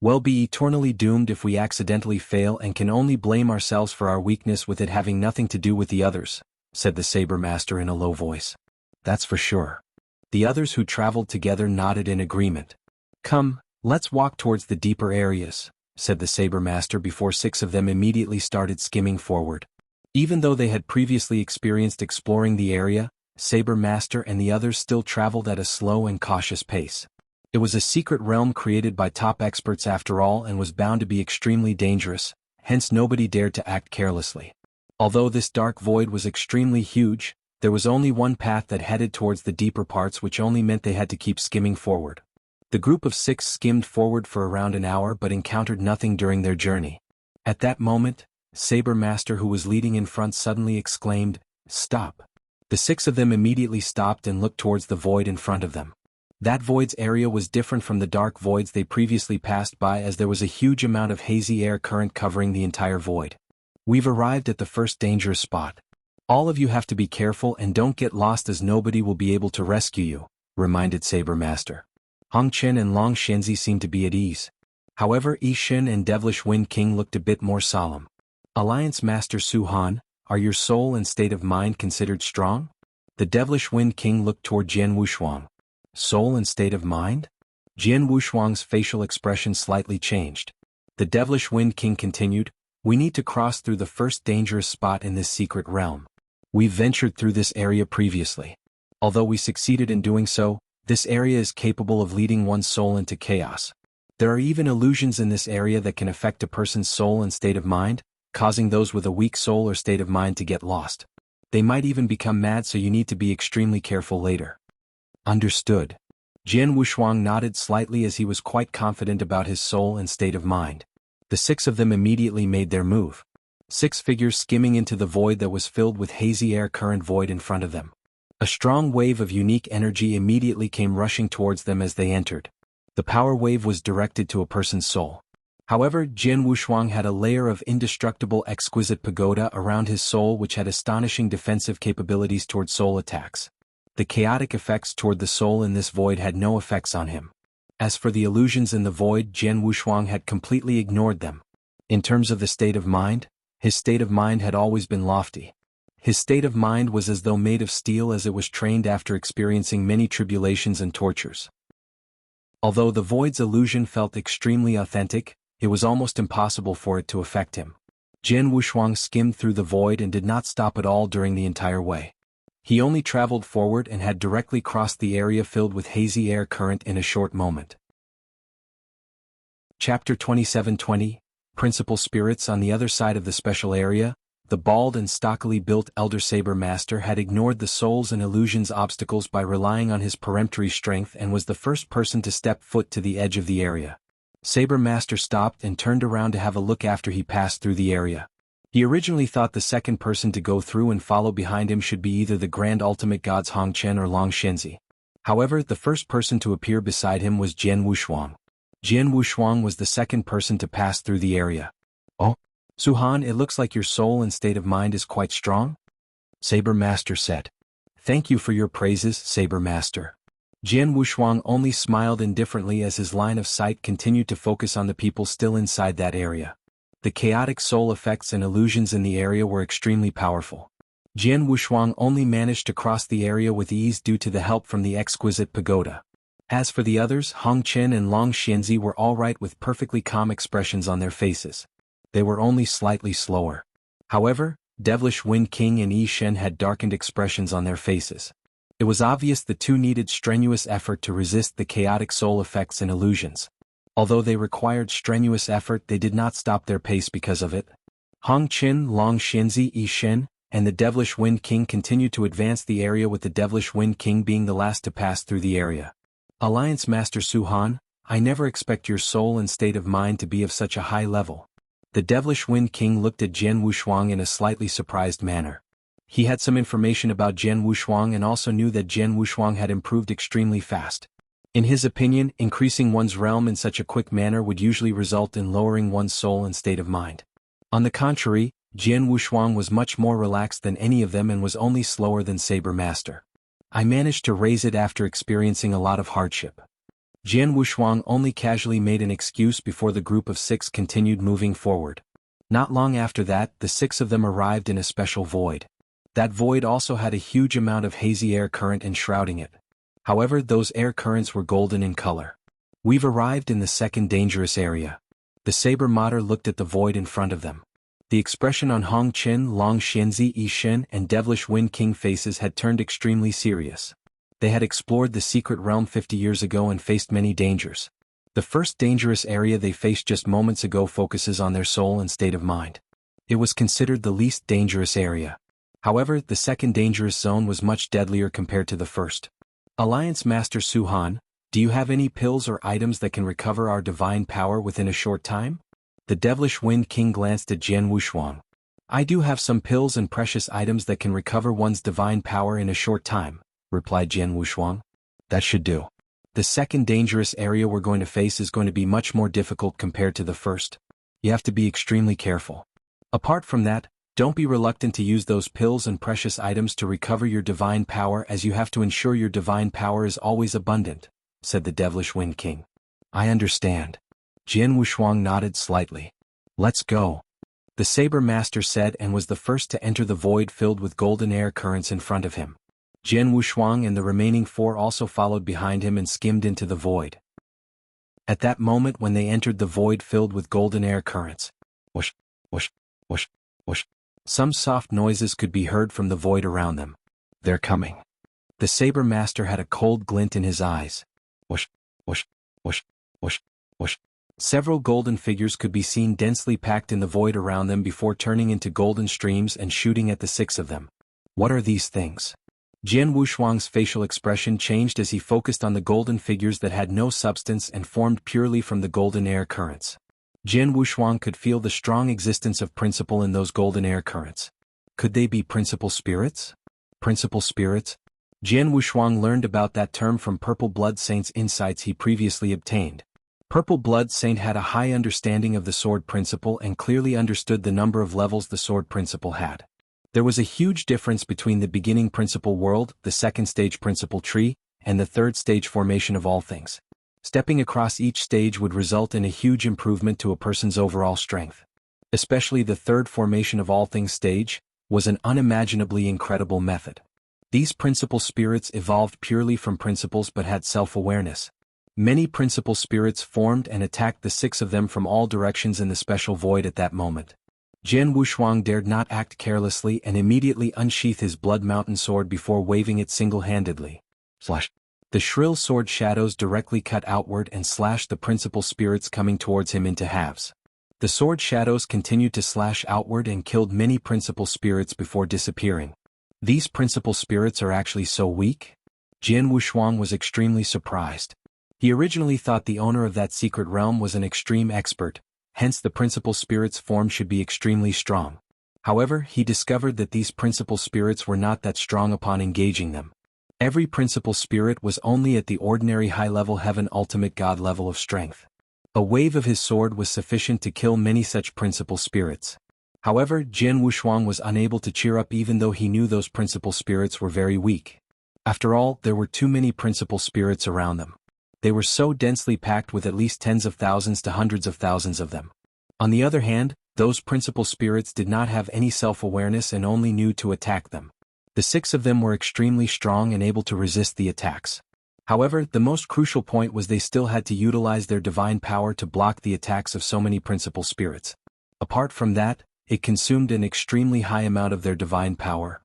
We'll be eternally doomed if we accidentally fail and can only blame ourselves for our weakness with it having nothing to do with the others, said the Saber Master in a low voice. That's for sure. The others who traveled together nodded in agreement. Come, let's walk towards the deeper areas, said the Saber Master before 6 of them immediately started skimming forward. Even though they had previously experienced exploring the area, Saber Master and the others still traveled at a slow and cautious pace. It was a secret realm created by top experts after all and was bound to be extremely dangerous, hence nobody dared to act carelessly. Although this dark void was extremely huge, there was only one path that headed towards the deeper parts, which only meant they had to keep skimming forward. The group of 6 skimmed forward for around an hour but encountered nothing during their journey. At that moment, Saber Master, who was leading in front, suddenly exclaimed, "Stop!" The 6 of them immediately stopped and looked towards the void in front of them. That void's area was different from the dark voids they previously passed by, as there was a huge amount of hazy air current covering the entire void. We've arrived at the first dangerous spot. All of you have to be careful and don't get lost, as nobody will be able to rescue you, reminded Saber Master. Hong Chen and Long Shenzi seemed to be at ease. However, Yi Shin and Devilish Wind King looked a bit more solemn. Alliance Master Su Han, are your soul and state of mind considered strong? The Devilish Wind King looked toward Jian Wushuang. Soul and state of mind? Jian Wushuang's facial expression slightly changed. The Devilish Wind King continued, we need to cross through the first dangerous spot in this secret realm. We've ventured through this area previously. Although we succeeded in doing so, this area is capable of leading one's soul into chaos. There are even illusions in this area that can affect a person's soul and state of mind, causing those with a weak soul or state of mind to get lost. They might even become mad, so you need to be extremely careful later. Understood. Jian Wushuang nodded slightly as he was quite confident about his soul and state of mind. The 6 of them immediately made their move. 6 figures skimming into the void that was filled with hazy air current void in front of them. A strong wave of unique energy immediately came rushing towards them as they entered. The power wave was directed to a person's soul. However, Jian Wushuang had a layer of indestructible exquisite pagoda around his soul, which had astonishing defensive capabilities toward soul attacks. The chaotic effects toward the soul in this void had no effects on him. As for the illusions in the void, Jian Wushuang had completely ignored them. In terms of the state of mind, his state of mind had always been lofty. His state of mind was as though made of steel, as it was trained after experiencing many tribulations and tortures. Although the void's illusion felt extremely authentic, it was almost impossible for it to affect him. Jian Wushuang skimmed through the void and did not stop at all during the entire way. He only traveled forward and had directly crossed the area filled with hazy air current in a short moment. Chapter 2720, Principal Spirits. On the other side of the special area, the bald and stockily built Elder Saber Master had ignored the souls and illusions obstacles by relying on his peremptory strength and was the first person to step foot to the edge of the area. Saber Master stopped and turned around to have a look after he passed through the area. He originally thought the second person to go through and follow behind him should be either the Grand Ultimate Gods Hong Chen or Long Shenzi. However, the first person to appear beside him was Jian Wushuang. Jian Wushuang was the second person to pass through the area. Oh, Su Han, it looks like your soul and state of mind is quite strong? Saber Master said. Thank you for your praises, Saber Master. Jian Wushuang only smiled indifferently as his line of sight continued to focus on the people still inside that area. The chaotic soul effects and illusions in the area were extremely powerful. Jian Wushuang only managed to cross the area with ease due to the help from the exquisite pagoda. As for the others, Hong Chen and Long Shenzi were all right with perfectly calm expressions on their faces. They were only slightly slower. However, Devilish Wind King and Yi Shen had darkened expressions on their faces. It was obvious the two needed strenuous effort to resist the chaotic soul effects and illusions. Although they required strenuous effort, they did not stop their pace because of it. Hong Qin, Long Xianzi, Yi Shen, and the Devilish Wind King continued to advance the area, with the Devilish Wind King being the last to pass through the area. Alliance Master Su Han, I never expect your soul and state of mind to be of such a high level. The Devilish Wind King looked at Jian Wushuang in a slightly surprised manner. He had some information about Jian Wushuang and also knew that Jian Wushuang had improved extremely fast. In his opinion, increasing one's realm in such a quick manner would usually result in lowering one's soul and state of mind. On the contrary, Jian Wushuang was much more relaxed than any of them and was only slower than Saber Master. I managed to raise it after experiencing a lot of hardship. Jian Wushuang only casually made an excuse before the group of 6 continued moving forward. Not long after that, the 6 of them arrived in a special void. That void also had a huge amount of hazy air current enshrouding it. However, those air currents were golden in color. We've arrived in the second dangerous area. The Saber Mater looked at the void in front of them. The expression on Hong Qin, Long Xianzi, Yi Shen, and Devilish Wind King faces had turned extremely serious. They had explored the secret realm 50 years ago and faced many dangers. The first dangerous area they faced just moments ago focuses on their soul and state of mind. It was considered the least dangerous area. However, the second dangerous zone was much deadlier compared to the first. Alliance Master Su Han, do you have any pills or items that can recover our divine power within a short time? The Devilish Wind King glanced at Jian Wushuang. I do have some pills and precious items that can recover one's divine power in a short time, replied Jian Wushuang. That should do. The second dangerous area we're going to face is going to be much more difficult compared to the first. You have to be extremely careful. Apart from that, don't be reluctant to use those pills and precious items to recover your divine power, as you have to ensure your divine power is always abundant, said the Devilish Wind King. I understand. Jian Wushuang nodded slightly. Let's go. The Saber Master said and was the first to enter the void filled with golden air currents in front of him. Jian Wushuang and the remaining 4 also followed behind him and skimmed into the void. At that moment when they entered the void filled with golden air currents, whoosh, whoosh, whoosh, whoosh, some soft noises could be heard from the void around them. They're coming. The Saber Master had a cold glint in his eyes. Whoosh, whoosh, whoosh, whoosh, whoosh. Several golden figures could be seen densely packed in the void around them before turning into golden streams and shooting at the 6 of them. What are these things? Jian Wushuang's facial expression changed as he focused on the golden figures that had no substance and formed purely from the golden air currents. Jian Wushuang could feel the strong existence of principle in those golden air currents. Could they be principle spirits? Principle spirits? Jian Wushuang learned about that term from Purple Blood Saint's insights he previously obtained. Purple Blood Saint had a high understanding of the sword principle and clearly understood the number of levels the sword principle had. There was a huge difference between the beginning principle world, the second stage principle tree, and the third stage formation of all things. Stepping across each stage would result in a huge improvement to a person's overall strength. Especially the third formation of all things stage was an unimaginably incredible method. These principle spirits evolved purely from principles but had self-awareness. Many principle spirits formed and attacked the 6 of them from all directions in the special void at that moment. Jian Wushuang dared not act carelessly and immediately unsheath his Blood Mountain sword before waving it single-handedly. Slash. The shrill sword shadows directly cut outward and slashed the principal spirits coming towards him into halves. The sword shadows continued to slash outward and killed many principal spirits before disappearing. These principal spirits are actually so weak? Jian Wushuang was extremely surprised. He originally thought the owner of that secret realm was an extreme expert, hence the principal spirit's form should be extremely strong. However, he discovered that these principal spirits were not that strong upon engaging them. Every principal spirit was only at the ordinary high-level heaven ultimate god level of strength. A wave of his sword was sufficient to kill many such principal spirits. However, Jian Wushuang was unable to cheer up even though he knew those principal spirits were very weak. After all, there were too many principal spirits around them. They were so densely packed with at least tens of thousands to hundreds of thousands of them. On the other hand, those principal spirits did not have any self-awareness and only knew to attack them. The 6 of them were extremely strong and able to resist the attacks. However, the most crucial point was they still had to utilize their divine power to block the attacks of so many principal spirits. Apart from that, it consumed an extremely high amount of their divine power.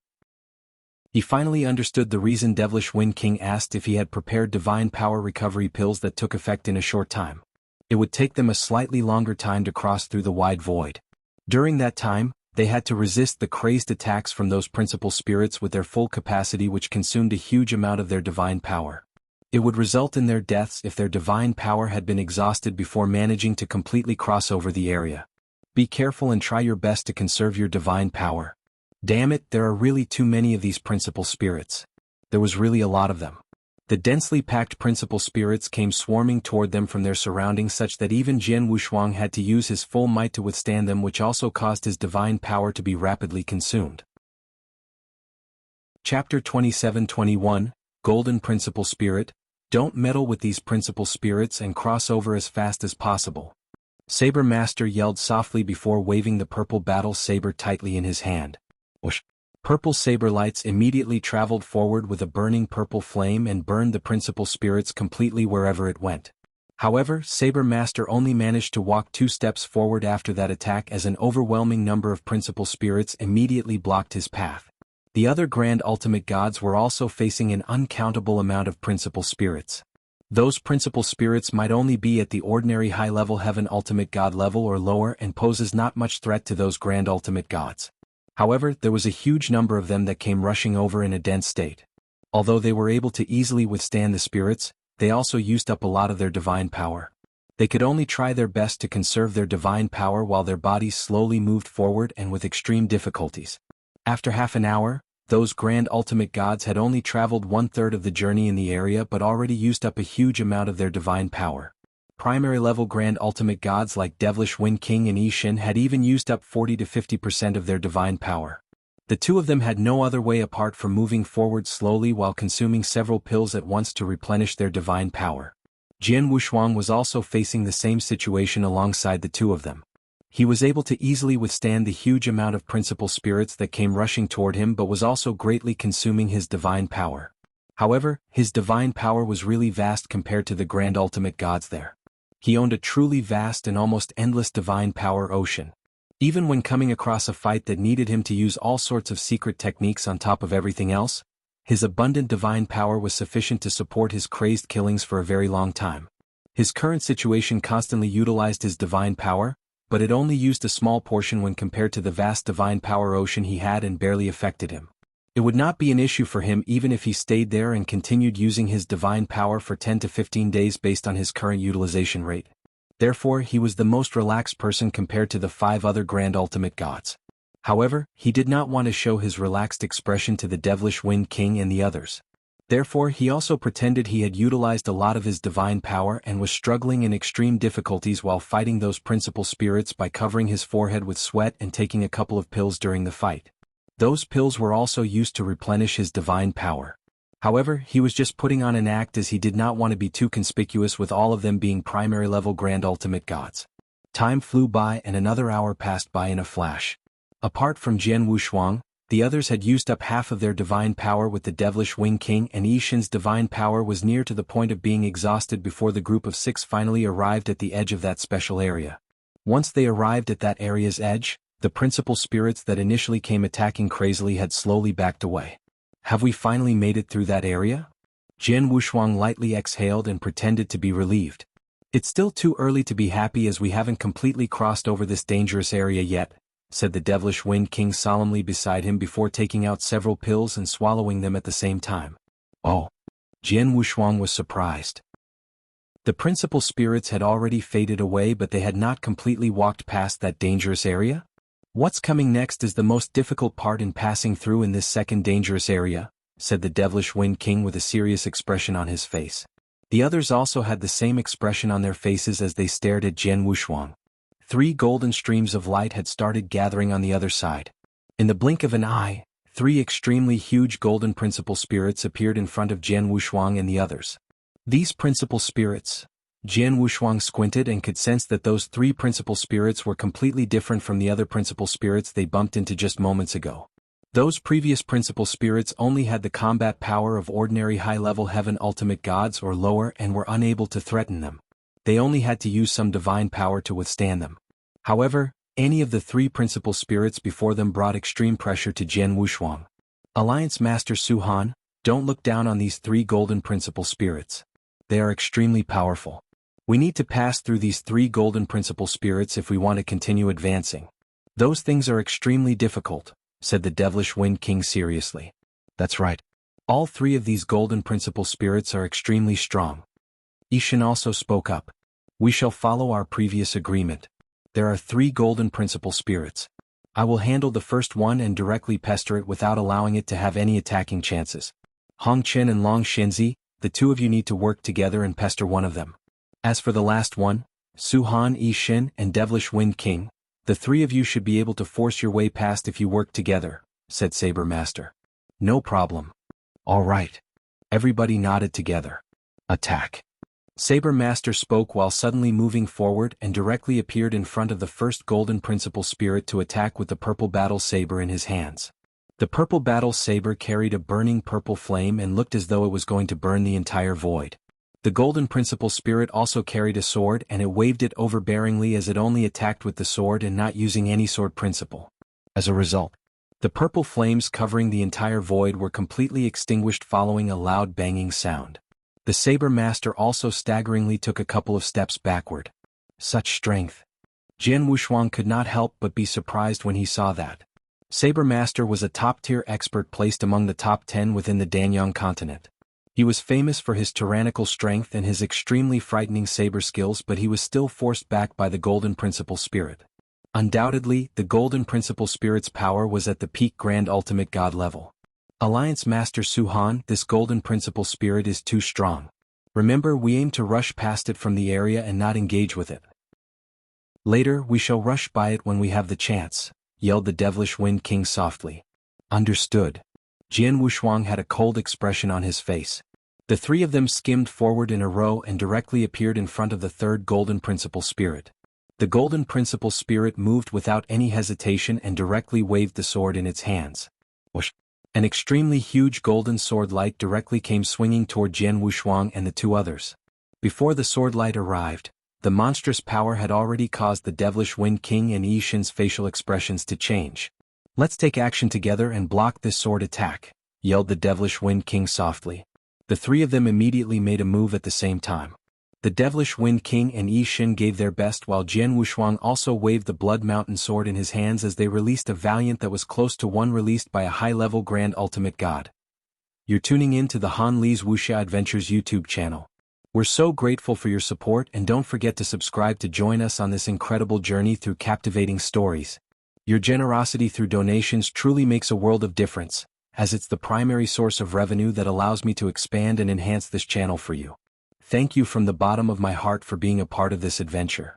He finally understood the reason Devilish Wind King asked if he had prepared divine power recovery pills that took effect in a short time. It would take them a slightly longer time to cross through the wide void. During that time, they had to resist the crazed attacks from those principal spirits with their full capacity, which consumed a huge amount of their divine power. It would result in their deaths if their divine power had been exhausted before managing to completely cross over the area. Be careful and try your best to conserve your divine power. Damn it, there are really too many of these principal spirits. There was really a lot of them. The densely packed principal spirits came swarming toward them from their surroundings, such that even Jian Wushuang had to use his full might to withstand them, which also caused his divine power to be rapidly consumed. Chapter 27-21, Golden Principal Spirit. Don't meddle with these principal spirits and cross over as fast as possible. Saber Master yelled softly before waving the purple battle saber tightly in his hand. Whoosh! Purple saber lights immediately traveled forward with a burning purple flame and burned the principal spirits completely wherever it went. However, Saber Master only managed to walk 2 steps forward after that attack, as an overwhelming number of principal spirits immediately blocked his path. The other Grand Ultimate Gods were also facing an uncountable amount of principal spirits. Those principal spirits might only be at the ordinary high-level Heaven Ultimate God level or lower and poses not much threat to those Grand Ultimate Gods. However, there was a huge number of them that came rushing over in a dense state. Although they were able to easily withstand the spirits, they also used up a lot of their divine power. They could only try their best to conserve their divine power while their bodies slowly moved forward and with extreme difficulties. After half an hour, those Grand Ultimate Gods had only traveled 1/3 of the journey in the area but already used up a huge amount of their divine power. Primary level Grand Ultimate Gods like Devilish Wind King and Ishin had even used up 40 to 50% of their divine power. The two of them had no other way apart from moving forward slowly while consuming several pills at once to replenish their divine power. Jian Wushuang was also facing the same situation alongside the two of them. He was able to easily withstand the huge amount of principal spirits that came rushing toward him but was also greatly consuming his divine power. However, his divine power was really vast compared to the Grand Ultimate Gods there. He owned a truly vast and almost endless divine power ocean. Even when coming across a fight that needed him to use all sorts of secret techniques on top of everything else, his abundant divine power was sufficient to support his crazed killings for a very long time. His current situation constantly utilized his divine power, but it only used a small portion when compared to the vast divine power ocean he had and barely affected him. It would not be an issue for him even if he stayed there and continued using his divine power for 10 to 15 days based on his current utilization rate. Therefore, he was the most relaxed person compared to the 5 other Grand Ultimate Gods. However, he did not want to show his relaxed expression to the Devilish Wind King and the others. Therefore, he also pretended he had utilized a lot of his divine power and was struggling in extreme difficulties while fighting those principal spirits by covering his forehead with sweat and taking a couple of pills during the fight. Those pills were also used to replenish his divine power. However, he was just putting on an act as he did not want to be too conspicuous with all of them being primary level Grand Ultimate Gods. Time flew by and another hour passed by in a flash. Apart from Jian Wushuang, the others had used up half of their divine power with the Devilish Wing King, and Ishin's divine power was near to the point of being exhausted before the group of 6 finally arrived at the edge of that special area. Once they arrived at that area's edge, the principal spirits that initially came attacking crazily had slowly backed away. Have we finally made it through that area? Jian Wushuang lightly exhaled and pretended to be relieved. It's still too early to be happy as we haven't completely crossed over this dangerous area yet, said the Devilish Wind King solemnly beside him before taking out several pills and swallowing them at the same time. Oh! Jian Wushuang was surprised. The principal spirits had already faded away, but they had not completely walked past that dangerous area? What's coming next is the most difficult part in passing through in this second dangerous area, said the Devilish Wind King with a serious expression on his face. The others also had the same expression on their faces as they stared at Jian Wushuang. 3 golden streams of light had started gathering on the other side. In the blink of an eye, 3 extremely huge golden principal spirits appeared in front of Jian Wushuang and the others. These principal spirits... Jian Wushuang squinted and could sense that those 3 principal spirits were completely different from the other principal spirits they bumped into just moments ago. Those previous principal spirits only had the combat power of ordinary high-level Heaven Ultimate Gods or lower and were unable to threaten them. They only had to use some divine power to withstand them. However, any of the 3 principal spirits before them brought extreme pressure to Jian Wushuang. Alliance Master Su Han, don't look down on these 3 golden principal spirits. They are extremely powerful. We need to pass through these 3 golden principle spirits if we want to continue advancing. Those things are extremely difficult, said the devilish Wind King seriously. That's right. All 3 of these golden principle spirits are extremely strong. Jian also spoke up. We shall follow our previous agreement. There are 3 golden principle spirits. I will handle the first one and directly pester it without allowing it to have any attacking chances. Hong Chen and Long Xinzi, the 2 of you need to work together and pester one of them. As for the last one, Su Han, Jian, and Devilish Wind King, the 3 of you should be able to force your way past if you work together, said Saber Master. No problem. All right. Everybody nodded together. Attack. Saber Master spoke while suddenly moving forward and directly appeared in front of the first golden principle spirit to attack with the purple battle saber in his hands. The purple battle saber carried a burning purple flame and looked as though it was going to burn the entire void. The golden principle spirit also carried a sword and it waved it overbearingly as it only attacked with the sword and not using any sword principle. As a result, the purple flames covering the entire void were completely extinguished following a loud banging sound. The Saber Master also staggeringly took a couple of steps backward. Such strength. Jian Wushuang could not help but be surprised when he saw that. Saber Master was a top-tier expert placed among the top 10 within the Danyang continent. He was famous for his tyrannical strength and his extremely frightening saber skills, but he was still forced back by the Golden Principle Spirit. Undoubtedly, the Golden Principle Spirit's power was at the peak Grand Ultimate God level. Alliance Master Su Han, this Golden Principle Spirit is too strong. Remember, we aim to rush past it from the area and not engage with it. Later, we shall rush by it when we have the chance, yelled the Devilish Wind King softly. Understood. Jian Wushuang had a cold expression on his face. The 3 of them skimmed forward in a row and directly appeared in front of the 3rd Golden Principle Spirit. The Golden Principle Spirit moved without any hesitation and directly waved the sword in its hands. Whoosh! An extremely huge golden sword light directly came swinging toward Jian Wushuang and the 2 others. Before the sword light arrived, the monstrous power had already caused the Devilish Wind King and Yishin's facial expressions to change. Let's take action together and block this sword attack, yelled the Devilish Wind King softly. The 3 of them immediately made a move at the same time. The Devilish Wind King and Yishin gave their best while Jian Wushuang also waved the Blood Mountain sword in his hands as they released a valiant that was close to one released by a high-level Grand Ultimate God. You're tuning in to the Han Li's Wuxia Adventures YouTube channel. We're so grateful for your support, and don't forget to subscribe to join us on this incredible journey through captivating stories. Your generosity through donations truly makes a world of difference, as it's the primary source of revenue that allows me to expand and enhance this channel for you. Thank you from the bottom of my heart for being a part of this adventure.